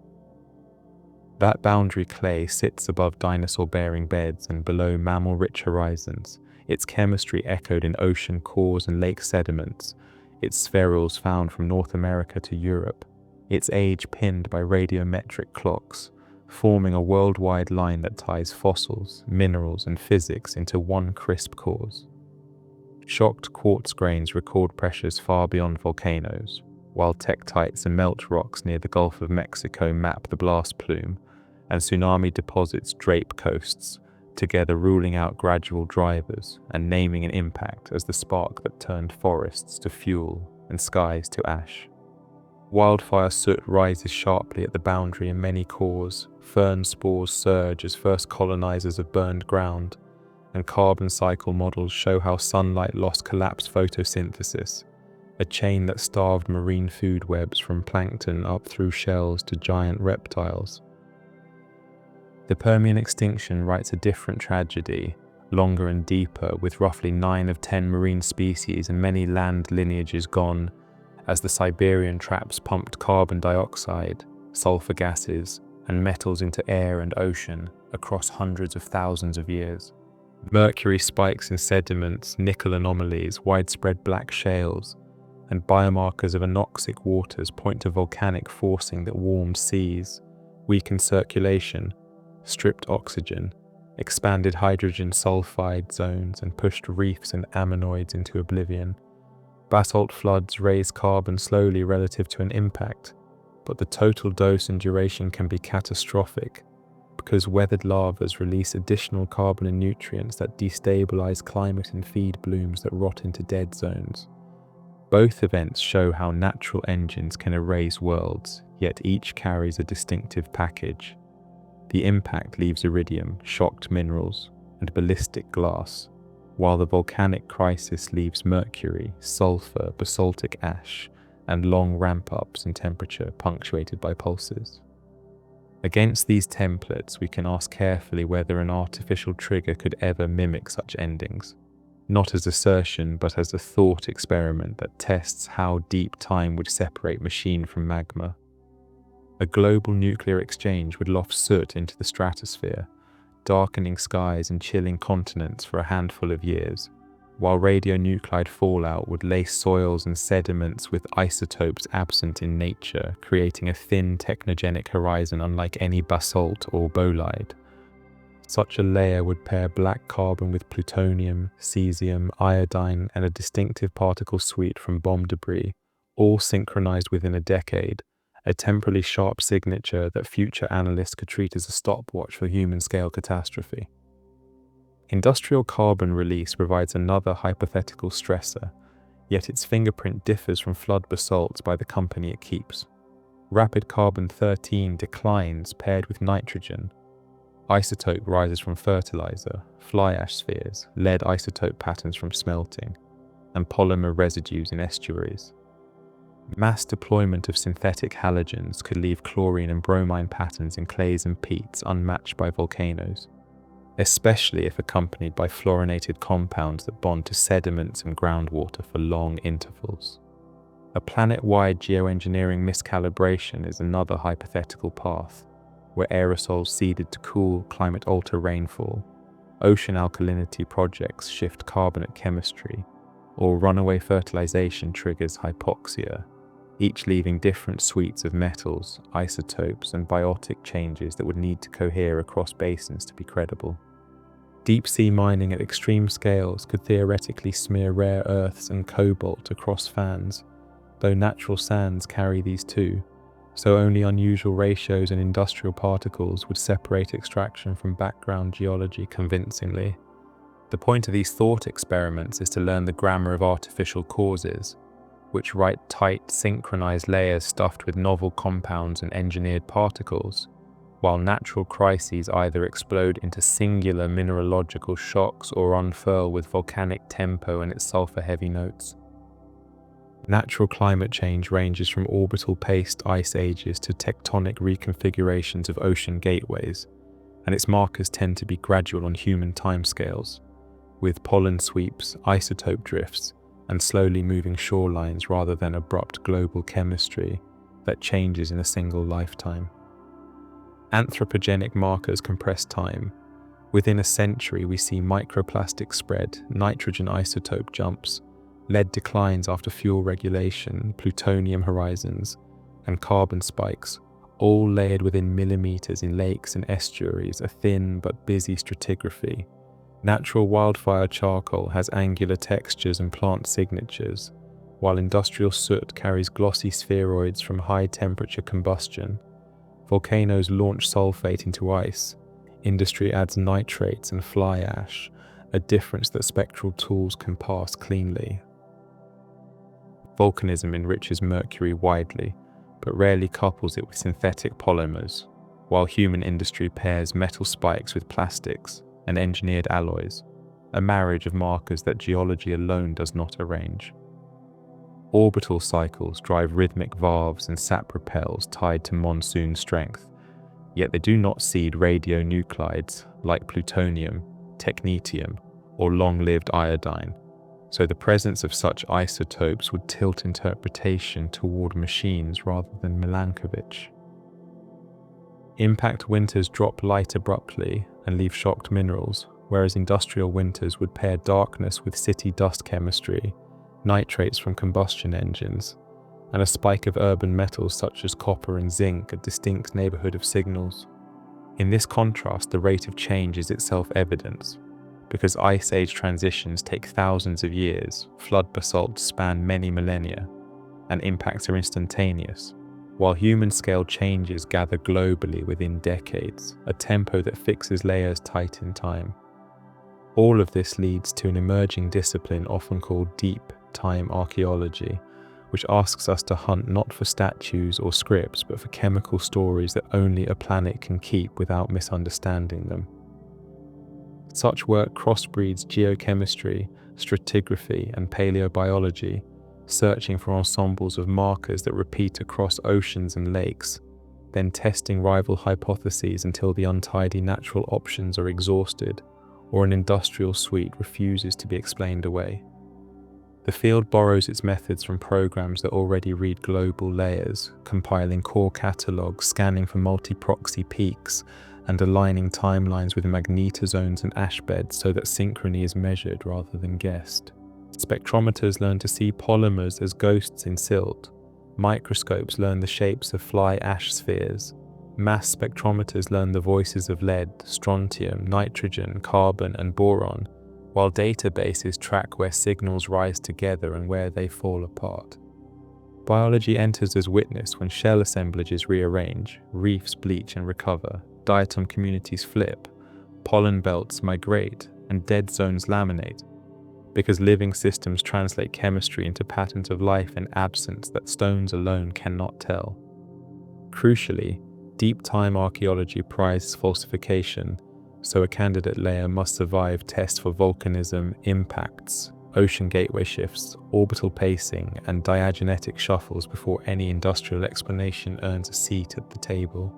[SPEAKER 1] That boundary clay sits above dinosaur-bearing beds and below mammal-rich horizons, its chemistry echoed in ocean cores and lake sediments, its spherules found from North America to Europe, its age pinned by radiometric clocks, forming a worldwide line that ties fossils, minerals, and physics into one crisp cause. Shocked quartz grains record pressures far beyond volcanoes, while tektites and melt rocks near the Gulf of Mexico map the blast plume, and tsunami deposits drape coasts, together ruling out gradual drivers and naming an impact as the spark that turned forests to fuel and skies to ash. Wildfire soot rises sharply at the boundary in many cores, fern spores surge as first colonizers of burned ground, and carbon cycle models show how sunlight loss collapsed photosynthesis, a chain that starved marine food webs from plankton up through shells to giant reptiles. The Permian extinction writes a different tragedy, longer and deeper, with roughly 9 of 10 marine species and many land lineages gone, as the Siberian traps pumped carbon dioxide, sulfur gases, and metals into air and ocean across hundreds of thousands of years. Mercury spikes in sediments, nickel anomalies, widespread black shales, and biomarkers of anoxic waters point to volcanic forcing that warmed seas, weakened circulation, stripped oxygen, expanded hydrogen sulfide zones, and pushed reefs and ammonoids into oblivion. Basalt floods raise carbon slowly relative to an impact, but the total dose and duration can be catastrophic because weathered lavas release additional carbon and nutrients that destabilize climate and feed blooms that rot into dead zones. Both events show how natural engines can erase worlds, yet each carries a distinctive package. The impact leaves iridium, shocked minerals, and ballistic glass, while the volcanic crisis leaves mercury, sulfur, basaltic ash, and long ramp-ups in temperature punctuated by pulses. Against these templates, we can ask carefully whether an artificial trigger could ever mimic such endings, not as assertion but as a thought experiment that tests how deep time would separate machine from magma. A global nuclear exchange would loft soot into the stratosphere, darkening skies and chilling continents for a handful of years, while radionuclide fallout would lace soils and sediments with isotopes absent in nature, creating a thin technogenic horizon unlike any basalt or bolide. Such a layer would pair black carbon with plutonium, cesium, iodine, and a distinctive particle suite from bomb debris, all synchronized within a decade, a temporally sharp signature that future analysts could treat as a stopwatch for human-scale catastrophe. Industrial carbon release provides another hypothetical stressor, yet its fingerprint differs from flood basalts by the company it keeps. Rapid carbon-13 declines paired with nitrogen. Isotope rises from fertilizer, fly ash spheres, lead isotope patterns from smelting, and polymer residues in estuaries. Mass deployment of synthetic halogens could leave chlorine and bromine patterns in clays and peats unmatched by volcanoes, especially if accompanied by fluorinated compounds that bond to sediments and groundwater for long intervals. A planet-wide geoengineering miscalibration is another hypothetical path, where aerosols seeded to cool climate-alter rainfall, ocean alkalinity projects shift carbonate chemistry, or runaway fertilization triggers hypoxia, each leaving different suites of metals, isotopes, and biotic changes that would need to cohere across basins to be credible. Deep-sea mining at extreme scales could theoretically smear rare earths and cobalt across fans, though natural sands carry these too, so only unusual ratios and industrial particles would separate extraction from background geology convincingly. The point of these thought experiments is to learn the grammar of artificial causes, which write tight, synchronized layers stuffed with novel compounds and engineered particles, while natural crises either explode into singular mineralogical shocks or unfurl with volcanic tempo and its sulfur-heavy notes. Natural climate change ranges from orbital paced ice ages to tectonic reconfigurations of ocean gateways, and its markers tend to be gradual on human timescales, with pollen sweeps, isotope drifts, and slowly moving shorelines rather than abrupt global chemistry that changes in a single lifetime. Anthropogenic markers compress time. Within a century, we see microplastic spread, nitrogen isotope jumps, lead declines after fuel regulation, plutonium horizons, and carbon spikes, all layered within millimeters in lakes and estuaries, a thin but busy stratigraphy. Natural wildfire charcoal has angular textures and plant signatures, while industrial soot carries glossy spheroids from high-temperature combustion. Volcanoes launch sulfate into ice. Industry adds nitrates and fly ash, a difference that spectral tools can pass cleanly. Volcanism enriches mercury widely, but rarely couples it with synthetic polymers, while human industry pairs metal spikes with plastics and engineered alloys, a marriage of markers that geology alone does not arrange. Orbital cycles drive rhythmic valves and sap repels tied to monsoon strength, yet they do not seed radionuclides like plutonium, technetium, or long-lived iodine, so the presence of such isotopes would tilt interpretation toward machines rather than Milankovitch. Impact winters drop light abruptly and leave shocked minerals, whereas industrial winters would pair darkness with city dust chemistry nitrates from combustion engines, and a spike of urban metals such as copper and zinc, a distinct neighborhood of signals. In this contrast, the rate of change is itself evidence. Because ice age transitions take thousands of years, flood basalts span many millennia, and impacts are instantaneous, while human-scale changes gather globally within decades, a tempo that fixes layers tight in time. All of this leads to an emerging discipline often called deep time archaeology, which asks us to hunt not for statues or scripts, but for chemical stories that only a planet can keep without misunderstanding them. Such work crossbreeds geochemistry, stratigraphy, and paleobiology, searching for ensembles of markers that repeat across oceans and lakes, then testing rival hypotheses until the untidy natural options are exhausted, or an industrial suite refuses to be explained away. The field borrows its methods from programs that already read global layers, compiling core catalogs, scanning for multi-proxy peaks, and aligning timelines with magnetozones and ash beds so that synchrony is measured rather than guessed. Spectrometers learn to see polymers as ghosts in silt. Microscopes learn the shapes of fly ash spheres. Mass spectrometers learn the voices of lead, strontium, nitrogen, carbon, and boron, while databases track where signals rise together and where they fall apart. Biology enters as witness when shell assemblages rearrange, reefs bleach and recover, diatom communities flip, pollen belts migrate, and dead zones laminate, because living systems translate chemistry into patterns of life and absence that stones alone cannot tell. Crucially, deep time archaeology prizes falsification, so a candidate layer must survive tests for volcanism, impacts, ocean gateway shifts, orbital pacing, and diagenetic shuffles before any industrial explanation earns a seat at the table.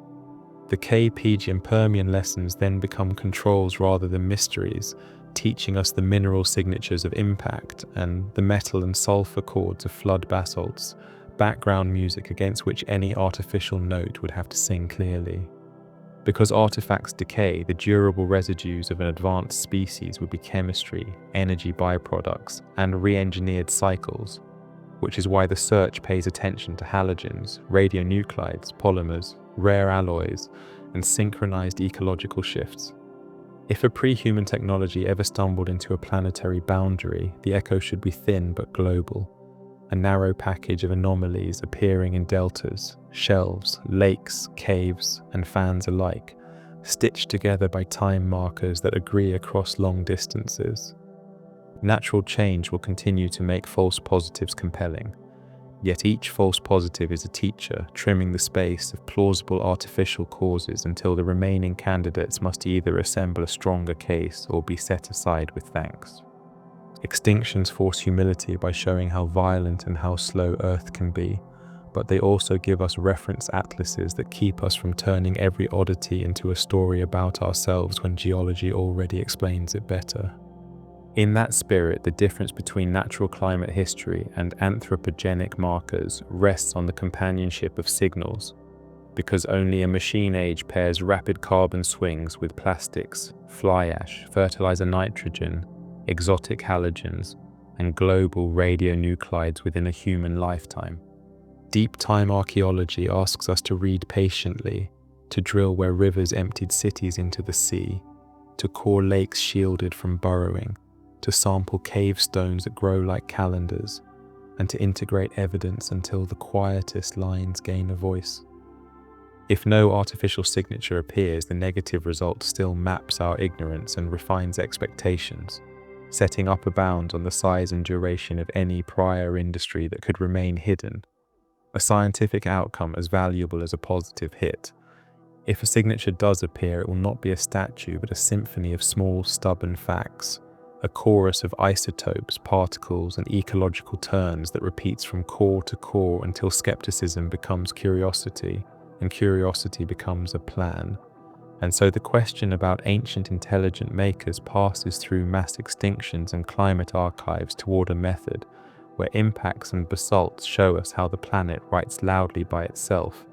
[SPEAKER 1] The K-PG and Permian lessons then become controls rather than mysteries, teaching us the mineral signatures of impact and the metal and sulfur chords of flood basalts, background music against which any artificial note would have to sing clearly. Because artifacts decay, the durable residues of an advanced species would be chemistry, energy byproducts, and re-engineered cycles, which is why the search pays attention to halogens, radionuclides, polymers, rare alloys, and synchronized ecological shifts. If a pre-human technology ever stumbled into a planetary boundary, the echo should be thin but global, a narrow package of anomalies appearing in deltas, shelves, lakes, caves, and fans alike, stitched together by time markers that agree across long distances. Natural change will continue to make false positives compelling, yet each false positive is a teacher, trimming the space of plausible artificial causes until the remaining candidates must either assemble a stronger case or be set aside with thanks. Extinctions force humility by showing how violent and how slow Earth can be, but they also give us reference atlases that keep us from turning every oddity into a story about ourselves when geology already explains it better. In that spirit, the difference between natural climate history and anthropogenic markers rests on the companionship of signals, because only a machine age pairs rapid carbon swings with plastics, fly ash, fertilizer nitrogen, exotic halogens, and global radionuclides within a human lifetime. Deep time archaeology asks us to read patiently, to drill where rivers emptied cities into the sea, to core lakes shielded from burrowing, to sample cave stones that grow like calendars, and to integrate evidence until the quietest lines gain a voice. If no artificial signature appears, the negative result still maps our ignorance and refines expectations, setting up a bound on the size and duration of any prior industry that could remain hidden, a scientific outcome as valuable as a positive hit. If a signature does appear, it will not be a statue, but a symphony of small, stubborn facts, a chorus of isotopes, particles, and ecological turns that repeats from core to core until skepticism becomes curiosity, and curiosity becomes a plan. And so the question about ancient intelligent makers passes through mass extinctions and climate archives toward a method where impacts and basalts show us how the planet writes loudly by itself,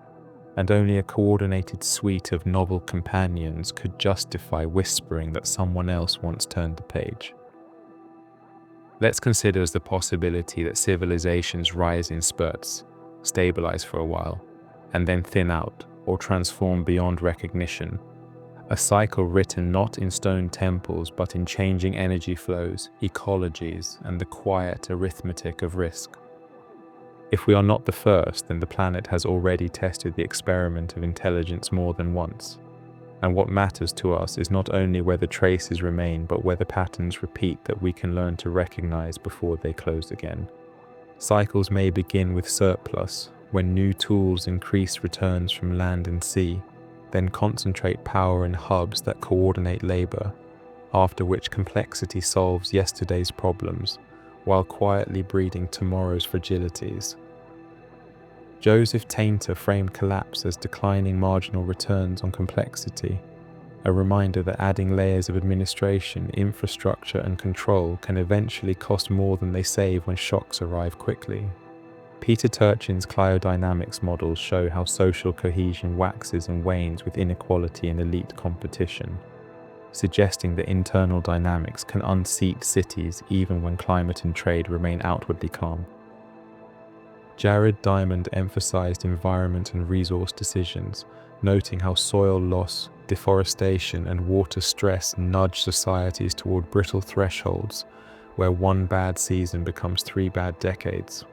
[SPEAKER 1] and only a coordinated suite of novel companions could justify whispering that someone else once turned the page. Let's consider the possibility that civilizations rise in spurts, stabilize for a while, and then thin out or transform beyond recognition. A cycle written not in stone temples but in changing energy flows, ecologies, and the quiet arithmetic of risk. If we are not the first, then the planet has already tested the experiment of intelligence more than once. And what matters to us is not only whether traces remain, but whether patterns repeat that we can learn to recognize before they close again. Cycles may begin with surplus, when new tools increase returns from land and sea, then concentrate power in hubs that coordinate labor, after which complexity solves yesterday's problems, while quietly breeding tomorrow's fragilities. Joseph Tainter framed collapse as declining marginal returns on complexity, a reminder that adding layers of administration, infrastructure, and control can eventually cost more than they save when shocks arrive quickly. Peter Turchin's cryodynamics models show how social cohesion waxes and wanes with inequality and elite competition, suggesting that internal dynamics can unseat cities even when climate and trade remain outwardly calm. Jared Diamond emphasized environment and resource decisions, noting how soil loss, deforestation, and water stress nudge societies toward brittle thresholds, where one bad season becomes 3 bad decades.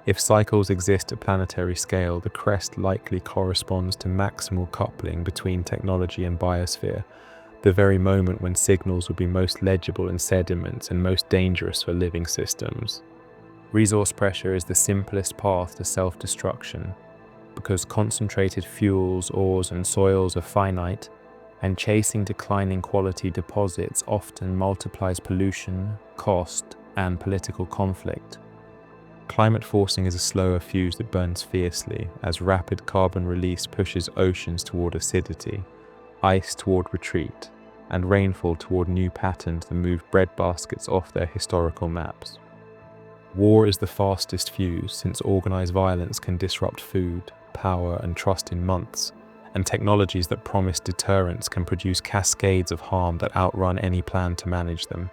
[SPEAKER 1] If cycles exist at planetary scale, the crest likely corresponds to maximal coupling between technology and biosphere, the very moment when signals would be most legible in sediments and most dangerous for living systems. Resource pressure is the simplest path to self-destruction, because concentrated fuels, ores, and soils are finite, and chasing declining quality deposits often multiplies pollution, cost, and political conflict. Climate forcing is a slower fuse that burns fiercely, as rapid carbon release pushes oceans toward acidity, ice toward retreat, and rainfall toward new patterns that move breadbaskets off their historical maps. War is the fastest fuse, since organized violence can disrupt food, power, and trust in months, and technologies that promise deterrence can produce cascades of harm that outrun any plan to manage them.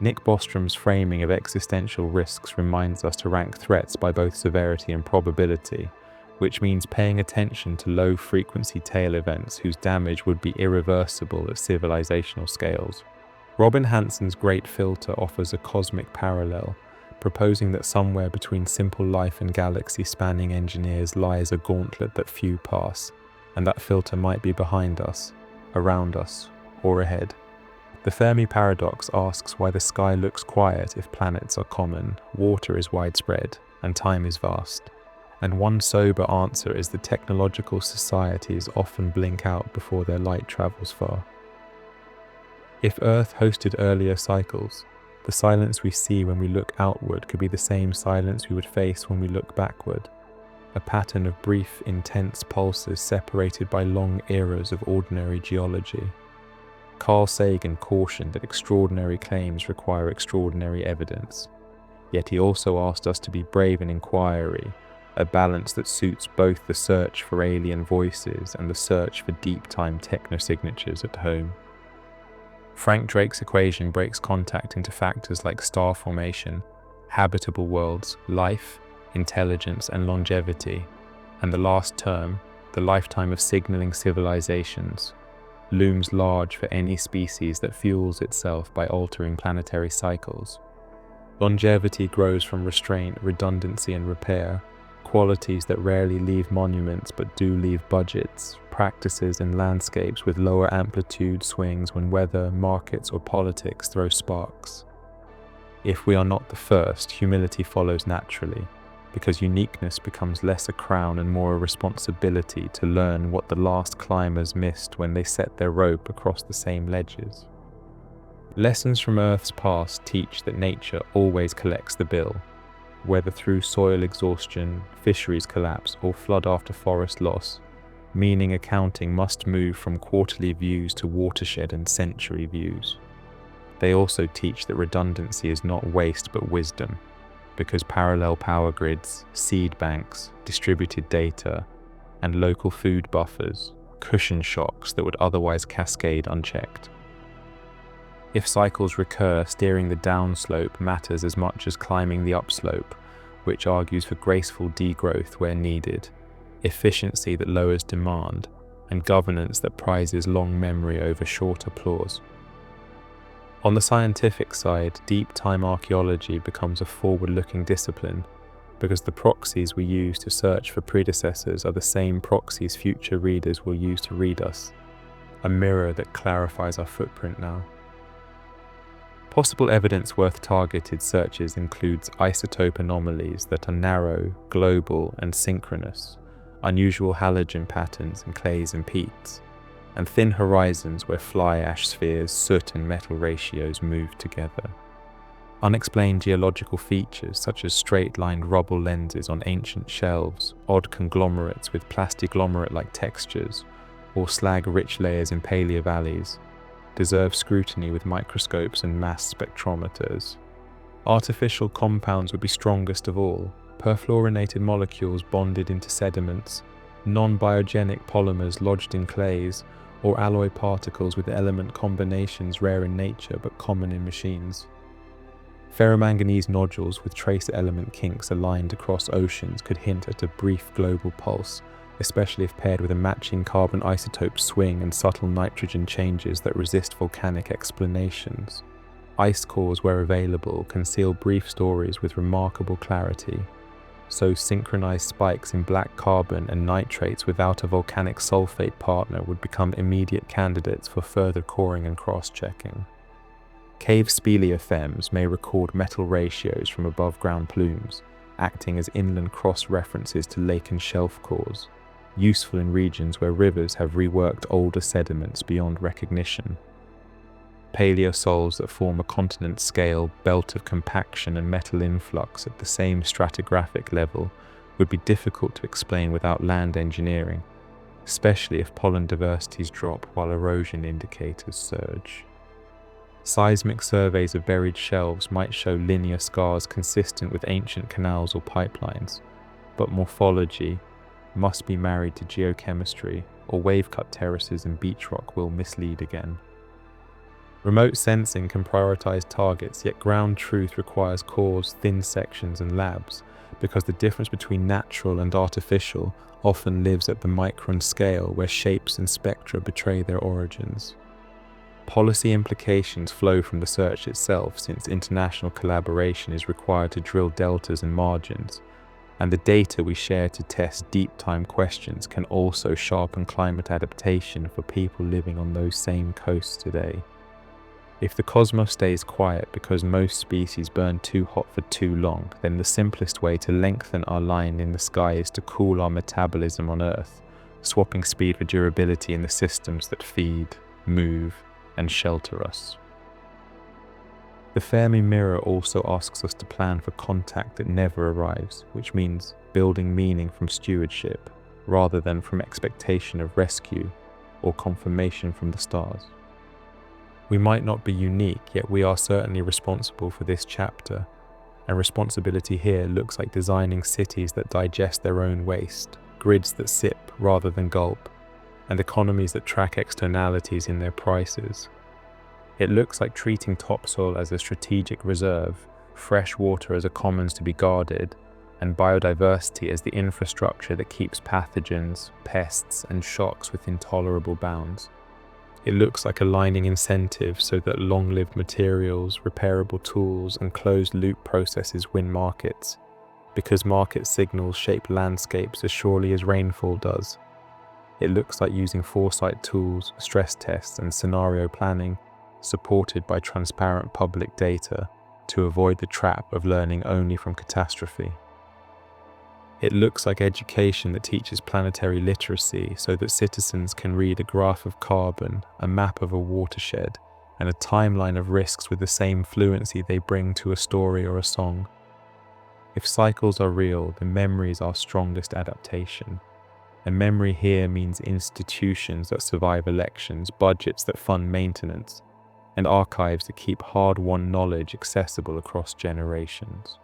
[SPEAKER 1] Nick Bostrom's framing of existential risks reminds us to rank threats by both severity and probability, which means paying attention to low-frequency tail events whose damage would be irreversible at civilizational scales. Robin Hanson's Great Filter offers a cosmic parallel, proposing that somewhere between simple life and galaxy-spanning engineers lies a gauntlet that few pass, and that filter might be behind us, around us, or ahead. The Fermi paradox asks why the sky looks quiet if planets are common, water is widespread, and time is vast. And one sober answer is that technological societies often blink out before their light travels far. If Earth hosted earlier cycles, the silence we see when we look outward could be the same silence we would face when we look backward, a pattern of brief, intense pulses separated by long eras of ordinary geology. Carl Sagan cautioned that extraordinary claims require extraordinary evidence, yet he also asked us to be brave in inquiry, a balance that suits both the search for alien voices and the search for deep-time technosignatures at home. Frank Drake's equation breaks contact into factors like star formation, habitable worlds, life, intelligence, and longevity, and the last term, the lifetime of signaling civilizations, looms large for any species that fuels itself by altering planetary cycles. Longevity grows from restraint, redundancy, and repair, qualities that rarely leave monuments but do leave budgets, practices, and landscapes with lower amplitude swings when weather, markets, or politics throw sparks. If we are not the first, humility follows naturally, because uniqueness becomes less a crown and more a responsibility to learn what the last climbers missed when they set their rope across the same ledges. Lessons from Earth's past teach that nature always collects the bill, whether through soil exhaustion, fisheries collapse, or flood after forest loss, meaning accounting must move from quarterly views to watershed and century views. They also teach that redundancy is not waste but wisdom, because parallel power grids, seed banks, distributed data, and local food buffers cushion shocks that would otherwise cascade unchecked. If cycles recur, steering the downslope matters as much as climbing the upslope, which argues for graceful degrowth where needed, efficiency that lowers demand, and governance that prizes long memory over short applause. On the scientific side, deep time archaeology becomes a forward-looking discipline, because the proxies we use to search for predecessors are the same proxies future readers will use to read us, a mirror that clarifies our footprint now. Possible evidence worth targeted searches includes isotope anomalies that are narrow, global, and synchronous, unusual halogen patterns in clays and peats, and thin horizons where fly ash spheres, soot and metal ratios move together. Unexplained geological features such as straight-lined rubble lenses on ancient shelves, odd conglomerates with plastiglomerate-like textures, or slag-rich layers in paleovalleys deserve scrutiny with microscopes and mass spectrometers. Artificial compounds would be strongest of all, perfluorinated molecules bonded into sediments, non-biogenic polymers lodged in clays, or alloy particles with element combinations rare in nature but common in machines. Ferromanganese nodules with trace element kinks aligned across oceans could hint at a brief global pulse, especially if paired with a matching carbon isotope swing and subtle nitrogen changes that resist volcanic explanations. Ice cores, where available, conceal brief stories with remarkable clarity. So synchronized spikes in black carbon and nitrates without a volcanic sulfate partner would become immediate candidates for further coring and cross-checking. Cave speleothems may record metal ratios from above-ground plumes, acting as inland cross-references to lake and shelf cores, useful in regions where rivers have reworked older sediments beyond recognition. Paleosols that form a continent-scale belt of compaction and metal influx at the same stratigraphic level would be difficult to explain without land engineering, especially if pollen diversities drop while erosion indicators surge. Seismic surveys of buried shelves might show linear scars consistent with ancient canals or pipelines, but morphology must be married to geochemistry, or wave-cut terraces and beach rock will mislead again. Remote sensing can prioritize targets, yet ground truth requires cores, thin sections, and labs, because the difference between natural and artificial often lives at the micron scale where shapes and spectra betray their origins. Policy implications flow from the search itself, since international collaboration is required to drill deltas and margins, and the data we share to test deep time questions can also sharpen climate adaptation for people living on those same coasts today. If the cosmos stays quiet because most species burn too hot for too long, then the simplest way to lengthen our line in the sky is to cool our metabolism on Earth, swapping speed for durability in the systems that feed, move, and shelter us. The Fermi mirror also asks us to plan for contact that never arrives, which means building meaning from stewardship, rather than from expectation of rescue or confirmation from the stars. We might not be unique, yet we are certainly responsible for this chapter, and responsibility here looks like designing cities that digest their own waste, grids that sip rather than gulp, and economies that track externalities in their prices. It looks like treating topsoil as a strategic reserve, fresh water as a commons to be guarded, and biodiversity as the infrastructure that keeps pathogens, pests, and shocks within tolerable bounds. It looks like aligning incentives so that long-lived materials, repairable tools, and closed-loop processes win markets, because market signals shape landscapes as surely as rainfall does. It looks like using foresight tools, stress tests, and scenario planning, supported by transparent public data, to avoid the trap of learning only from catastrophe. It looks like education that teaches planetary literacy so that citizens can read a graph of carbon, a map of a watershed, and a timeline of risks with the same fluency they bring to a story or a song. If cycles are real, then memory is our strongest adaptation. And memory here means institutions that survive elections, budgets that fund maintenance, and archives that keep hard-won knowledge accessible across generations.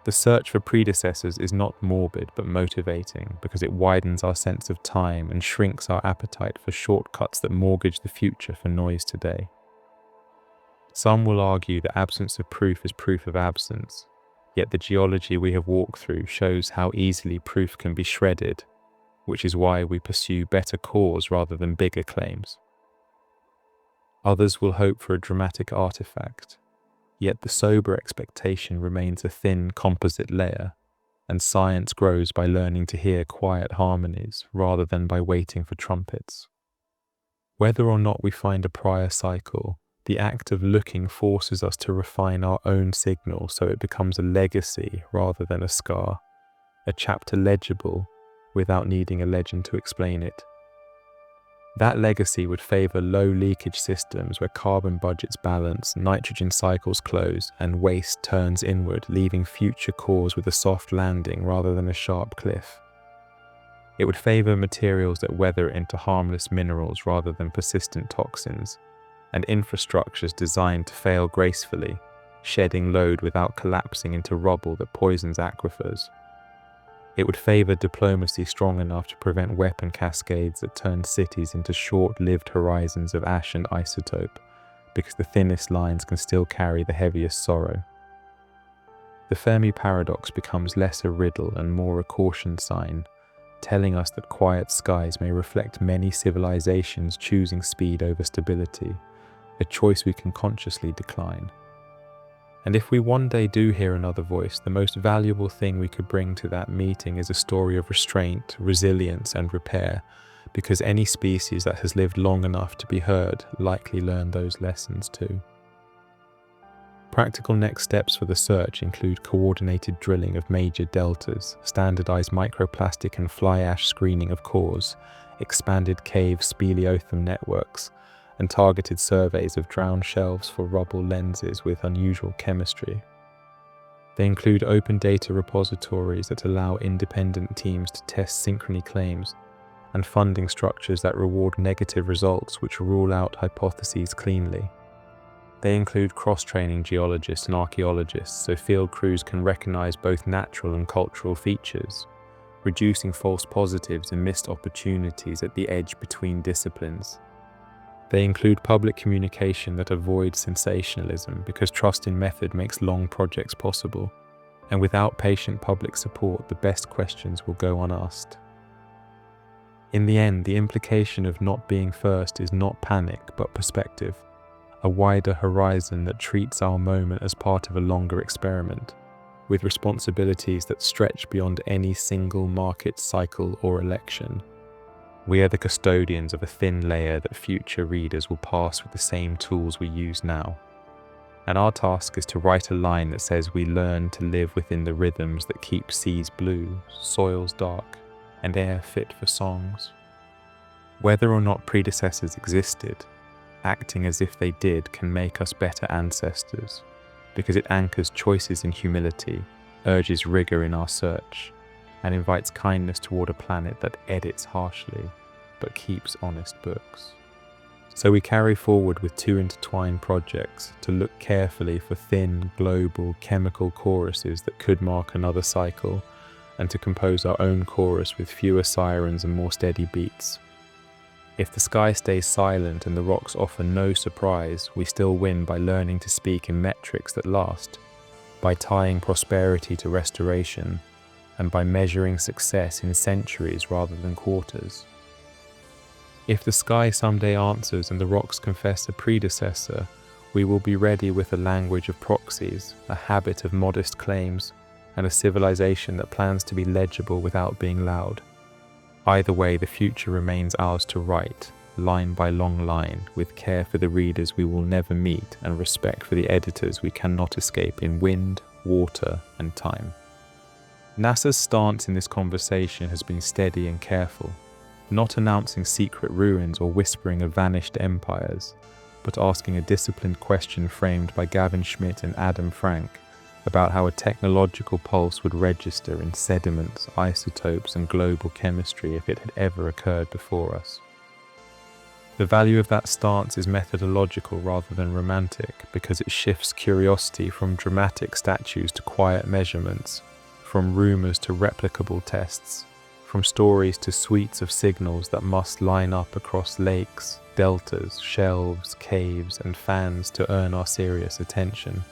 [SPEAKER 1] The search for predecessors is not morbid but motivating, because it widens our sense of time and shrinks our appetite for shortcuts that mortgage the future for noise today. Some will argue that absence of proof is proof of absence, yet the geology we have walked through shows how easily proof can be shredded, which is why we pursue better cores rather than bigger claims. Others will hope for a dramatic artifact, yet the sober expectation remains a thin composite layer, and science grows by learning to hear quiet harmonies rather than by waiting for trumpets. Whether or not we find a prior cycle, the act of looking forces us to refine our own signal so it becomes a legacy rather than a scar, a chapter legible without needing a legend to explain it. That legacy would favor low leakage systems where carbon budgets balance, nitrogen cycles close, and waste turns inward, leaving future cores with a soft landing rather than a sharp cliff. It would favor materials that weather into harmless minerals rather than persistent toxins, and infrastructures designed to fail gracefully, shedding load without collapsing into rubble that poisons aquifers. It would favor diplomacy strong enough to prevent weapon cascades that turn cities into short-lived horizons of ash and isotope, because the thinnest lines can still carry the heaviest sorrow. The Fermi paradox becomes less a riddle and more a caution sign, telling us that quiet skies may reflect many civilizations choosing speed over stability, a choice we can consciously decline. And if we one day do hear another voice, the most valuable thing we could bring to that meeting is a story of restraint, resilience, and repair, because any species that has lived long enough to be heard likely learned those lessons too. Practical next steps for the search include coordinated drilling of major deltas, standardized microplastic and fly ash screening of cores, expanded cave speleothem networks, and targeted surveys of drowned shelves for rubble lenses with unusual chemistry. They include open data repositories that allow independent teams to test synchrony claims, and funding structures that reward negative results which rule out hypotheses cleanly. They include cross-training geologists and archaeologists so field crews can recognize both natural and cultural features, reducing false positives and missed opportunities at the edge between disciplines. They include public communication that avoids sensationalism because trust in method makes long projects possible, and without patient public support, the best questions will go unasked. In the end, the implication of not being first is not panic but perspective, a wider horizon that treats our moment as part of a longer experiment, with responsibilities that stretch beyond any single market cycle or election. We are the custodians of a thin layer that future readers will pass with the same tools we use now. And our task is to write a line that says we learn to live within the rhythms that keep seas blue, soils dark, and air fit for songs. Whether or not predecessors existed, acting as if they did can make us better ancestors, because it anchors choices in humility, urges rigor in our search, and invites kindness toward a planet that edits harshly, but keeps honest books. So we carry forward with two intertwined projects to look carefully for thin, global, chemical choruses that could mark another cycle, and to compose our own chorus with fewer sirens and more steady beats. If the sky stays silent and the rocks offer no surprise, we still win by learning to speak in metrics that last, by tying prosperity to restoration, and by measuring success in centuries rather than quarters. If the sky someday answers and the rocks confess a predecessor, we will be ready with a language of proxies, a habit of modest claims, and a civilization that plans to be legible without being loud. Either way, the future remains ours to write, line by long line, with care for the readers we will never meet and respect for the editors we cannot escape in wind, water, and time. NASA's stance in this conversation has been steady and careful, not announcing secret ruins or whispering of vanished empires, but asking a disciplined question framed by Gavin Schmidt and Adam Frank about how a technological pulse would register in sediments, isotopes, and global chemistry if it had ever occurred before us. The value of that stance is methodological rather than romantic, because it shifts curiosity from dramatic statues to quiet measurements, from rumors to replicable tests, from stories to suites of signals that must line up across lakes, deltas, shelves, caves, and fans to earn our serious attention.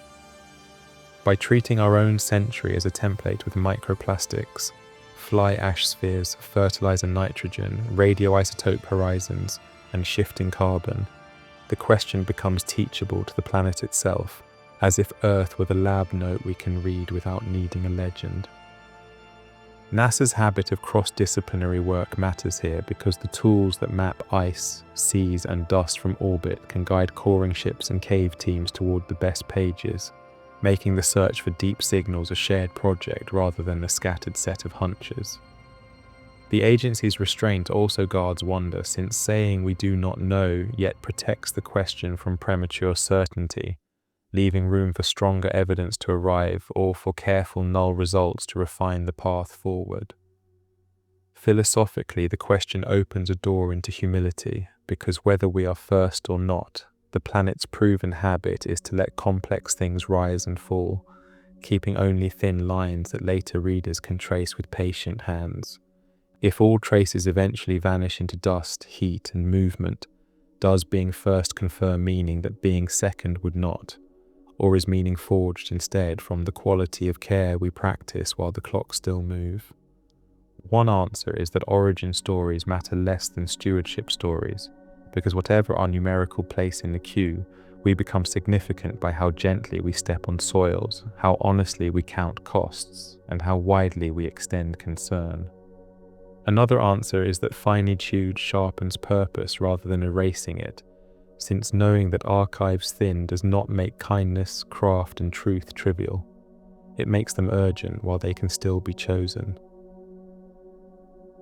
[SPEAKER 1] By treating our own century as a template with microplastics, fly ash spheres, fertilizer nitrogen, radioisotope horizons, and shifting carbon, the question becomes teachable to the planet itself, as if Earth were the lab note we can read without needing a legend. NASA's habit of cross-disciplinary work matters here because the tools that map ice, seas, and dust from orbit can guide coring ships and cave teams toward the best pages, making the search for deep signals a shared project rather than a scattered set of hunches. The agency's restraint also guards wonder, since saying we do not know yet protects the question from premature certainty, leaving room for stronger evidence to arrive or for careful null results to refine the path forward. Philosophically, the question opens a door into humility, because whether we are first or not, the planet's proven habit is to let complex things rise and fall, keeping only thin lines that later readers can trace with patient hands. If all traces eventually vanish into dust, heat, and movement, does being first confer meaning that being second would not? Or is meaning forged instead from the quality of care we practice while the clocks still move? One answer is that origin stories matter less than stewardship stories, because whatever our numerical place in the queue, we become significant by how gently we step on soils, how honestly we count costs, and how widely we extend concern. Another answer is that finitude sharpens purpose rather than erasing it, since knowing that archives thin does not make kindness, craft, and truth trivial. It makes them urgent while they can still be chosen.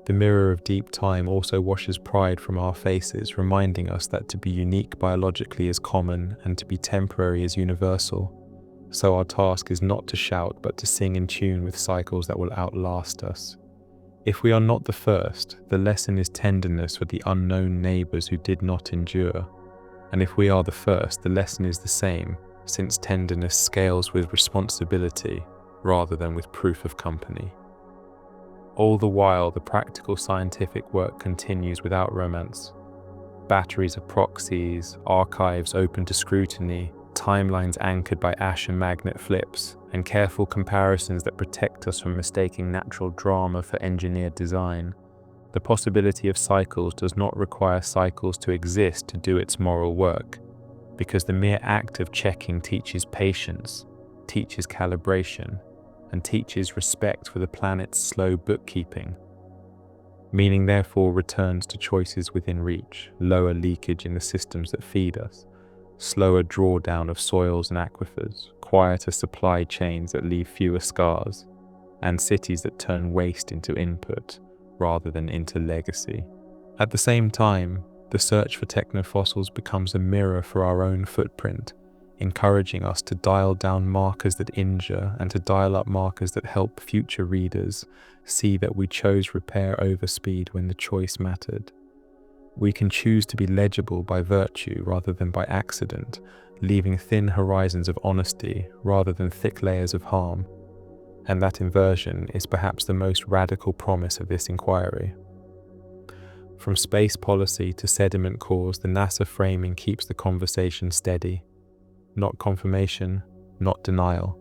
[SPEAKER 1] The mirror of deep time also washes pride from our faces, reminding us that to be unique biologically is common and to be temporary is universal. So our task is not to shout, but to sing in tune with cycles that will outlast us. If we are not the first, the lesson is tenderness for the unknown neighbors who did not endure. And if we are the first, the lesson is the same, since tenderness scales with responsibility rather than with proof of company. All the while, the practical scientific work continues without romance. Batteries of proxies, archives open to scrutiny, timelines anchored by ash and magnet flips, and careful comparisons that protect us from mistaking natural drama for engineered design. The possibility of cycles does not require cycles to exist to do its moral work, because the mere act of checking teaches patience, teaches calibration, and teaches respect for the planet's slow bookkeeping. Meaning therefore returns to choices within reach, lower leakage in the systems that feed us, slower drawdown of soils and aquifers, quieter supply chains that leave fewer scars, and cities that turn waste into input rather than into legacy. At the same time, the search for technofossils becomes a mirror for our own footprint, encouraging us to dial down markers that injure and to dial up markers that help future readers see that we chose repair over speed when the choice mattered. We can choose to be legible by virtue rather than by accident, leaving thin horizons of honesty rather than thick layers of harm. And that inversion is perhaps the most radical promise of this inquiry. From space policy to sediment cores, the NASA framing keeps the conversation steady. Not confirmation, not denial,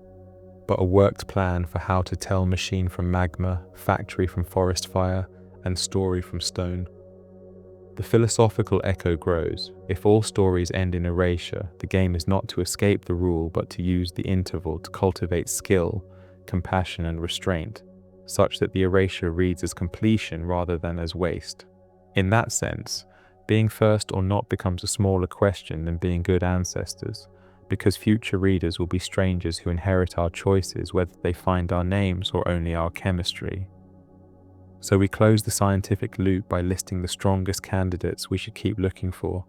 [SPEAKER 1] but a worked plan for how to tell machine from magma, factory from forest fire, and story from stone. The philosophical echo grows. If all stories end in erasure, the game is not to escape the rule, but to use the interval to cultivate skill, compassion, and restraint, such that the erasure reads as completion rather than as waste. In that sense, being first or not becomes a smaller question than being good ancestors, because future readers will be strangers who inherit our choices, whether they find our names or only our chemistry. So we close the scientific loop by listing the strongest candidates we should keep looking for.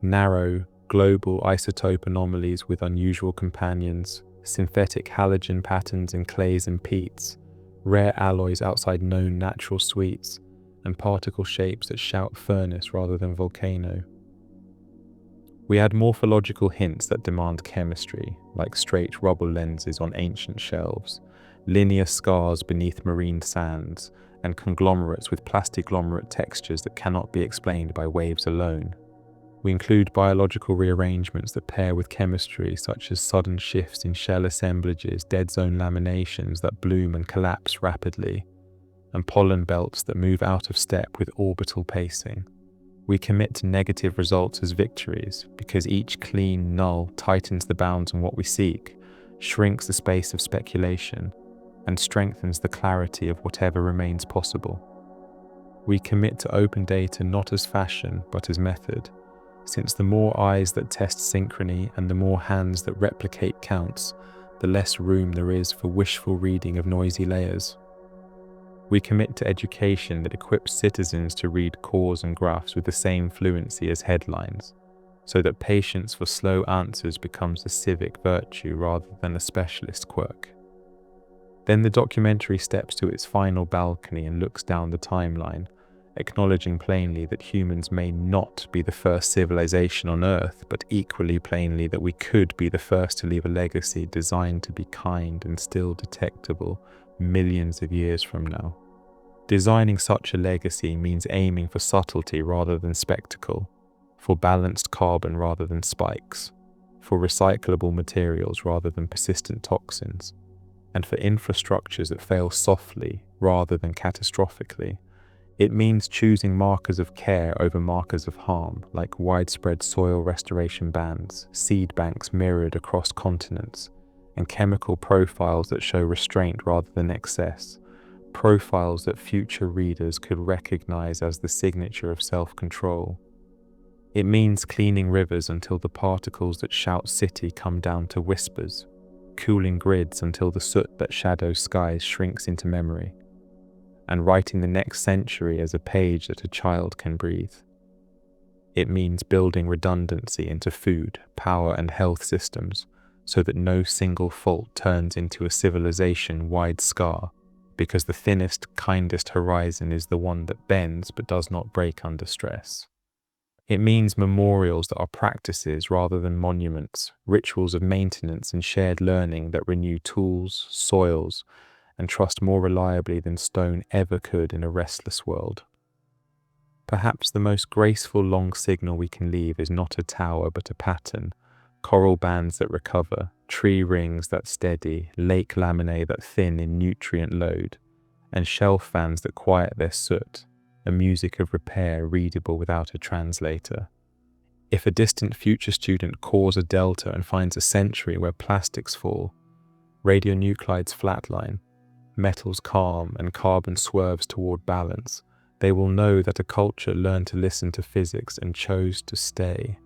[SPEAKER 1] Narrow, global isotope anomalies with unusual companions, synthetic halogen patterns in clays and peats, rare alloys outside known natural sweets, and particle shapes that shout furnace rather than volcano. We add morphological hints that demand chemistry, like straight rubble lenses on ancient shelves, linear scars beneath marine sands, and conglomerates with plastiglomerate textures that cannot be explained by waves alone. We include biological rearrangements that pair with chemistry, such as sudden shifts in shell assemblages, dead zone laminations that bloom and collapse rapidly, and pollen belts that move out of step with orbital pacing. We commit to negative results as victories, because each clean null tightens the bounds on what we seek, shrinks the space of speculation, and strengthens the clarity of whatever remains possible. We commit to open data not as fashion, but as method, since the more eyes that test synchrony and the more hands that replicate counts, the less room there is for wishful reading of noisy layers. We commit to education that equips citizens to read cause and graphs with the same fluency as headlines, so that patience for slow answers becomes a civic virtue rather than a specialist quirk. Then the documentary steps to its final balcony and looks down the timeline, acknowledging plainly that humans may not be the first civilization on Earth, but equally plainly that we could be the first to leave a legacy designed to be kind and still detectable millions of years from now. Designing such a legacy means aiming for subtlety rather than spectacle, for balanced carbon rather than spikes, for recyclable materials rather than persistent toxins, and for infrastructures that fail softly rather than catastrophically. It means choosing markers of care over markers of harm, like widespread soil restoration bans, seed banks mirrored across continents, and chemical profiles that show restraint rather than excess, profiles that future readers could recognize as the signature of self-control. It means cleaning rivers until the particles that shout city come down to whispers, cooling grids until the soot that shadows skies shrinks into memory, and writing the next century as a page that a child can breathe. It means building redundancy into food, power, and health systems so that no single fault turns into a civilization-wide scar, because the thinnest, kindest horizon is the one that bends but does not break under stress. It means memorials that are practices rather than monuments, rituals of maintenance and shared learning that renew tools, soils, and trust more reliably than stone ever could in a restless world. Perhaps the most graceful long signal we can leave is not a tower but a pattern, coral bands that recover, tree rings that steady, lake laminae that thin in nutrient load, and shelf fans that quiet their soot, a music of repair readable without a translator. If a distant future student cores a delta and finds a century where plastics fall, radionuclides flatline, metals calm, and carbon swerves toward balance, they will know that a culture learned to listen to physics and chose to stay.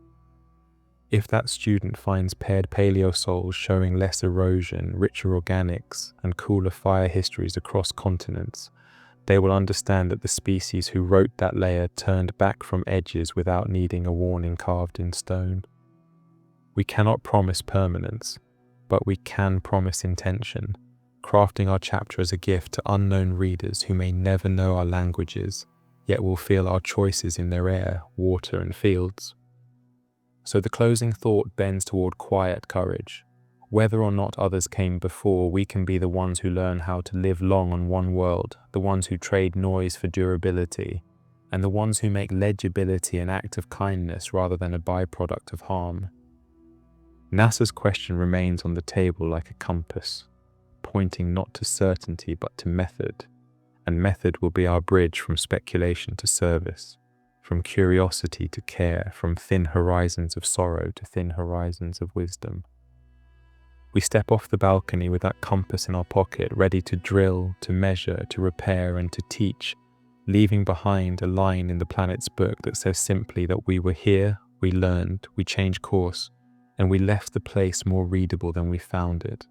[SPEAKER 1] If that student finds paired paleosols showing less erosion, richer organics, and cooler fire histories across continents, they will understand that the species who wrote that layer turned back from edges without needing a warning carved in stone. We cannot promise permanence, but we can promise intention, crafting our chapter as a gift to unknown readers who may never know our languages, yet will feel our choices in their air, water, and fields. So the closing thought bends toward quiet courage. Whether or not others came before, we can be the ones who learn how to live long on one world, the ones who trade noise for durability, and the ones who make legibility an act of kindness rather than a byproduct of harm. NASA's question remains on the table like a compass, pointing not to certainty but to method, and method will be our bridge from speculation to service, from curiosity to care, from thin horizons of sorrow to thin horizons of wisdom. We step off the balcony with that compass in our pocket, ready to drill, to measure, to repair, and to teach, leaving behind a line in the planet's book that says simply that we were here, we learned, we changed course, and we left the place more readable than we found it.